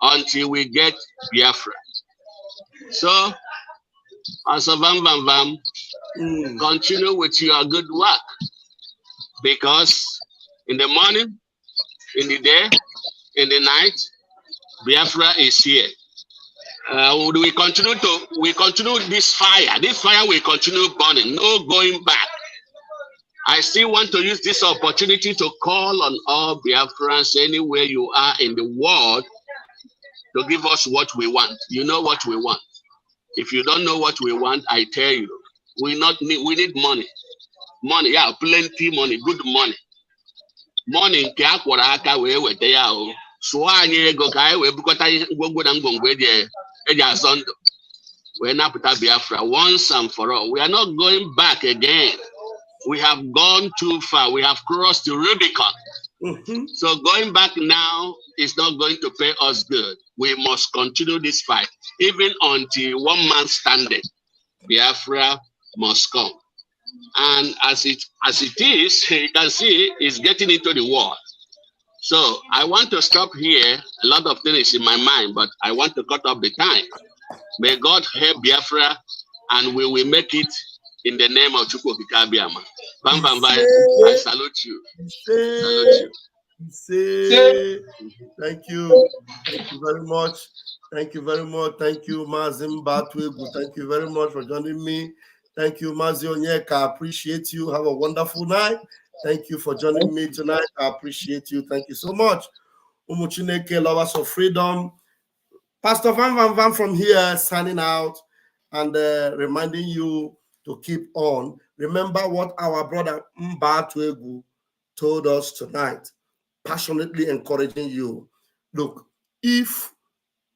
until we get Biafra. So, as a Vam, continue with your good work, because in the morning, in the day, in the night, Biafra is here. We continue this fire. This fire will continue burning. No going back. I still want to use this opportunity to call on all Biafrans anywhere you are in the world to give us what we want. You know what we want. If you don't know what we want, I tell you, we need money. Money, yeah, plenty money, good money. Money nke akwara aka wee weta ya o. Sụọ anyị ego ka anyị wee bukọta ngwongwo na ngwongwo eji azọ ndụ wee napụta Biafra once and for all. We are not going back again. We have gone too far. We have crossed the Rubicon. So going back now is not going to pay us good. We must continue this fight, even until one man standing. Biafra must come. And as it is, you can see it's getting into the war. So I want to stop here. A lot of things in my mind, but I want to cut off the time. May God help Biafra, and we will make it in the name of Chukwu Abiyama. Bam, bam, bam. I salute you. Thank you. Thank you very much. Thank you very much. Thank you, Mazim Batwegu. Thank you very much for joining me. Thank you, Mazi Onyeka. I appreciate you. Have a wonderful night. Thank you for joining me tonight. I appreciate you. Thank you so much. Umuchineke, lovers of freedom. Pastor Van from here, signing out and reminding you to keep on. Remember what our brother Mbatwegu told us tonight, passionately encouraging you. Look, if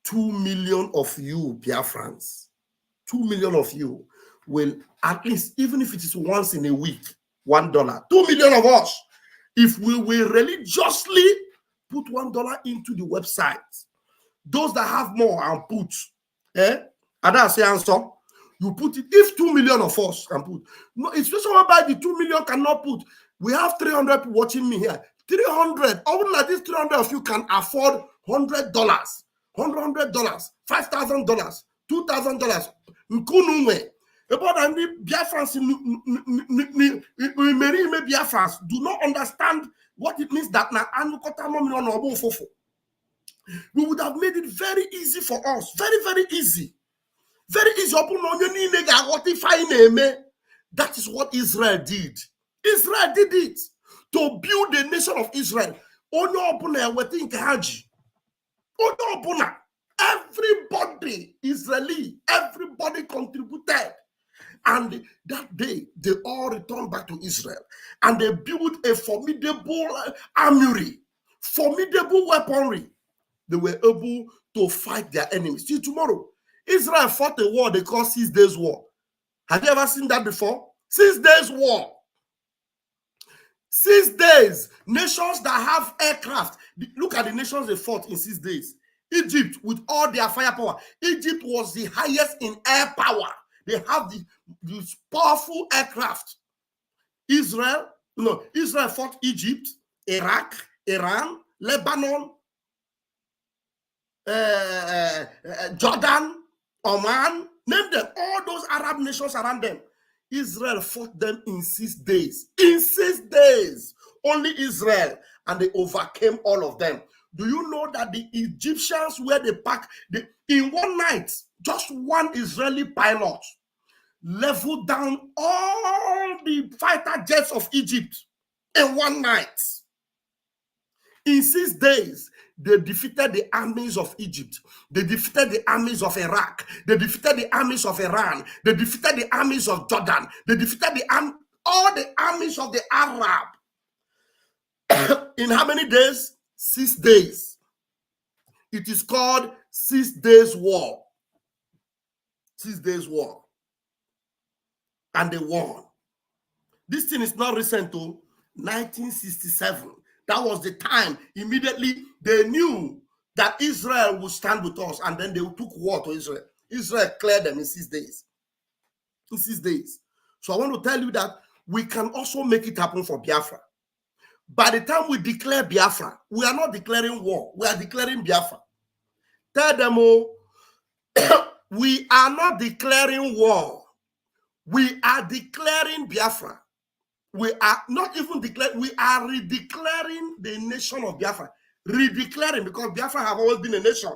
2 million of you, Biafrans, 2 million of you will, at least, even if it is once in a week, $1, 2 million of us, if we will religiously put $1 into the website, those that have more and put, and I say answer, you put it, if 2 million of us can put, no, it's just whereby the 2 million cannot put. We have 300 people watching me here. 300, only like this 300 of you can afford $100, $100, $5,000, $2,000. Nkununwe. About the Biafrans, Biafrans do not understand what it means that we would have made it very easy for us. Very, very easy. Very easy. That is what Israel did. Israel did it to build the nation of Israel. Everybody, Israeli, everybody contributed. And that day, they all returned back to Israel. And they built a formidable armory, formidable weaponry. They were able to fight their enemies. See, tomorrow, Israel fought a war they call 6 days war. Have you ever seen that before? 6 days war. 6 days. Nations that have aircraft. Look at the nations they fought in 6 days. Egypt, with all their firepower. Egypt was the highest in air power. They have this powerful aircraft. Israel fought Egypt, Iraq, Iran, Lebanon, Jordan, Oman, name them, all those Arab nations around them. Israel fought them in 6 days. In 6 days, only Israel, and they overcame all of them. Do you know that the Egyptians, where they packed, in one night, just one Israeli pilot leveled down all the fighter jets of Egypt in one night. In 6 days, they defeated the armies of Egypt. They defeated the armies of Iraq. They defeated the armies of Iran. They defeated the armies of Jordan. They defeated all the armies of the Arab. In how many days? 6 days. It is called 6 days war. 6 days war. And they won. This thing is not recent to 1967. That was the time immediately they knew that Israel would stand with us, and then they took war to Israel. Israel cleared them in 6 days. In 6 days. So I want to tell you that we can also make it happen for Biafra. By the time we declare Biafra, we are not declaring war. We are declaring Biafra. Tell them, oh, we are not declaring war. We are declaring Biafra. We are not even declaring, we are redeclaring the nation of Biafra. Redeclaring, because Biafra have always been a nation.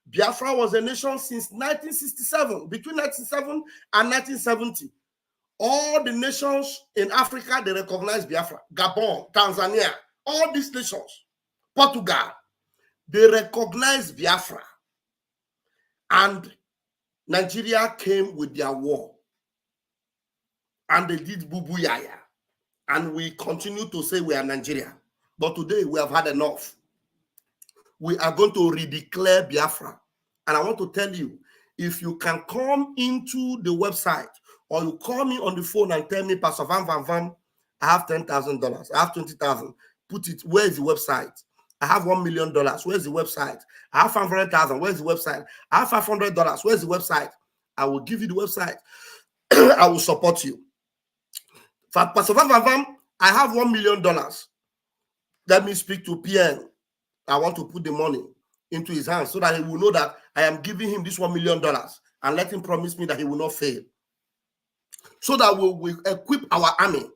Biafra was a nation since 1967. Between 1967 and 1970, all the nations in Africa, they recognize Biafra. Gabon, Tanzania, all these nations, Portugal, they recognize Biafra. And Nigeria came with their war. And they did bubu yaya. And we continue to say we are Nigeria. But today we have had enough. We are going to redeclare Biafra. And I want to tell you, if you can come into the website or you call me on the phone and tell me, Pastor Van Van Van, I have $10,000, I have 20,000, put it, where is the website? I have $1 million, where's the website? I have 500,000, where's the website? I have $500, where's the website? I will give you the website. I will support you. For Pastor Van Van Van, I have $1 million. Let me speak to PN. I want to put the money into his hands so that he will know that I am giving him this $1 million and let him promise me that he will not fail. So that we will equip our army.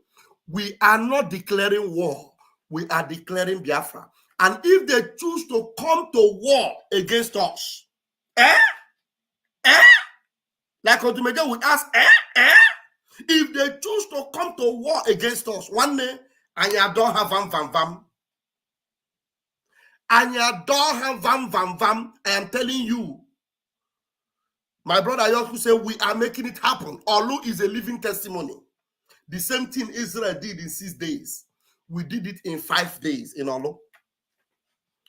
We are not declaring war. We are declaring Biafra. And if they choose to come to war against us, like Odumeje would ask, if they choose to come to war against us, one day, and you don't have vam. And you don't have vam. I am telling you, my brother Yosku said, we are making it happen. Olu is a living testimony. The same thing Israel did in 6 days. We did it in 5 days in Olu.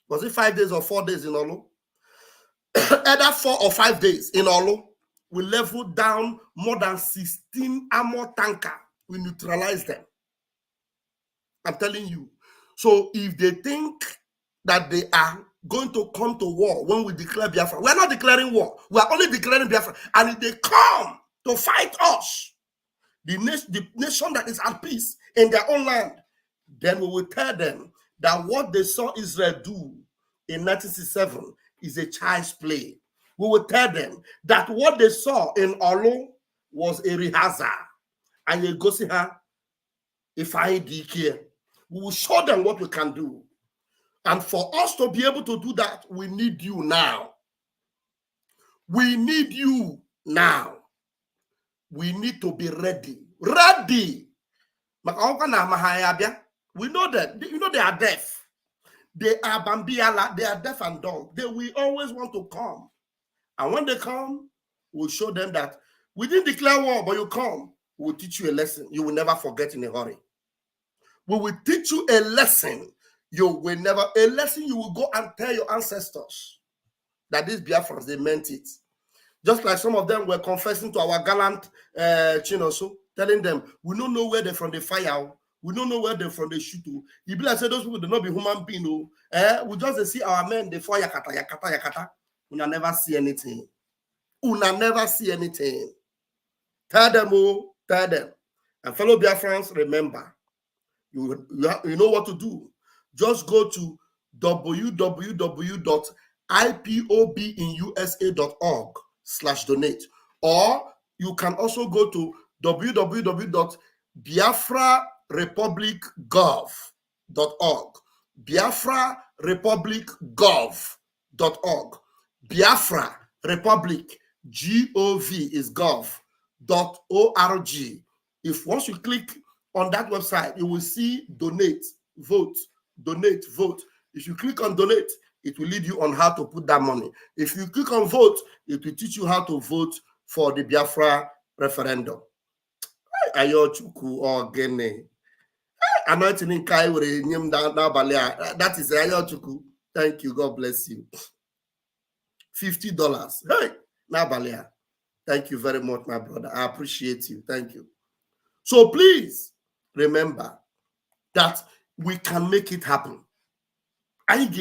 Was it 5 days or 4 days in Olu? Either 4 or 5 days in Olu. We leveled down more than 16 armor tankers. We neutralized them. I'm telling you. So if they think that they are going to come to war when we declare Biafra, we are not declaring war. We are only declaring Biafra. And if they come to fight us, the nation that is at peace in their own land, then we will tell them that what they saw Israel do in 1967 is a child's play. We will tell them that what they saw in Olu was a rehearsal. And you go see her, if I declare, we will show them what we can do. And for us to be able to do that, we need you now. We need you now. We need to be ready. Ready. We know that. You know they are deaf. They are Bambiala. They are deaf and dumb. They will always want to come. And when they come, we'll show them that we didn't declare war, but you come. We'll teach you a lesson you will never forget in a hurry. We will teach you a lesson you will never, a lesson you will go and tell your ancestors that these Biafrans, they meant it. Just like some of them were confessing to our gallant Chinoso, telling them, we don't know where they're from the fire. We don't know where they're from the shoot. You be like, say those people do not be human beings. We just see our men, they fire yakata. Una never see anything. Una never see anything. Tell them, oh, tell them. And fellow Biafrans, remember, you know what to do. Just go to www.ipobinusa.org/donate. Or you can also go to www.biafrarepublicgov.org. biafrarepublicgov.org. Biafra Republic, G-O-V is gov.org. If once you click on that website, you will see donate, vote, donate, vote. If you click on donate, it will lead you on how to put that money. If you click on vote, it will teach you how to vote for the Biafra referendum. Ayochuku or Gene. Anointing in Kai with that is Ayochuku. Thank you. God bless you. $50. Hey, Nabalia. Thank you very much, my brother. I appreciate you. Thank you. So please remember that we can make it happen. If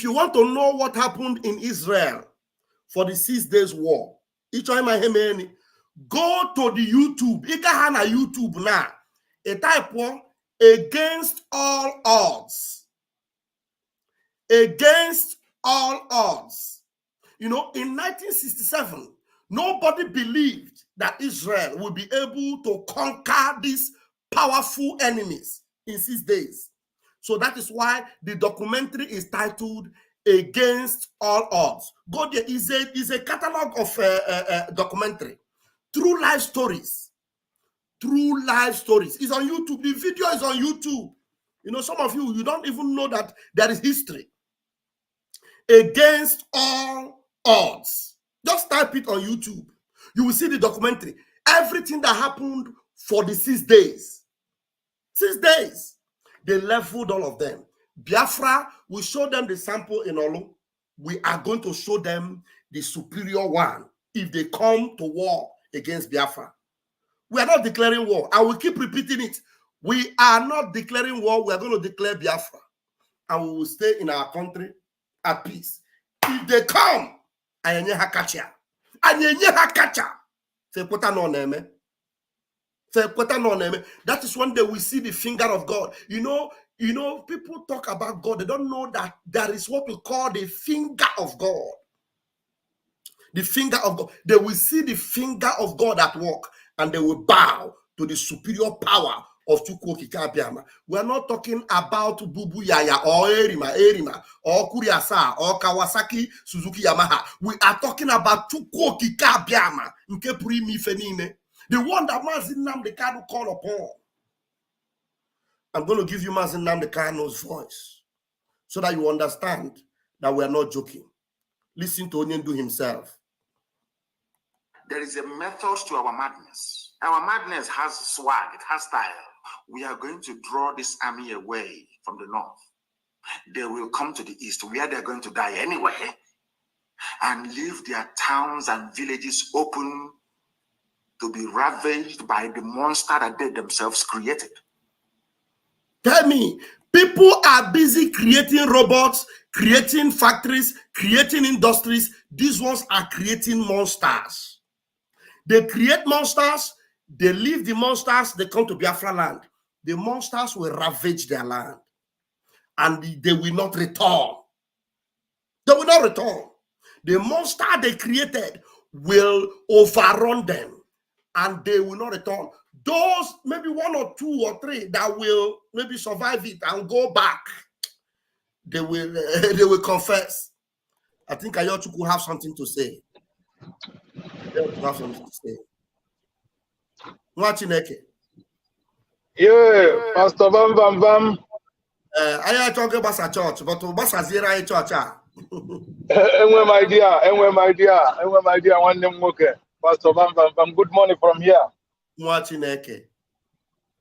you want to know what happened in Israel for the 6 days war, go to the YouTube. YouTube now. A type one against all odds. Against all odds. You know, in 1967, nobody believed that Israel would be able to conquer these powerful enemies in 6 days. So that is why the documentary is titled Against All Odds. Go there. Is a catalog of documentary. True life stories. True life stories. It's on YouTube. The video is on YouTube. You know, some of you don't even know that there is history. Against all odds. Just type it on YouTube. You will see the documentary. Everything that happened for the 6 days. 6 days. They leveled all of them. Biafra will show them the sample in Olu. We are going to show them the superior one if they come to war against Biafra. We are not declaring war. I will keep repeating it. We are not declaring war. We are going to declare Biafra. And we will stay in our country at peace. If they come, ayenye hakacha. Ayenye hakacha. That is when they will see the finger of God. You know, people talk about God. They don't know that there is what we call the finger of God. The finger of God. They will see the finger of God at work and they will bow to the superior power of Chukwu Kikabiama. We are not talking about Bubu Yaya or Erima or Kuriasa or Kawasaki Suzuki Yamaha. We are talking about Chukwu Kikabiama. The one that Mazin Namdekano call upon. I'm going to give you Mazin Namdekano's voice so that you understand that we are not joking. Listen to Onyendu himself. There is a method to our madness. Our madness has swag, it has style. We are going to draw this army away from the north. They will come to the east where they're going to die anyway and leave their towns and villages open to be ravaged by the monster that they themselves created. Tell me, people are busy creating robots, creating factories, creating industries. These ones are creating monsters. They create monsters, they leave the monsters, they come to Biafra land. The monsters will ravage their land and they will not return. They will not return. The monster they created will overrun them and they will not return. Those, maybe 1 or 2 or 3 that will maybe survive it and go back, they will confess. I think Ayochuku have something to say. Have something to say. Yeah, Pastor Bam Bam Bam. I talk about a church, but Basa Zira church. Anyway, my dear, one name okay. Pastor Bam Bam Bam. Good morning from here.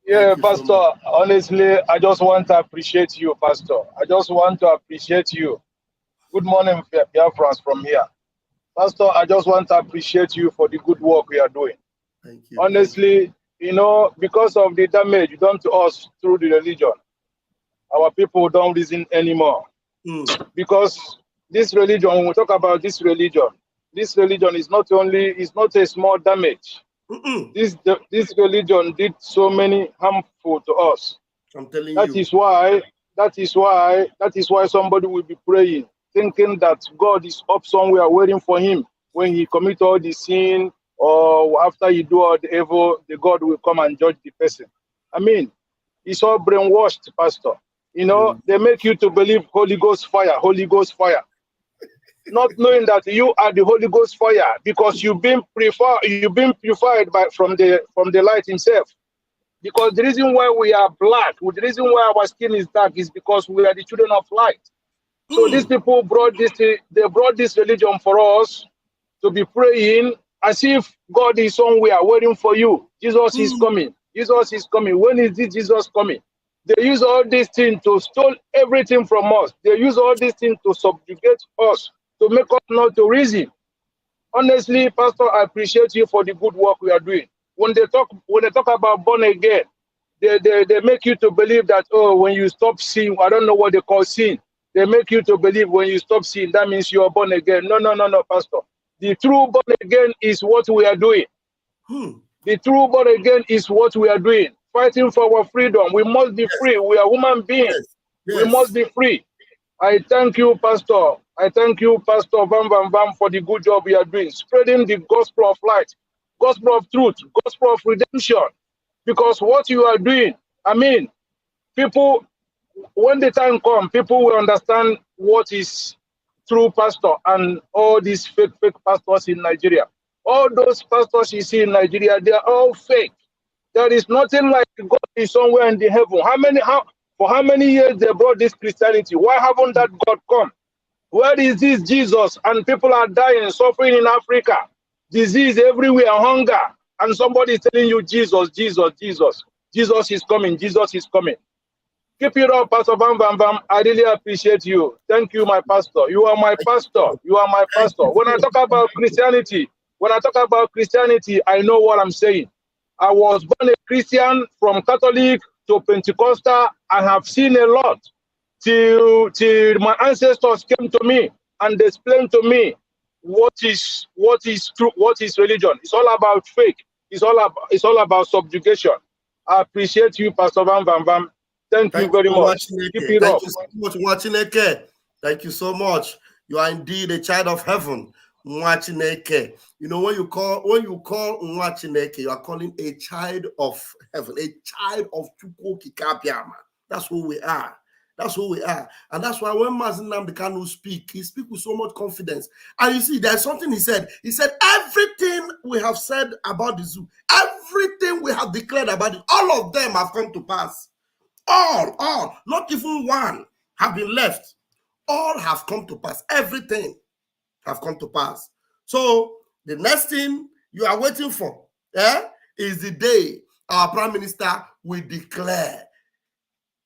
Yeah, Pastor. So honestly, I just want to appreciate you, Pastor. I just want to appreciate you. Good morning, Biafrans from here. Pastor, I just want to appreciate you for the good work we are doing. Thank you. Honestly, you know, because of the damage done to us through the religion, our people don't reason anymore. Because this religion, when we talk about this religion is not a small damage. This religion did so many harmful to us. I'm telling you. That is why somebody will be praying, thinking that God is up somewhere waiting for him. When he commit all the sin or after he do all the evil, the God will come and judge the person. I mean, it's all brainwashed, Pastor. You know, they make you to believe Holy Ghost fire, Holy Ghost fire. Not knowing that you are the Holy Ghost fire because you've been purified from the light himself. Because the reason why we are black, the reason why our skin is dark is because we are the children of light. So these people brought this religion for us to be praying as if God is somewhere waiting for you. Jesus is coming. Jesus is coming. When is this Jesus coming? They use all these things to steal everything from us. They use all these things to subjugate us, to make us not to reason. Honestly, Pastor, I appreciate you for the good work we are doing. When they talk about born again, they make you to believe that, oh, when you stop sin, I don't know what they call sin. They make you to believe when you stop sin, that means you are born again. No, Pastor. The true born again is what we are doing. The true born again is what we are doing. Fighting for our freedom. We must be free. We are human beings. We must be free. I thank you, Pastor. I thank you, Pastor Van, for the good job you are doing. Spreading the gospel of light, gospel of truth, gospel of redemption. Because what you are doing, I mean, people, when the time comes, people will understand what is true pastor and all these fake pastors in Nigeria. All those pastors you see in Nigeria, they are all fake. There is nothing like God is somewhere in the heaven. For how many years they brought this Christianity? Why haven't that God come? Where is this Jesus? And people are dying, suffering in Africa. Disease everywhere, hunger. And somebody is telling you, Jesus, Jesus, Jesus. Jesus is coming, Jesus is coming. Keep it up, Pastor Van. I really appreciate you. Thank you, my pastor. You are my pastor. You are my pastor. When I talk about Christianity, I know what I'm saying. I was born a Christian, from Catholic to Pentecostal. I have seen a lot till my ancestors came to me and explained to me what is true, what is religion. It's all about fake. It's all about subjugation. I appreciate you, Pastor Van. Thank you very much. Keep it up. Thank you so much, Mwachineke. Thank you so much. You are indeed a child of heaven, Mwachineke. You know, when you call Mwachineke, you are calling a child of heaven, a child of Chukwu Kikabiama. That's who we are. That's who we are. And that's why when Mazi Nnamdi Kanu speak, he speaks with so much confidence. And you see, there's something he said. He said, everything we have said about the zoo, everything we have declared about it, all of them have come to pass. All, not even one have been left. All have come to pass. Everything have come to pass. So the next thing you are waiting for is the day our Prime Minister will declare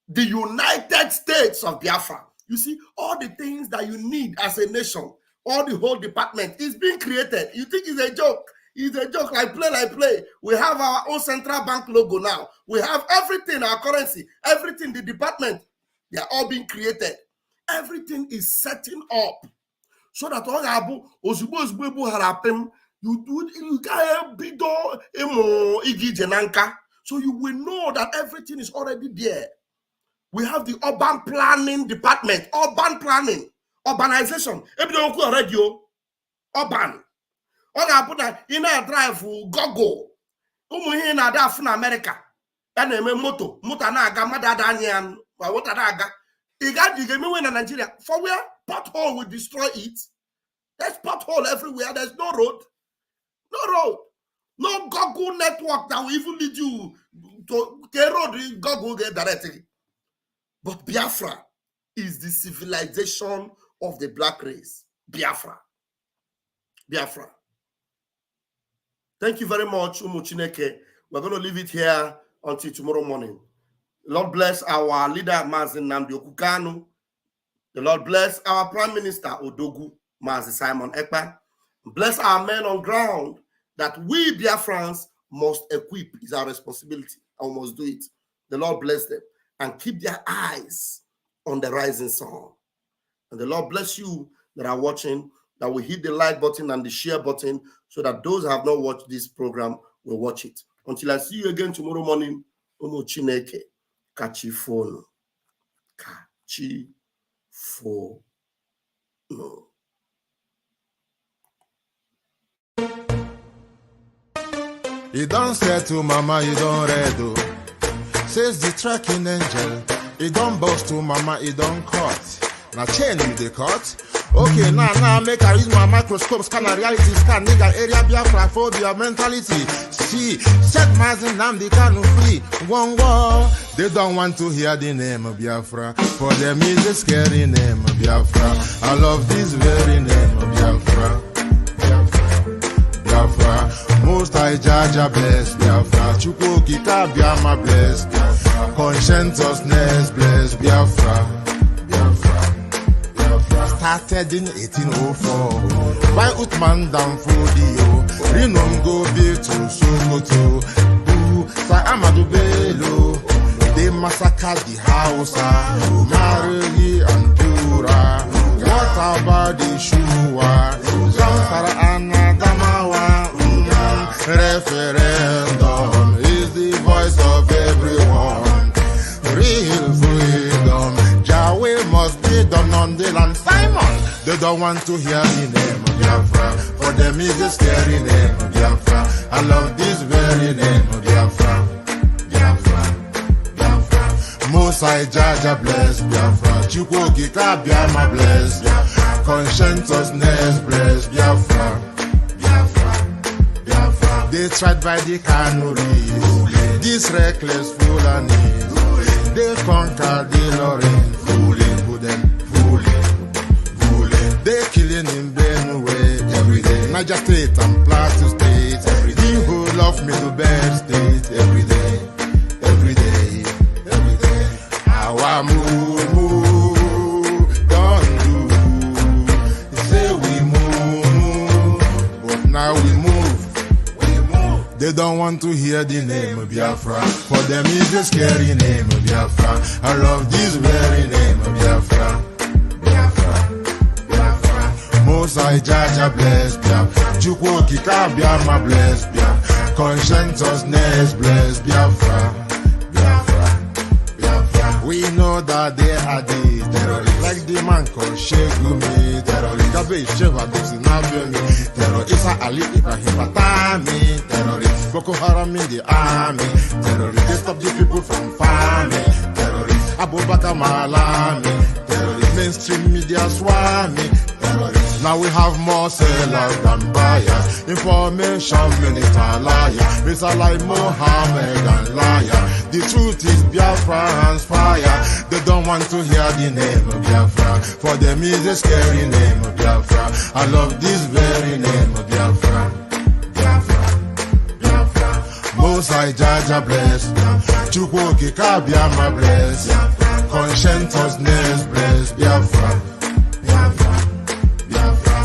the United States of Biafra. You see, all the things that you need as a nation, all the whole department is being created. You think it's a joke? It's a joke. Like play. We have our own central bank logo now. We have everything, our currency, everything, the department. They are all being created. Everything is setting up so that all you can't be so you will know that everything is already there. We have the urban planning department, urban planning, urbanization. Urban. Ọ ga-abụ na ị na-drive Google ụmụ ihe na-ada afụ na America ya na-eme moto na-aga mmadụ ada anya ya ma moto na-aga ị ga-emewe na Nigeria for where pothole will destroy it. There's pothole everywhere. There's no road, no Google network that will even lead you to the road. Google get directly. But Biafra is the civilization of the black race. Biafra. Thank you very much, Umuchineke. We're going to leave it here until tomorrow morning. The Lord bless our leader, Mazi Nnamdi Okukanu. The Lord bless our Prime Minister, Odogu, Mazi Simon Ekpa. Bless our men on ground that we, Biafrans, must equip. It's our responsibility. And we must do it. The Lord bless them and keep their eyes on the rising sun. And the Lord bless you that are watching, that will hit the like button and the share button so that those who have not watched this program will watch it. Until I see you again tomorrow morning, Umu Chineke, Kachifono. Kachifono. You don't say to mama, you don't read. Says the tracking angel. It don't boast to mama, it don't cut. Now chain with the cut. Okay, now make I use my microscope, scan a reality, scan nigga area Biafra phobia mentality. See, set my name, they can't free. One war, they don't want to hear the name of Biafra. For them is a scary name of Biafra. I love this very name of Biafra. Biafra, most I judge a bless Biafra. Chukwuki Kabiama bless Biafra. Conscientiousness bless Biafra. Started in 1804 by Uthman down Fodio. Rinom go be to Sokoto. Sa Amadou Bello. They massacred the Hausa, Marili and Pura. What about the Shua? Zamfara and Adamawa. Referendum is the voice of everyone. Real freedom. Yahweh must be done on the land. Simon, they don't want to hear the name of Biafra. For them is a scary name of Biafra. I love this very name of Biafra. Biafra, Biafra. Mosai Jaja bless Biafra. Chukwuki Kabiama bless Biafra. Conscientiousness bless Biafra. Biafra, Biafra. They tried by the canories. These reckless Fulanis. They conquered the Lorraine. They killing in Benue every day. Niger State and Plateau State every day. Who love me to bed state every day, every day, every day. Our move, don't do. They say we move, but now we move. They don't want to hear the name of Biafra. For them is a scary name of Biafra. I love this very name of Biafra. Mosai Jaja bless Biafra. Chukwuki Kabiama bless Biafra. Conscientiousness bless Biafra. Biafra, Biafra. We know that they are the terrorists. Like the man called Shegumi terrorist. Gabe Sheva Dixinabemi terrorist. Isa Ali Ibrahim Batami terrorist. Boko Haram in the army terrorist. They stop the people from farming terrorist. Abubakar Malami terrorist. Mainstream media swami terrorist. Now we have more sellers than buyers. Information minister liar. Mr. like Mohammed and liar. The truth is Biafra's fire. They don't want to hear the name of Biafra. For them is a scary name of Biafra. I love this very name of Biafra. Biafra, Biafra. Mosai Jaja bless. Chukwuki Kabiama bless. Conscientiousness bless Biafra.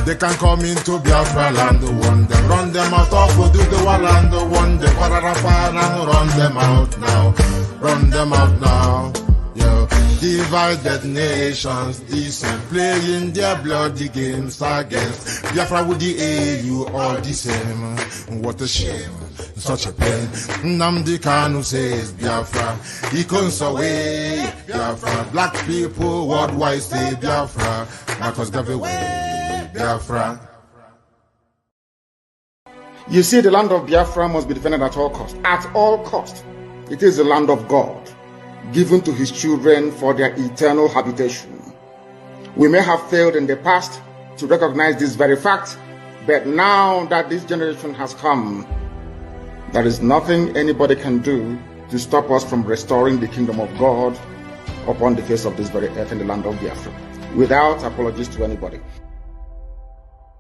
They can come into Biafra land, one them, run them out of the land, one them, run them out now, run them out now. Yo, divided nations, decent, playing their bloody games against Biafra with the AU, all the same. What a shame, such a pain. Nnamdi Kanu says Biafra, he comes away, Biafra. Black people worldwide say Biafra, Marcus gave away. Biafra. You see, the land of Biafra must be defended at all cost. At all cost. It is the land of God, given to his children for their eternal habitation. We may have failed in the past to recognize this very fact, but now that this generation has come, there is nothing anybody can do to stop us from restoring the kingdom of God upon the face of this very earth in the land of Biafra, without apologies to anybody.